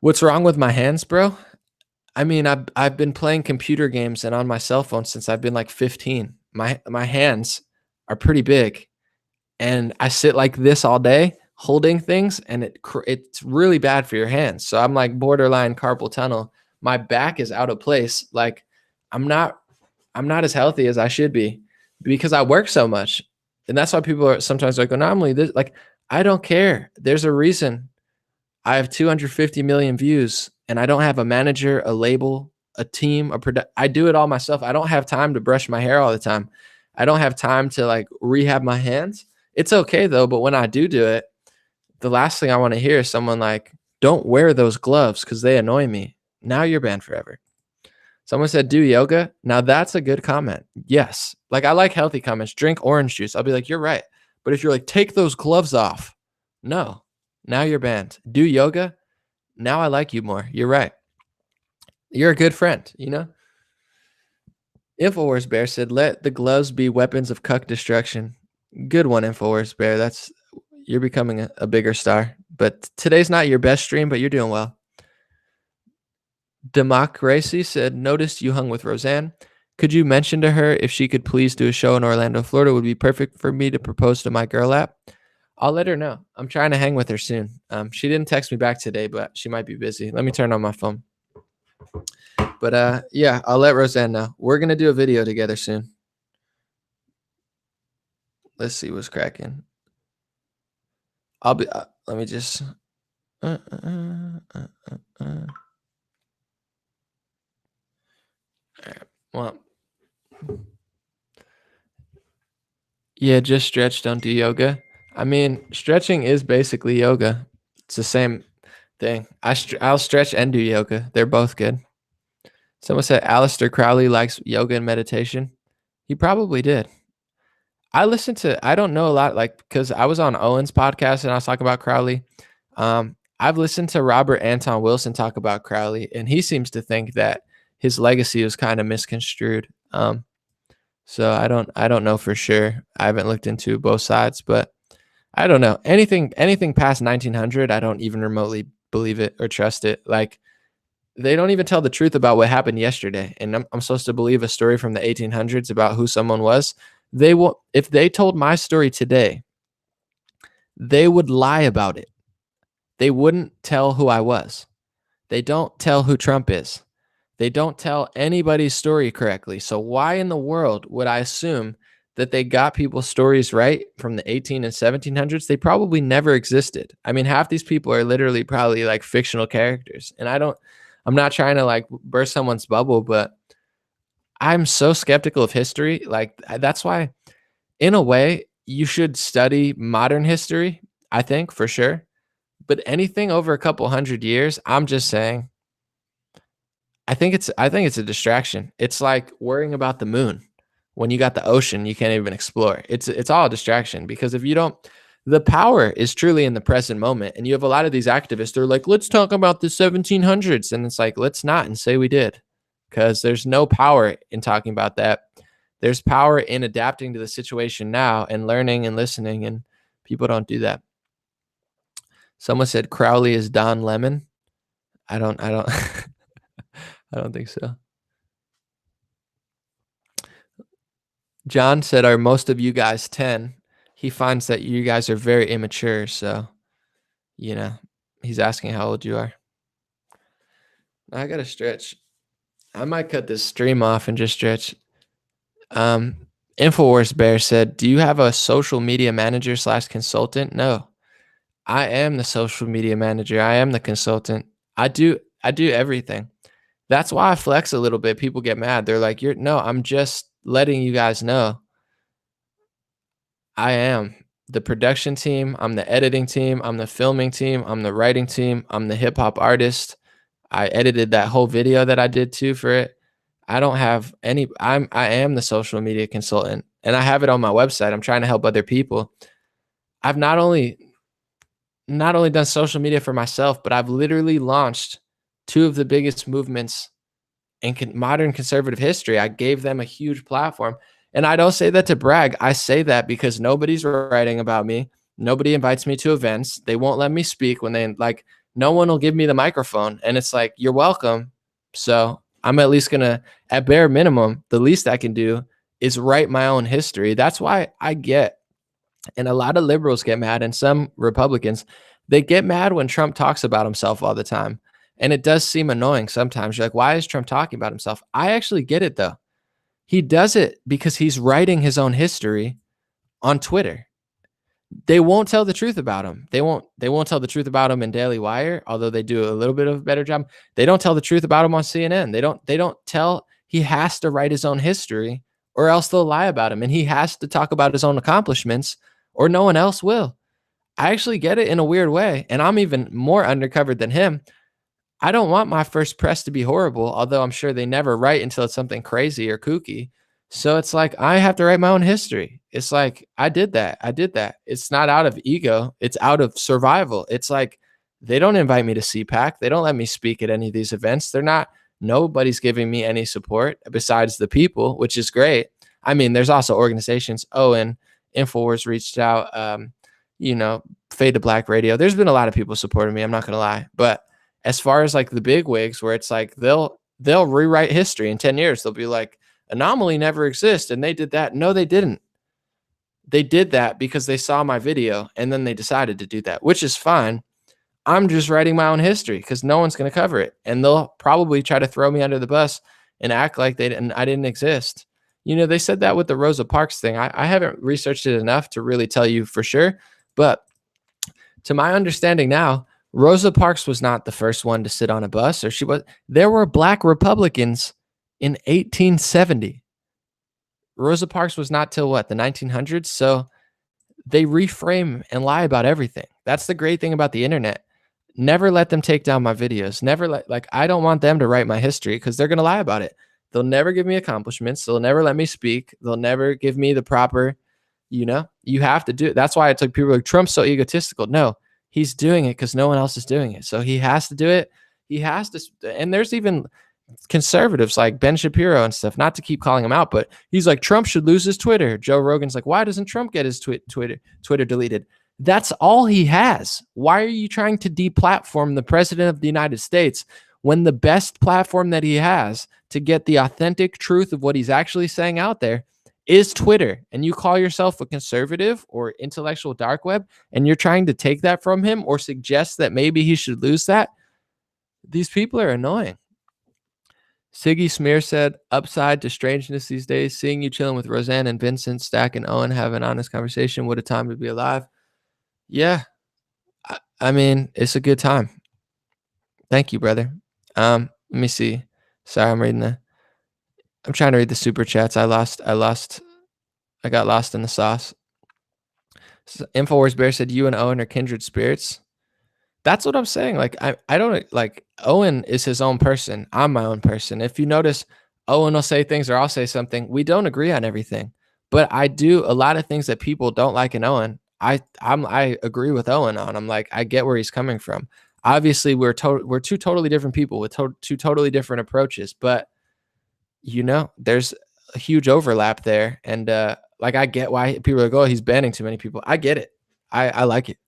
What's wrong with my hands, bro? I mean, I've been playing computer games and on my cell phone since I've been like 15. My hands are pretty big, and I sit like this all day holding things, and it's really bad for your hands. So I'm like borderline carpal tunnel. My back is out of place. Like I'm not as healthy as I should be because I work so much, and that's why people are sometimes like, anomaly. This, like, I don't care. There's a reason I have 250 million views and I don't have a manager, a label, a team, I do it all myself. I don't have time to brush my hair all the time. I don't have time to like rehab my hands. It's okay though, but when I do it, the last thing I want to hear is someone like, don't wear those gloves because they annoy me. Now you're banned forever. Someone said, do yoga. Now that's a good comment. Yes. Like, I like healthy comments. Drink orange juice. I'll be like, you're right. But if you're like, take those gloves off. No. Now you're banned. Do yoga. Now I like you more. You're right. You're a good friend, you know? InfoWars Bear said, let the gloves be weapons of cuck destruction. Good one, InfoWars Bear. You're becoming a bigger star. But today's not your best stream, but you're doing well. Democracy said, noticed you hung with Roseanne. Could you mention to her if she could please do a show in Orlando, Florida? Would be perfect for me to propose to my girl at. I'll let her know. I'm trying to hang with her soon. She didn't text me back today, but she might be busy. Let me turn on my phone. But yeah, I'll let Roseanne know. We're going to do a video together soon. Let's see what's cracking. I'll be. Let me just. Well, yeah, just stretch, don't do yoga. I mean, stretching is basically yoga. It's the same thing. I'll stretch and do yoga. They're both good. Someone said Aleister Crowley likes yoga and meditation. He probably did. I don't know a lot, like, because I was on Owen's podcast and I was talking about Crowley. I've listened to Robert Anton Wilson talk about Crowley, and he seems to think that his legacy was kind of misconstrued. So I don't know for sure. I haven't looked into both sides, but I don't know. Anything past 1900, I don't even remotely believe it or trust it. Like, they don't even tell the truth about what happened yesterday. And I'm supposed to believe a story from the 1800s about who someone was. They will, if they told my story today, they would lie about it. They wouldn't tell who I was. They don't tell who Trump is. They don't tell anybody's story correctly. So why in the world would I assume that they got people's stories right from the 18 and 1700s? They probably never existed. I mean, half these people are literally probably like fictional characters. And I'm not trying to like burst someone's bubble, but I'm so skeptical of history. Like, that's why, in a way, you should study modern history, I think, for sure. But anything over a couple hundred years, I'm just saying, I think it's a distraction. It's like worrying about the moon when you got the ocean you can't even explore. It's all a distraction, because if you don't, the power is truly in the present moment. And you have a lot of these activists, they're like, let's talk about the 1700s. And it's like, let's not, and say we did, because there's no power in talking about that. There's power in adapting to the situation now and learning and listening, and people don't do that. Someone said Crowley is Don Lemon. I don't I don't think so. John said, are most of you guys 10? He finds that you guys are very immature, so, he's asking how old you are. I gotta stretch. I might cut this stream off and just stretch. Infowars Bear said, do you have a social media manager / consultant? No, I am the social media manager. I am the consultant. I do everything. That's why I flex a little bit. People get mad. They're like, I'm just letting you guys know. I am the production team. I'm the editing team. I'm the filming team. I'm the writing team. I'm the hip hop artist. I edited that whole video that I did too for it. I don't have any, I am the social media consultant, and I have it on my website. I'm trying to help other people. I've not only done social media for myself, but I've literally launched two of the biggest movements in modern conservative history. I gave them a huge platform. And I don't say that to brag. I say that because nobody's writing about me. Nobody invites me to events. They won't let me speak when no one will give me the microphone. And it's like, you're welcome. So I'm at least gonna, at bare minimum, the least I can do is write my own history. That's why and a lot of liberals get mad, and some Republicans, they get mad when Trump talks about himself all the time. And it does seem annoying sometimes. You're like, why is Trump talking about himself? I actually get it, though. He does it because he's writing his own history on Twitter. They won't tell the truth about him. They won't tell the truth about him in Daily Wire, although they do a little bit of a better job. They don't tell the truth about him on CNN. They don't tell, he has to write his own history, or else they'll lie about him. And he has to talk about his own accomplishments, or no one else will. I actually get it in a weird way. And I'm even more undercovered than him. I don't want my first press to be horrible, although I'm sure they never write until it's something crazy or kooky. So it's like, I have to write my own history. It's like, I did that. It's not out of ego. It's out of survival. It's like, they don't invite me to CPAC. They don't let me speak at any of these events. Nobody's giving me any support besides the people, which is great. I mean, there's also organizations. Oh, and Infowars reached out, Fade to Black Radio. There's been a lot of people supporting me. I'm not going to lie. But as far as like the big wigs, where it's like, they'll rewrite history in 10 years. They'll be like, anomaly never exists, and they did that. No, they didn't. They did that because they saw my video, and then they decided to do that, which is fine. I'm just writing my own history because no one's going to cover it, and they'll probably try to throw me under the bus and act like I didn't exist. They said that with the Rosa Parks thing. I haven't researched it enough to really tell you for sure, but to my understanding now, Rosa Parks was not the first one to sit on a bus, or she was. There were black Republicans in 1870. Rosa Parks was not till what, the 1900s? So they reframe and lie about everything. That's the great thing about the internet. Never let them take down my videos. Never I don't want them to write my history because they're going to lie about it. They'll never give me accomplishments. They'll never let me speak. They'll never give me the proper, you have to do it. That's why it's like people are like, Trump's so egotistical. No, he's doing it because no one else is doing it. So he has to do it. He has to. And there's even conservatives like Ben Shapiro and stuff, not to keep calling him out, but he's like, Trump should lose his Twitter. Joe Rogan's like, why doesn't Trump get his Twitter deleted? That's all he has. Why are you trying to deplatform the president of the United States when the best platform that he has to get the authentic truth of what he's actually saying out there is Twitter? And you call yourself a conservative or intellectual dark web, and you're trying to take that from him or suggest that maybe he should lose that? These people are annoying. Siggy Smear said, upside to strangeness these days, seeing you chilling with Roseanne and Vincent, Stack, and Owen have an honest conversation. What a time to be alive. Yeah, I mean, it's a good time. Thank you, brother. Let me see. Sorry, I'm trying to read the super chats. I got lost in the sauce. So Infowars Bear said, you and Owen are kindred spirits. That's what I'm saying. Like, I don't like, Owen is his own person. I'm my own person. If you notice, Owen will say things or I'll say something. We don't agree on everything, but I do a lot of things that people don't like in Owen. I agree with Owen on. I'm like, I get where he's coming from. Obviously, we're two totally different people with two totally different approaches, but there's a huge overlap there. And like, I get why people are like, oh, he's banning too many people. I get it. I like it.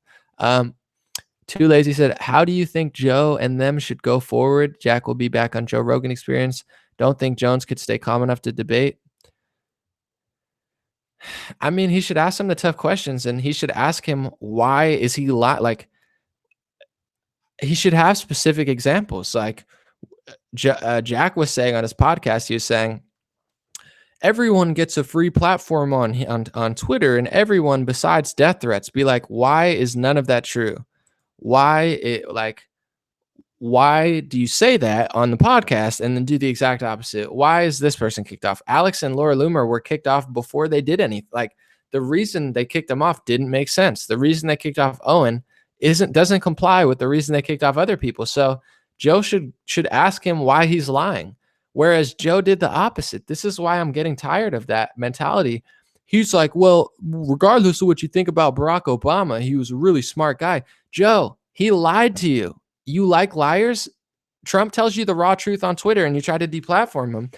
Too Lazy said, how do you think Joe and them should go forward? Jack will be back on Joe Rogan Experience. Don't think Jones could stay calm enough to debate. I mean, he should ask him the tough questions, and he should ask him, why is he like, he should have specific examples. Like Jack was saying on his podcast, he was saying, everyone gets a free platform on Twitter, and everyone besides death threats. Be like, why is none of that true? Why do you say that on the podcast and then do the exact opposite? Why is this person kicked off? Alex and Laura Loomer were kicked off before they did anything. Like, the reason they kicked them off didn't make sense. The reason they kicked off Owen doesn't comply with the reason they kicked off other people. So Joe should ask him why he's lying. Whereas Joe did the opposite. This is why I'm getting tired of that mentality. He's like, well, regardless of what you think about Barack Obama, he was a really smart guy. Joe, he lied to you. You like liars? Trump tells you the raw truth on Twitter and you try to deplatform him.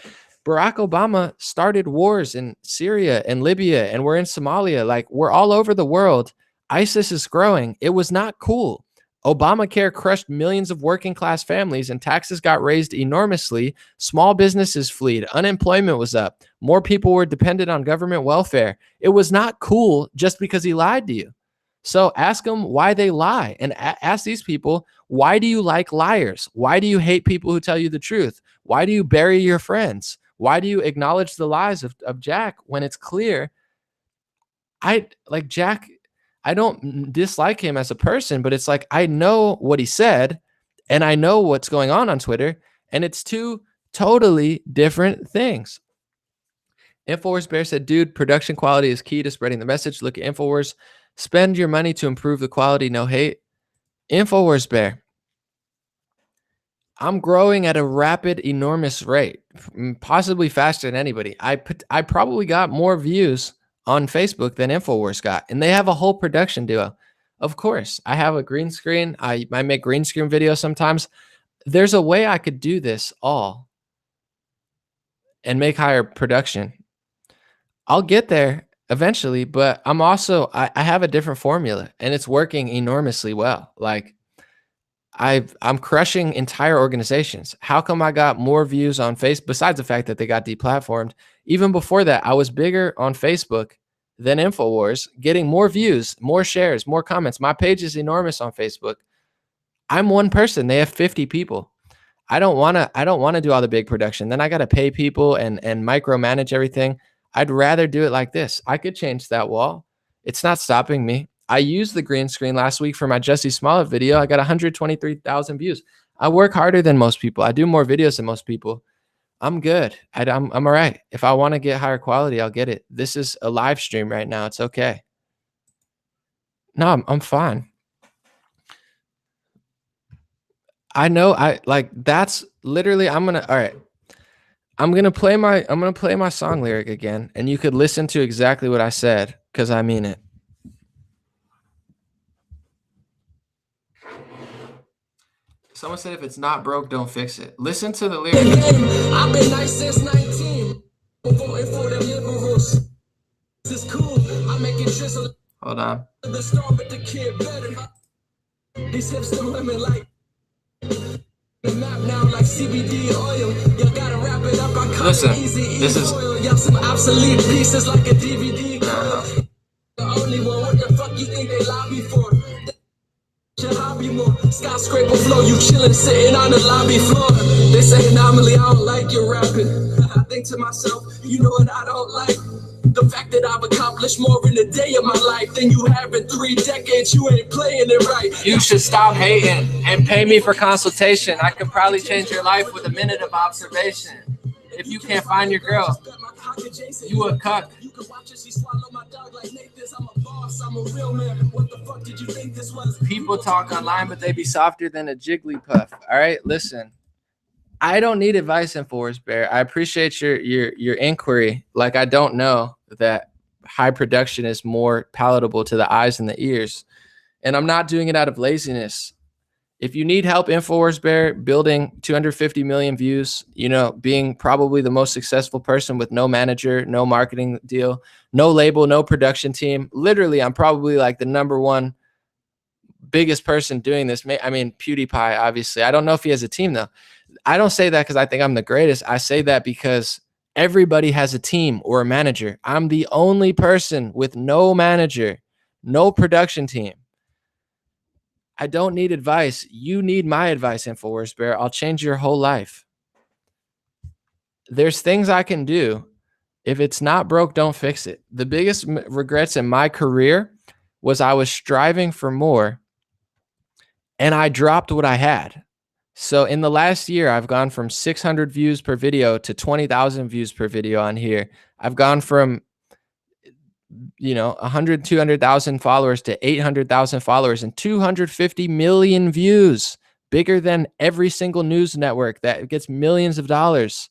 Barack Obama started wars in Syria and Libya, and we're in Somalia. Like, we're all over the world. ISIS is growing. It was not cool. Obamacare crushed millions of working class families and taxes got raised enormously. Small businesses fled. Unemployment was up. More people were dependent on government welfare. It was not cool just because he lied to you. So ask them why they lie, and ask these people, why do you like liars? Why do you hate people who tell you the truth? Why do you bury your friends? Why do you acknowledge the lies of Jack when it's clear? I like Jack. I don't dislike him as a person, but it's like, I know what he said and I know what's going on Twitter, and it's two totally different things. Infowars Bear said, dude, production quality is key to spreading the message. Look at Infowars. Spend your money to improve the quality, no hate. Infowars Bear, I'm growing at a rapid, enormous rate, possibly faster than anybody. I probably got more views on Facebook than Infowars got, and they have a whole production duo. Of course, I have a green screen. I make green screen videos sometimes. There's a way I could do this all and make higher production. I'll get there eventually, but I have a different formula, and it's working enormously well. Like, I'm crushing entire organizations. How come I got more views on Facebook, besides the fact that they got deplatformed? Even before that, I was bigger on Facebook than Infowars, getting more views, more shares, more comments. My page is enormous on Facebook. I'm one person. They have 50 people. I don't want to do all the big production. Then I got to pay people and micromanage everything. I'd rather do it like this. I could change that wall. It's not stopping me. I used the green screen last week for my Jesse Smollett video. I got 123,000 views. I work harder than most people. I do more videos than most people. I'm good. I'm all right. If I want to get higher quality, I'll get it. This is a live stream right now. It's okay. No, I'm fine. I know that's literally all right. I'm gonna play my song lyric again, and you could listen to exactly what I said because I mean it. Someone said if it's not broke, don't fix it. Listen to the lyric. I've been nice since 19. Voting for the liberals. This is cool. I'm making drizzle. Hold on. The star, but the kid better. These hipster women like the map now like CBD oil. You gotta wrap it up. I Listen, easy this is oil. Y'all some obsolete pieces like a DVD coil. The only one. What the fuck you think they lobby for? Your hobby more. Skyscraper flow. You chillin', sitting on the lobby floor. They say anomaly. I don't like your rapping. I think to myself, you know what I don't like? The fact that I've accomplished more in a day of my life than you have in 3 decades. You ain't playing it right. You should stop hating and pay me for consultation. I could probably change your life with a minute of observation. If you can't find your girl, you a cuck. You can watch it, she swallow my dog like Nathan's. I'm a boss, I'm a real man. What the fuck did you think this was? People talk online, but they be softer than a Jigglypuff. All right, listen. I don't need advice, Forrest Bear. I appreciate your inquiry. Like, I don't know that high production is more palatable to the eyes and the ears. And I'm not doing it out of laziness. If you need help, InfoWars Bear, building 250 million views, being probably the most successful person with no manager, no marketing deal, no label, no production team. Literally, I'm probably like the number one biggest person doing this. I mean, PewDiePie, obviously. I don't know if he has a team, though. I don't say that because I think I'm the greatest. I say that because everybody has a team or a manager. I'm the only person with no manager, no production team. I don't need advice. You need my advice, InfoWars Bear. I'll change your whole life. There's things I can do. If it's not broke, don't fix it. The biggest regrets in my career was I was striving for more and I dropped what I had. So in the last year, I've gone from 600 views per video to 20,000 views per video on here. I've gone from 100, 200,000 followers to 800,000 followers and 250 million views, bigger than every single news network that gets millions of dollars.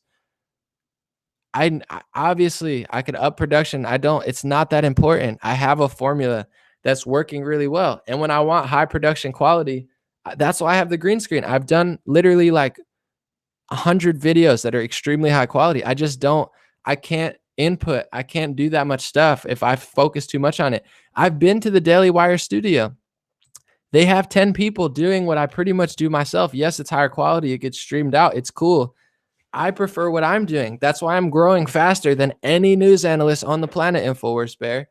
I obviously I could up production. It's not that important. I have a formula that's working really well. And when I want high production quality, that's why I have the green screen. I've done literally like 100 videos that are extremely high quality. I can't input. I can't do that much stuff if I focus too much on it. I've been to the Daily Wire studio. They have 10 people doing what I pretty much do myself. Yes, it's higher quality. It gets streamed out. It's cool. I prefer what I'm doing. That's why I'm growing faster than any news analyst on the planet, InfoWars Bear.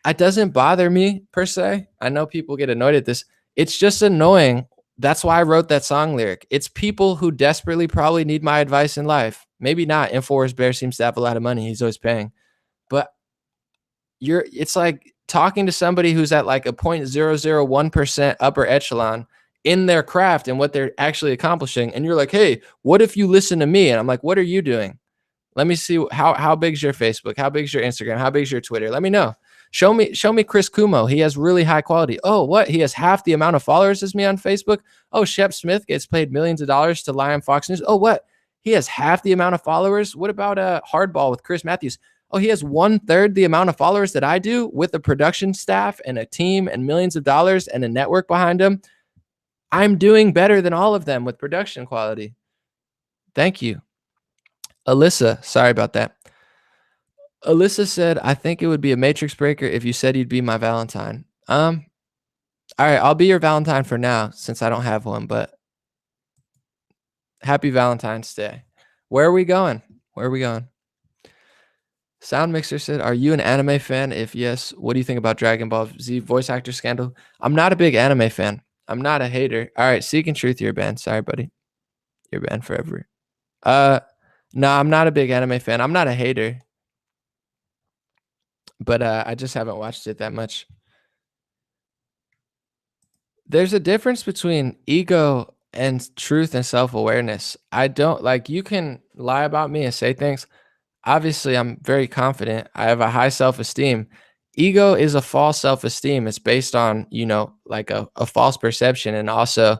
It doesn't bother me per se. I know people get annoyed at this. It's just annoying. That's why I wrote that song lyric. It's people who desperately probably need my advice in life. Maybe not. InfoWars Bear seems to have a lot of money. He's always paying. But it's like talking to somebody who's at like a 0.001% upper echelon in their craft and what they're actually accomplishing. And you're like, hey, what if you listen to me? And I'm like, what are you doing? Let me see how big's your Facebook? How big's your Instagram? How big's your Twitter? Let me know. Show me Chris Kumo. He has really high quality. Oh, what? He has half the amount of followers as me on Facebook. Oh, Shep Smith gets paid millions of dollars to lie on Fox News. Oh, what? He has half the amount of followers. What about Hardball with Chris Matthews? Oh, he has 1/3 the amount of followers that I do with a production staff and a team and millions of dollars and a network behind him. I'm doing better than all of them with production quality. Thank you. Alyssa, sorry about that. Alyssa said, I think it would be a matrix breaker if you said you'd be my Valentine. All right, I'll be your Valentine for now since I don't have one, but happy Valentine's Day. Where are we going? Sound Mixer said, are you an anime fan? If yes, what do you think about Dragon Ball Z voice actor scandal? I'm not a big anime fan. I'm not a hater. All right, Seeking Truth here, Ben. Sorry, buddy. You're banned forever. Uh, no, I'm not a big anime fan. I'm not a hater, but I just haven't watched it that much. There's a difference between ego and truth and self-awareness. I don't like you can lie about me and say things. Obviously, I'm very confident. I have a high self-esteem. Ego is a false self-esteem. It's based on, like a false perception. And also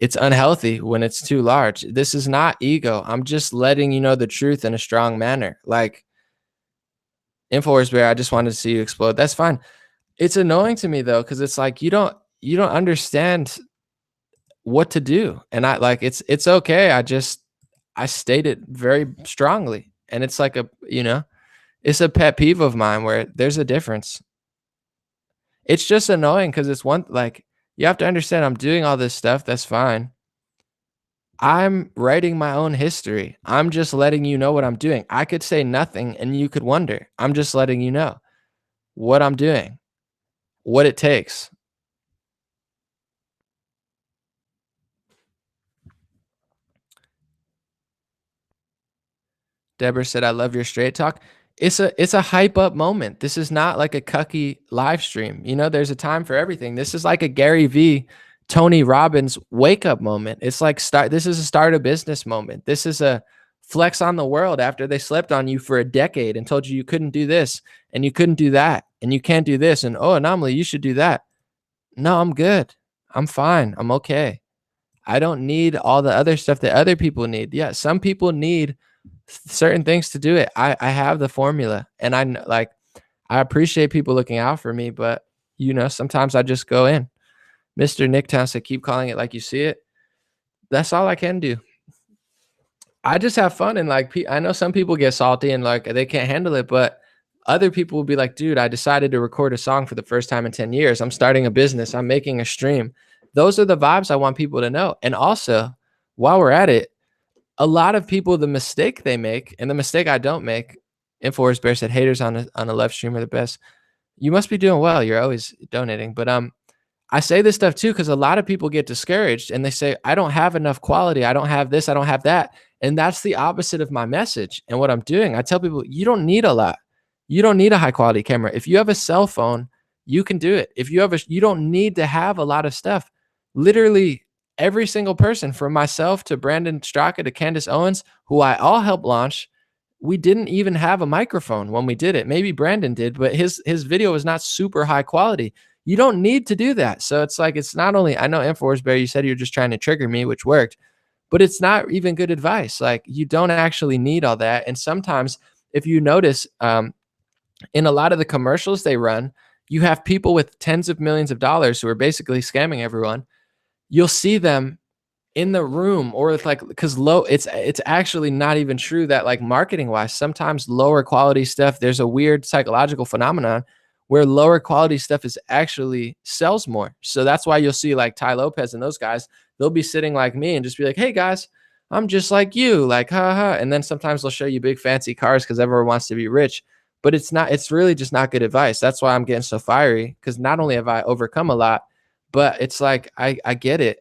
it's unhealthy when it's too large. This is not ego. I'm just letting you know the truth in a strong manner. Like Infowars Bear, I just wanted to see you explode. That's fine. It's annoying to me though, because it's like you don't understand what to do. And I like it's okay. I state it very strongly. And it's like it's a pet peeve of mine where there's a difference. It's just annoying because it's one like you have to understand I'm doing all this stuff. That's fine. I'm writing my own history. I'm just letting you know what I'm doing. I could say nothing and you could wonder. I'm just letting you know what I'm doing, what it takes. Deborah said, "I love your straight talk." It's a hype up moment. This is not like a cucky live stream. There's a time for everything. This is like a Gary V, Tony Robbins wake up moment. It's like this is a start a business moment. This is a flex on the world after they slept on you for a decade and told you couldn't do this and you couldn't do that and you can't do this and oh, Anomaly, you should do that. No, I'm good. I'm fine. I'm okay. I don't need all the other stuff that other people need. Yeah, some people need certain things to do it. I have the formula, and I appreciate people looking out for me, but sometimes I just go in. Mr. Nicktown said, "Keep calling it like you see it." That's all I can do. I just have fun, and I know some people get salty and like they can't handle it, but other people will be like, "Dude, I decided to record a song for the first time in 10 years. I'm starting a business. I'm making a stream." Those are the vibes I want people to know. And also, while we're at it, a lot of people, the mistake they make, and the mistake I don't make, Infowars Bear said, haters on a live stream are the best. You must be doing well. You're always donating. But I say this stuff too because a lot of people get discouraged and they say, I don't have enough quality. I don't have this. I don't have that. And that's the opposite of my message. And what I'm doing, I tell people, you don't need a lot. You don't need a high quality camera. If you have a cell phone, you can do it. You don't need to have a lot of stuff. Literally every single person from myself to Brandon Straka to Candace Owens, who I all helped launch, we didn't even have a microphone when we did it. Maybe Brandon did, but his video was not super high quality. You don't need to do that. So it's like, it's not only, I know Infowars Bear, you said you're just trying to trigger me, which worked, but it's not even good advice. Like you don't actually need all that. And sometimes if you notice, in a lot of the commercials they run, you have people with tens of millions of dollars who are basically scamming everyone. You'll see them in the room or it's like because it's actually not even true that like marketing wise sometimes lower quality stuff, there's a weird psychological phenomenon where lower quality stuff is actually sells more. So that's why you'll see like Ty Lopez and those guys, they'll be sitting like me and just be like, hey guys, I'm just like you, like haha. And then sometimes they'll show you big fancy cars because everyone wants to be rich, but it's really just not good advice. That's why I'm getting so fiery, because not only have I overcome a lot, but it's like I get it.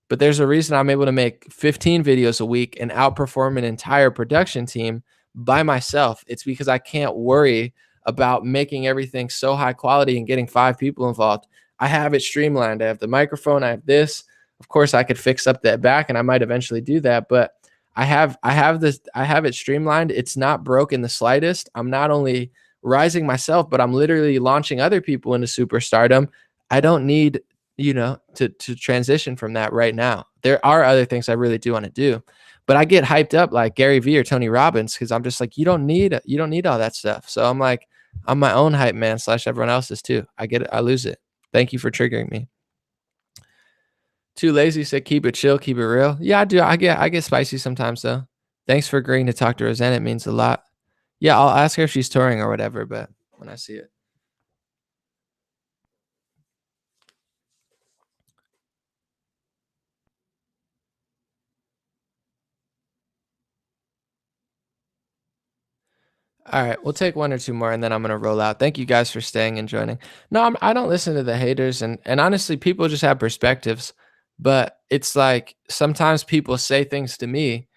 But there's a reason I'm able to make 15 videos a week and outperform an entire production team by myself. It's because I can't worry about making everything so high quality and getting 5 people involved. I have it streamlined. I have the microphone. I have this. Of course, I could fix up that back, and I might eventually do that. But I have it streamlined. It's not broken the slightest. I'm not only rising myself, but I'm literally launching other people into superstardom. I don't need to transition from that right now. There are other things I really do want to do, but I get hyped up like Gary Vee or Tony Robbins because I'm just like, you don't need all that stuff. So I'm like, I'm my own hype man / everyone else's too. I get it. I lose it. Thank you for triggering me. Too Lazy said, keep it chill, keep it real. Yeah, I do. I get spicy sometimes though. Thanks for agreeing to talk to Roseanne. It means a lot. Yeah, I'll ask her if she's touring or whatever, but when I see it. All right, we'll take 1 or 2 more, and then I'm gonna roll out. Thank you guys for staying and joining. No, I don't listen to the haters, and honestly, people just have perspectives. But it's like sometimes people say things to me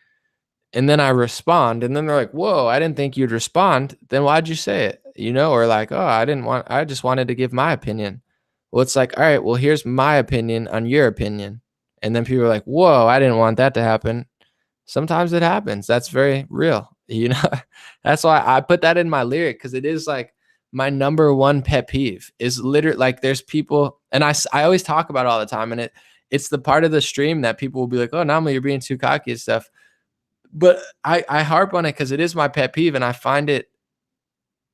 and then I respond and then they're like, "Whoa, I didn't think you'd respond. Then why'd you say it?" Or like, "Oh, I just wanted to give my opinion." Well, it's like, "All right, well, here's my opinion on your opinion." And then people are like, "Whoa, I didn't want that to happen." Sometimes it happens. That's very real. That's why I put that in my lyric, because it is like my number one pet peeve is literally like there's people, and I always talk about it all the time, and it's the part of the stream that people will be like, "Oh, normally you're being too cocky and stuff." But I harp on it because it is my pet peeve, and I find it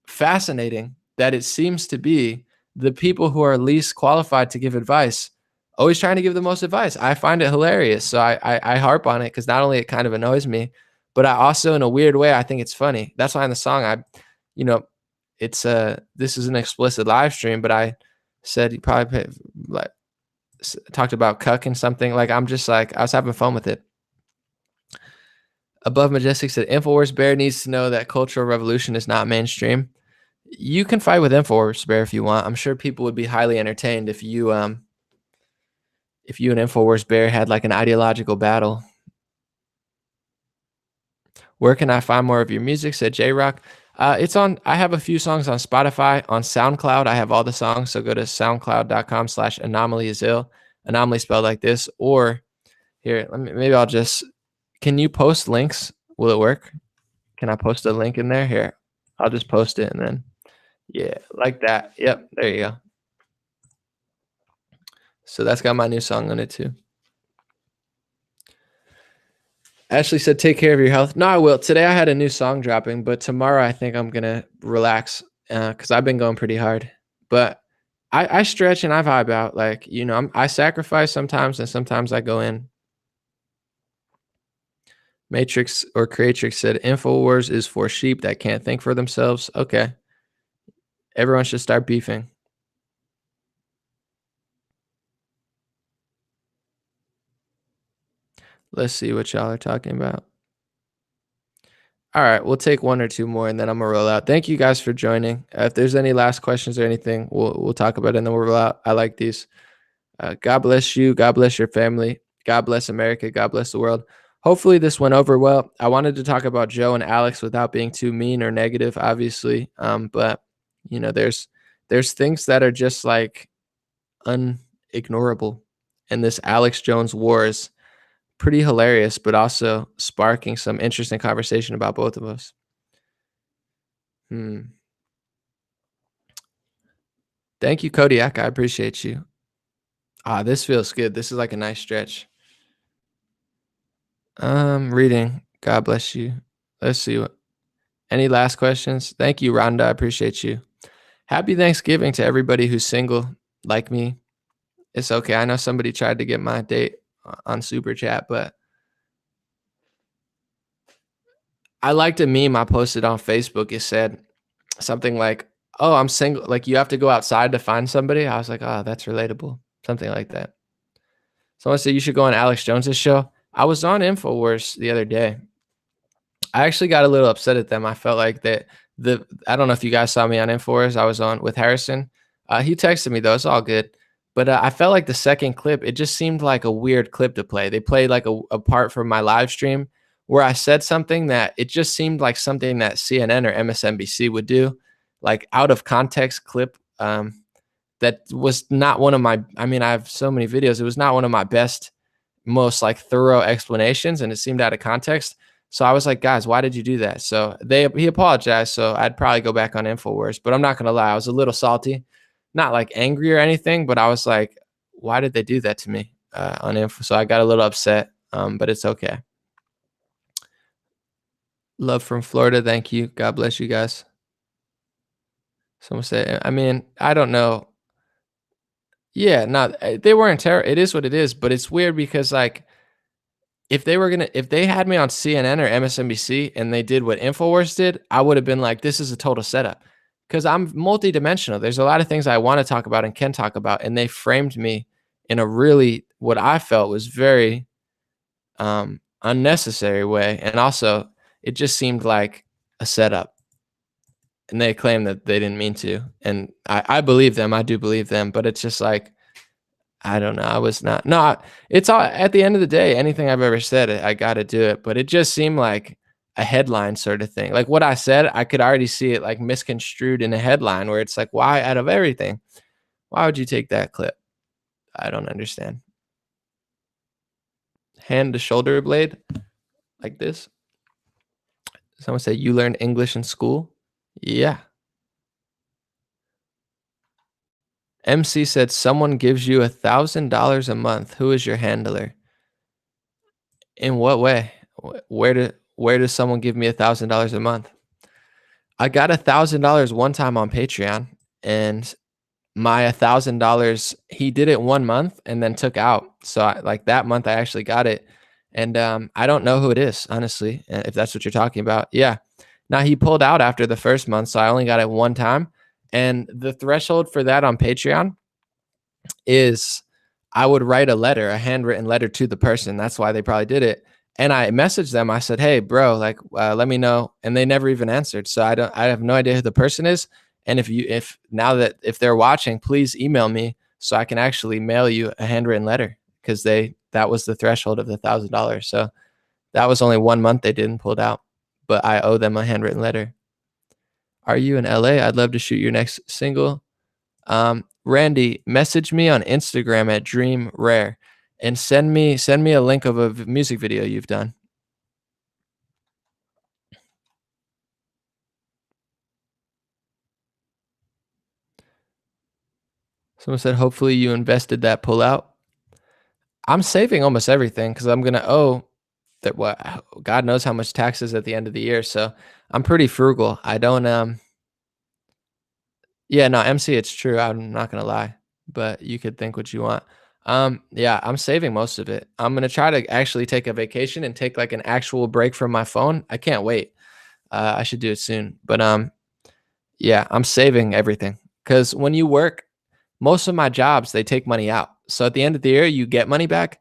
fascinating that it seems to be the people who are least qualified to give advice always trying to give the most advice. I find it hilarious. So I harp on it because not only it kind of annoys me, but I also, in a weird way, I think it's funny. That's why in the song you know, it's this is an explicit live stream, but I said you probably like talked about cuck and something. Like I'm just like I was having fun with it. Above Majestic said InfoWars Bear needs to know that cultural revolution is not mainstream. You can fight with InfoWars Bear if you want. I'm sure people would be highly entertained if you and InfoWars Bear had like an ideological battle. Where can I find more of your music? Said J Rock. It's on. I have a few songs on Spotify. On SoundCloud, I have all the songs. So go to soundcloud.com/anomalyisill. Anomaly spelled like this. Or here, maybe I'll just. Can you post links? Will it work? Can I post a link in there? Here, I'll just post it and then. Yeah, like that. Yep, there you go. So that's got my new song on it too. Ashley said, "Take care of your health." No, I will. Today I had a new song dropping, but tomorrow I think I'm gonna relax because I've been going pretty hard. But I stretch and I vibe out. Like I sacrifice sometimes, and sometimes I go in. Matrix or Creatrix said, "Infowars is for sheep that can't think for themselves." Okay, everyone should start beefing. Let's see what y'all are talking about. All right, we'll take one or two more, and then I'm gonna roll out. Thank you guys for joining. If there's any last questions or anything, we'll talk about it, and then we'll roll out. I like these. God bless you. God bless your family. God bless America. God bless the world. Hopefully this went over well. I wanted to talk about Joe and Alex without being too mean or negative, obviously. But there's things that are just like unignorable, and this Alex Jones war is pretty hilarious, but also sparking some interesting conversation about both of us. Thank you, Kodiak. I appreciate you. This feels good. This is like a nice stretch. Reading. God bless you. Let's see. Any last questions? Thank you, Rhonda. I appreciate you. Happy Thanksgiving to everybody who's single like me. It's okay. I know somebody tried to get my date on Super Chat, but I liked a meme I posted on Facebook. It said something like, "Oh, I'm single. Like you have to go outside to find somebody." I was like, "Oh, that's relatable." Something like that. Someone said you should go on Alex Jones's show. I was on InfoWars the other day. I actually got a little upset at them. I felt like that I don't know if you guys saw me on InfoWars. I was on with Harrison. He texted me though. It's all good. But I felt like the second clip, it just seemed like a weird clip to play. They played like a part from my live stream where I said something that it just seemed like something that CNN or MSNBC would do, like out of context clip. That was not one of my, I mean, I have so many videos. It was not one of my best, most like thorough explanations, and it seemed out of context. So I was like, guys, why did you do that? So he apologized. So I'd probably go back on InfoWars, but I'm not going to lie. I was a little salty, not like angry or anything, but I was like, why did they do that to me on Info? So I got a little upset, but it's okay. Love from Florida. Thank you. God bless you guys. Someone say, I mean, I don't know. Yeah, no, they weren't terrible. It is what it is, but it's weird because like if they had me on CNN or MSNBC and they did what InfoWars did, I would have been like, this is a total setup. Because I'm multidimensional. There's a lot of things I want to talk about and can talk about, and they framed me in a really what I felt was very unnecessary way, and also it just seemed like a setup. And they claim that they didn't mean to, and I believe them. I do believe them, but it's just like I don't know. I was not. No, it's all at the end of the day, anything I've ever said, I got to do it. But it just seemed like a headline sort of thing. Like what I said, I could already see it like misconstrued in a headline where it's like, why out of everything? Why would you take that clip? I don't understand. Hand to shoulder blade like this. Someone said, you learned English in school? Yeah. MC said, someone gives you $1,000 a month. Who is your handler? In what way? Where does someone give me $1,000 a month? I got $1,000 one time on Patreon, and my $1,000, he did it 1 month and then took out. So like that month, I actually got it, and I don't know who it is, honestly. If that's what you're talking about, yeah. Now he pulled out after the first month, so I only got it one time. And the threshold for that on Patreon is I would write a letter, a handwritten letter to the person. That's why they probably did it. And I messaged them. I said, "Hey, bro, like, let me know." And they never even answered. So I have no idea who the person is. And if they're watching, please email me so I can actually mail you a handwritten letter because that was the threshold of the $1,000. So that was only 1 month they didn't pull it out, but I owe them a handwritten letter. Are you in LA? I'd love to shoot your next single. Randy, message me on Instagram at Dream Rare and send me a link of a music video you've done. Someone said, hopefully you invested that pullout. I'm saving almost everything because I'm gonna owe that what God knows how much taxes at the end of the year. So I'm pretty frugal. I don't yeah, no, MC, it's true. I'm not gonna lie, but you could think what you want. Yeah, I'm saving most of it. I'm gonna try to actually take a vacation and take like an actual break from my phone. I can't wait. I should do it soon. But yeah, I'm saving everything because when you work, most of my jobs they take money out. So at the end of the year, you get money back.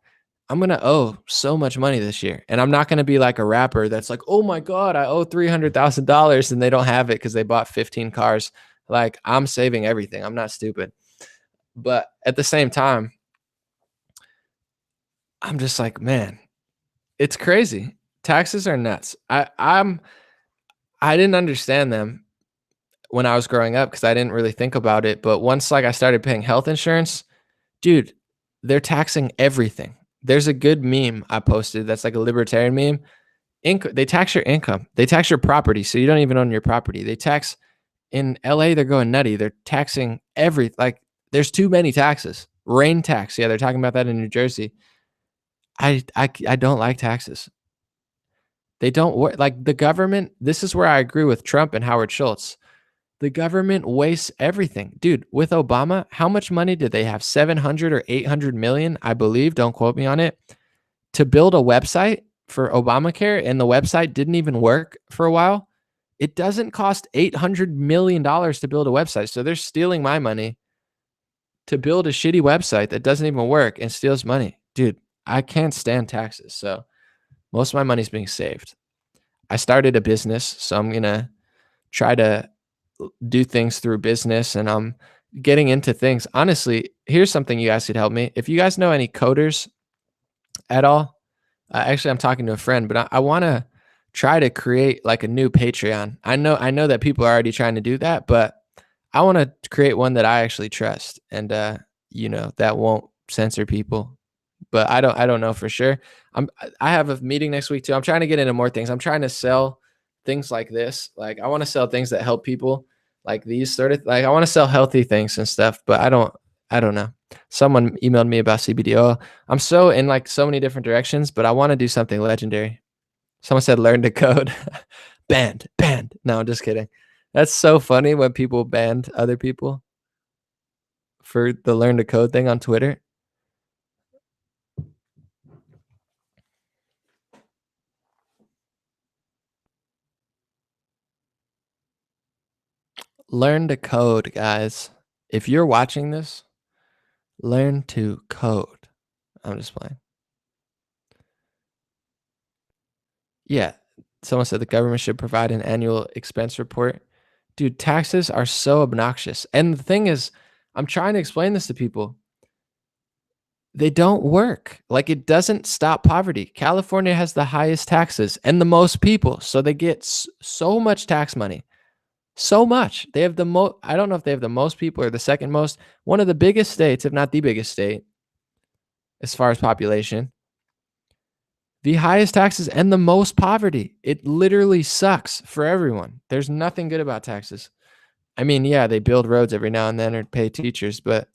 I'm gonna owe so much money this year, and I'm not gonna be like a rapper that's like, "Oh my god, I owe $300,000," and they don't have it because they bought 15 cars. Like I'm saving everything. I'm not stupid, but at the same time, I'm just like, man, it's crazy. Taxes are nuts. I didn't understand them when I was growing up because I didn't really think about it. But once like I started paying health insurance, dude, they're taxing everything. There's a good meme I posted that's like a libertarian meme. They tax your income. They tax your property, so you don't even own your property. They tax in LA. They're going nutty. They're taxing like. There's too many taxes. Rain tax. Yeah, they're talking about that in New Jersey. I don't like taxes. They don't work. Like the government. This is where I agree with Trump and Howard Schultz. The government wastes everything. Dude, with Obama, how much money did they have? 700 or 800 million, I believe, don't quote me on it, to build a website for Obamacare, and the website didn't even work for a while. It doesn't cost $800 million to build a website. So they're stealing my money to build a shitty website that doesn't even work and steals money. Dude, I can't stand taxes. So most of my money's being saved. I started a business, so I'm going to try to do things through business, and I'm getting into things. Honestly, here's something you guys could help me. If you guys know any coders at all, actually, I'm talking to a friend, but I want to try to create like a new Patreon. I know that people are already trying to do that, but I want to create one that I actually trust and that won't censor people. But I don't know for sure. I have a meeting next week too. I'm trying to get into more things. I'm trying to sell things like this. Like I want to sell things that help people, like these sort of, like I want to sell healthy things and stuff, but I don't know. Someone emailed me about CBD. I'm so in like so many different directions, but I want to do something legendary. Someone said learn to code. Banned. No, I'm just kidding. That's so funny when people banned other people for the learn to code thing on Twitter. Learn to code, guys. If you're watching this, learn to code. I'm just playing. Yeah. Someone said the government should provide an annual expense report. Dude, taxes are so obnoxious. And the thing is, I'm trying to explain this to people. They don't work. Like, it doesn't stop poverty. California has the highest taxes and the most people, so they get so much tax money. So much. They have the most, I don't know if they have the most people or the second most, one of the biggest states, if not the biggest state, as far as population. The highest taxes and the most poverty. It literally sucks for everyone. There's nothing good about taxes. I mean, yeah, they build roads every now and then or pay teachers, but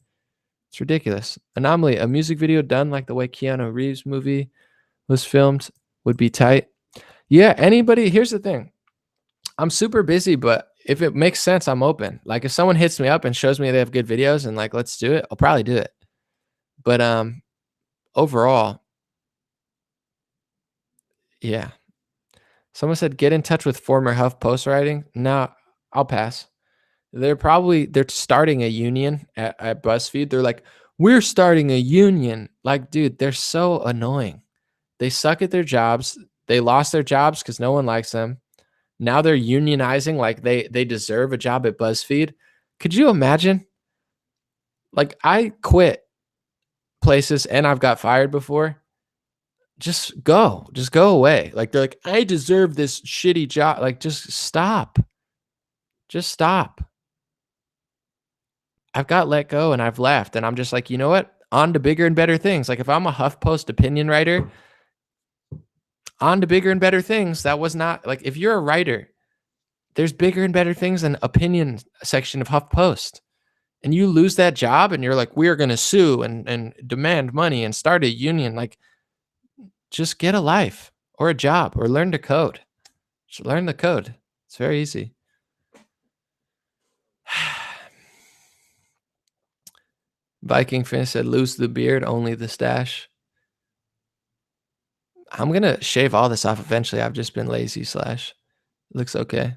it's ridiculous. Anomaly, a music video done like the way Keanu Reeves movie was filmed would be tight. Yeah, anybody, here's the thing. I'm super busy, but if it makes sense, I'm open. Like, if someone hits me up and shows me they have good videos and like, let's do it, I'll probably do it. But overall, yeah. Someone said get in touch with former HuffPost writing. No, I'll pass. They're starting a union at BuzzFeed. They're like, we're starting a union. Like, dude, they're so annoying. They suck at their jobs. They lost their jobs because no one likes them. Now they're unionizing like they deserve a job at BuzzFeed. Could you imagine? Like, I quit places and I've got fired before. Just go away. Like, they're like, I deserve this shitty job. Like, just stop. Just stop. I've got let go and I've left, and I'm just like, you know what? On to bigger and better things. Like, if I'm a HuffPost opinion writer, on to bigger and better things. That was not like, if you're a writer, there's bigger and better things than opinion section of HuffPost. And you lose that job and you're like, we're going to sue and demand money and start a union. Like, just get a life or a job or learn to code. Just learn the code. It's very easy. Viking Finn said, lose the beard, only the stash. I'm going to shave all this off eventually. I've just been lazy / it looks okay.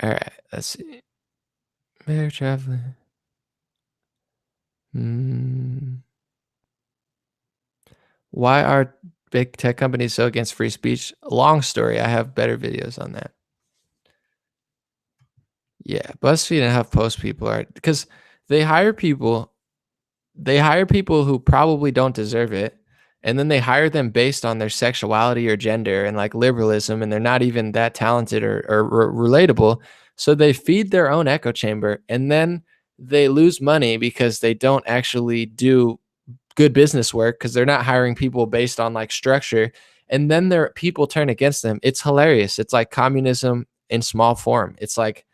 All right, let's see. Bear traveling. Why are big tech companies so against free speech? Long story. I have better videos on that. Yeah, BuzzFeed and HuffPost people are, because they hire people who probably don't deserve it, and then they hire them based on their sexuality or gender and like liberalism, and they're not even that talented or relatable. So they feed their own echo chamber, and then they lose money because they don't actually do good business work because they're not hiring people based on like structure. And then their people turn against them. It's hilarious. It's like communism in small form. It's like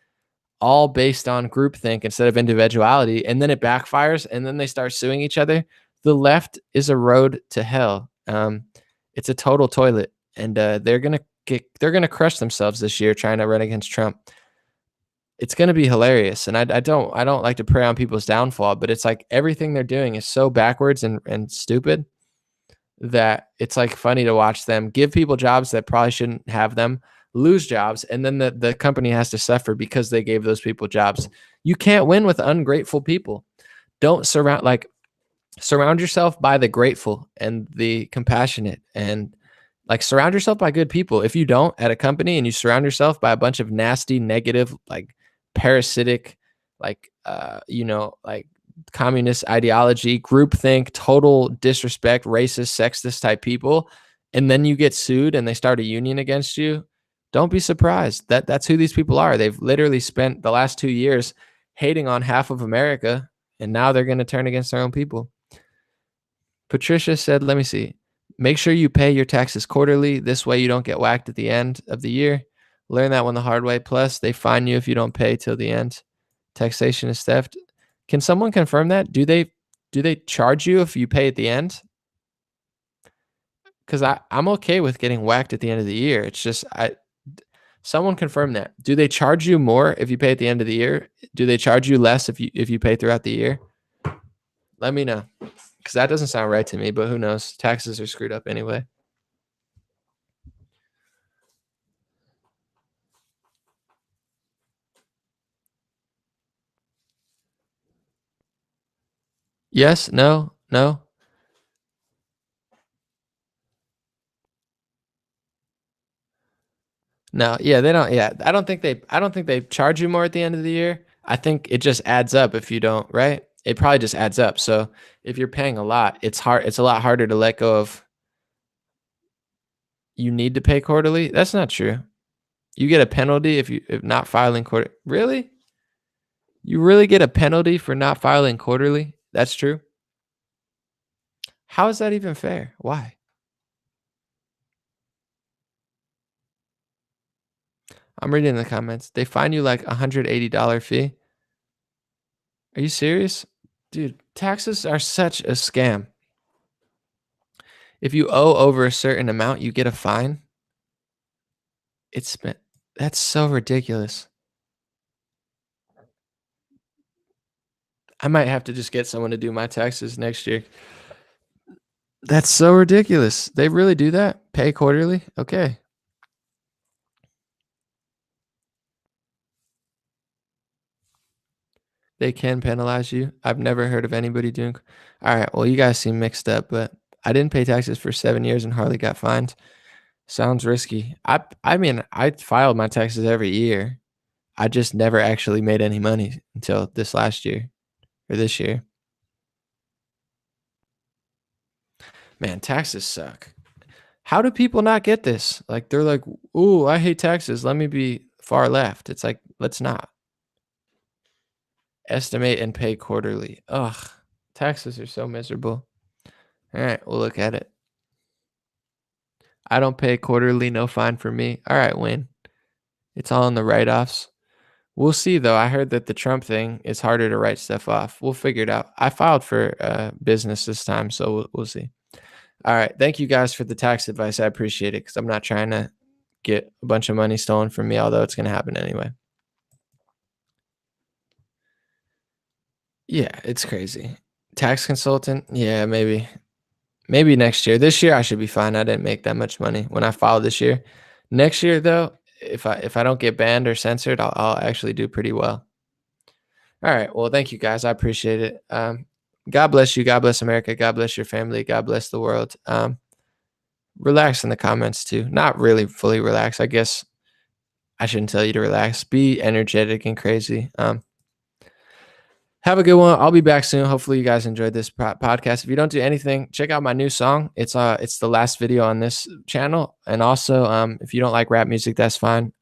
all based on groupthink instead of individuality, and then it backfires, and then they start suing each other. The left is a road to hell. It's a total toilet, and they're gonna crush themselves this year trying to run against Trump. It's gonna be hilarious, and I don't like to prey on people's downfall, but it's like everything they're doing is so backwards and stupid that it's like funny to watch them give people jobs that probably shouldn't have them, lose jobs, and then the company has to suffer because they gave those people jobs. You can't win with ungrateful people. Don't surround yourself by the grateful and the compassionate, and like surround yourself by good people. If you don't at a company and you surround yourself by a bunch of nasty, negative, like parasitic, like like communist ideology, groupthink, total disrespect, racist, sexist type people, and then you get sued and they start a union against you, don't be surprised. That's who these people are. They've literally spent the last 2 years hating on half of America, and now they're going to turn against their own people. Patricia said, let me see. Make sure you pay your taxes quarterly. This way you don't get whacked at the end of the year. Learn that one the hard way. Plus, they fine you if you don't pay till the end. Taxation is theft. Can someone confirm that? Do they charge you if you pay at the end? Because I'm okay with getting whacked at the end of the year. It's just someone confirm that. Do they charge you more if you pay at the end of the year? Do they charge you less if you pay throughout the year? Let me know, because that doesn't sound right to me, but who knows? Taxes are screwed up anyway. Yes, no, no. No, yeah, they don't. Yeah, I don't think they charge you more at the end of the year. I think it just adds up if you don't, right? it probably just adds up. So if you're paying a lot, it's a lot harder to let go of. You need to pay quarterly. That's not true. You get a penalty if not filing quarter. Really? You really get a penalty for not filing quarterly? That's true. How is that even fair? Why? I'm reading the comments. They fine you like $180 fee. Are you serious? Dude, taxes are such a scam. If you owe over a certain amount, you get a fine. That's so ridiculous. I might have to just get someone to do my taxes next year. That's so ridiculous. They really do that? Pay quarterly? Okay. They can penalize you. I've never heard of anybody doing. All right. Well, you guys seem mixed up, but I didn't pay taxes for 7 years and hardly got fined. Sounds risky. I mean, I filed my taxes every year. I just never actually made any money until this last year or this year. Man, taxes suck. How do people not get this? Like they're like, "Ooh, I hate taxes. Let me be far left." It's like, let's not. Estimate and pay quarterly. Ugh, taxes are so miserable. All right, we'll look at it. I don't pay quarterly, no fine for me. All right, Wayne. It's all in the write-offs. We'll see, though. I heard that the Trump thing is harder to write stuff off. We'll figure it out. I filed for business this time, so we'll see. All right. Thank you guys for the tax advice. I appreciate it because I'm not trying to get a bunch of money stolen from me, although it's going to happen anyway. Yeah, it's crazy. Tax consultant? Yeah, maybe. Maybe next year. This year I should be fine. I didn't make that much money when I filed this year. Next year though, if I don't get banned or censored, I'll actually do pretty well. All right. Well, thank you guys. I appreciate it. God bless you. God bless America. God bless your family. God bless the world. Relax in the comments too. Not really fully relax. I guess I shouldn't tell you to relax. Be energetic and crazy. Have a good one. I'll be back soon. Hopefully you guys enjoyed this podcast. If you don't do anything, check out my new song. It's the last video on this channel. And also, if you don't like rap music, that's fine.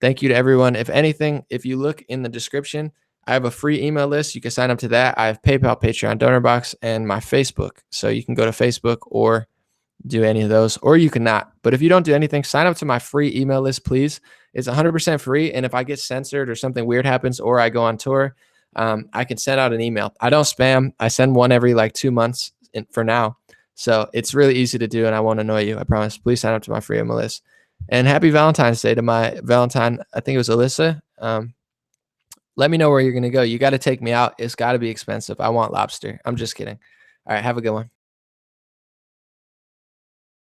Thank you to everyone. If anything, if you look in the description, I have a free email list. You can sign up to that. I have PayPal, Patreon, donor box, and my Facebook. So you can go to Facebook or do any of those, or you cannot. But if you don't do anything, sign up to my free email list, please. It's 100% free. And if I get censored or something weird happens or I go on tour, I can send out an email. I don't spam. I send one every like 2 months for now. So it's really easy to do and I won't annoy you. I promise. Please sign up to my free email list. And happy Valentine's Day to my Valentine. I think it was Alyssa. Let me know where you're going to go. You got to take me out. It's got to be expensive. I want lobster. I'm just kidding. All right. Have a good one.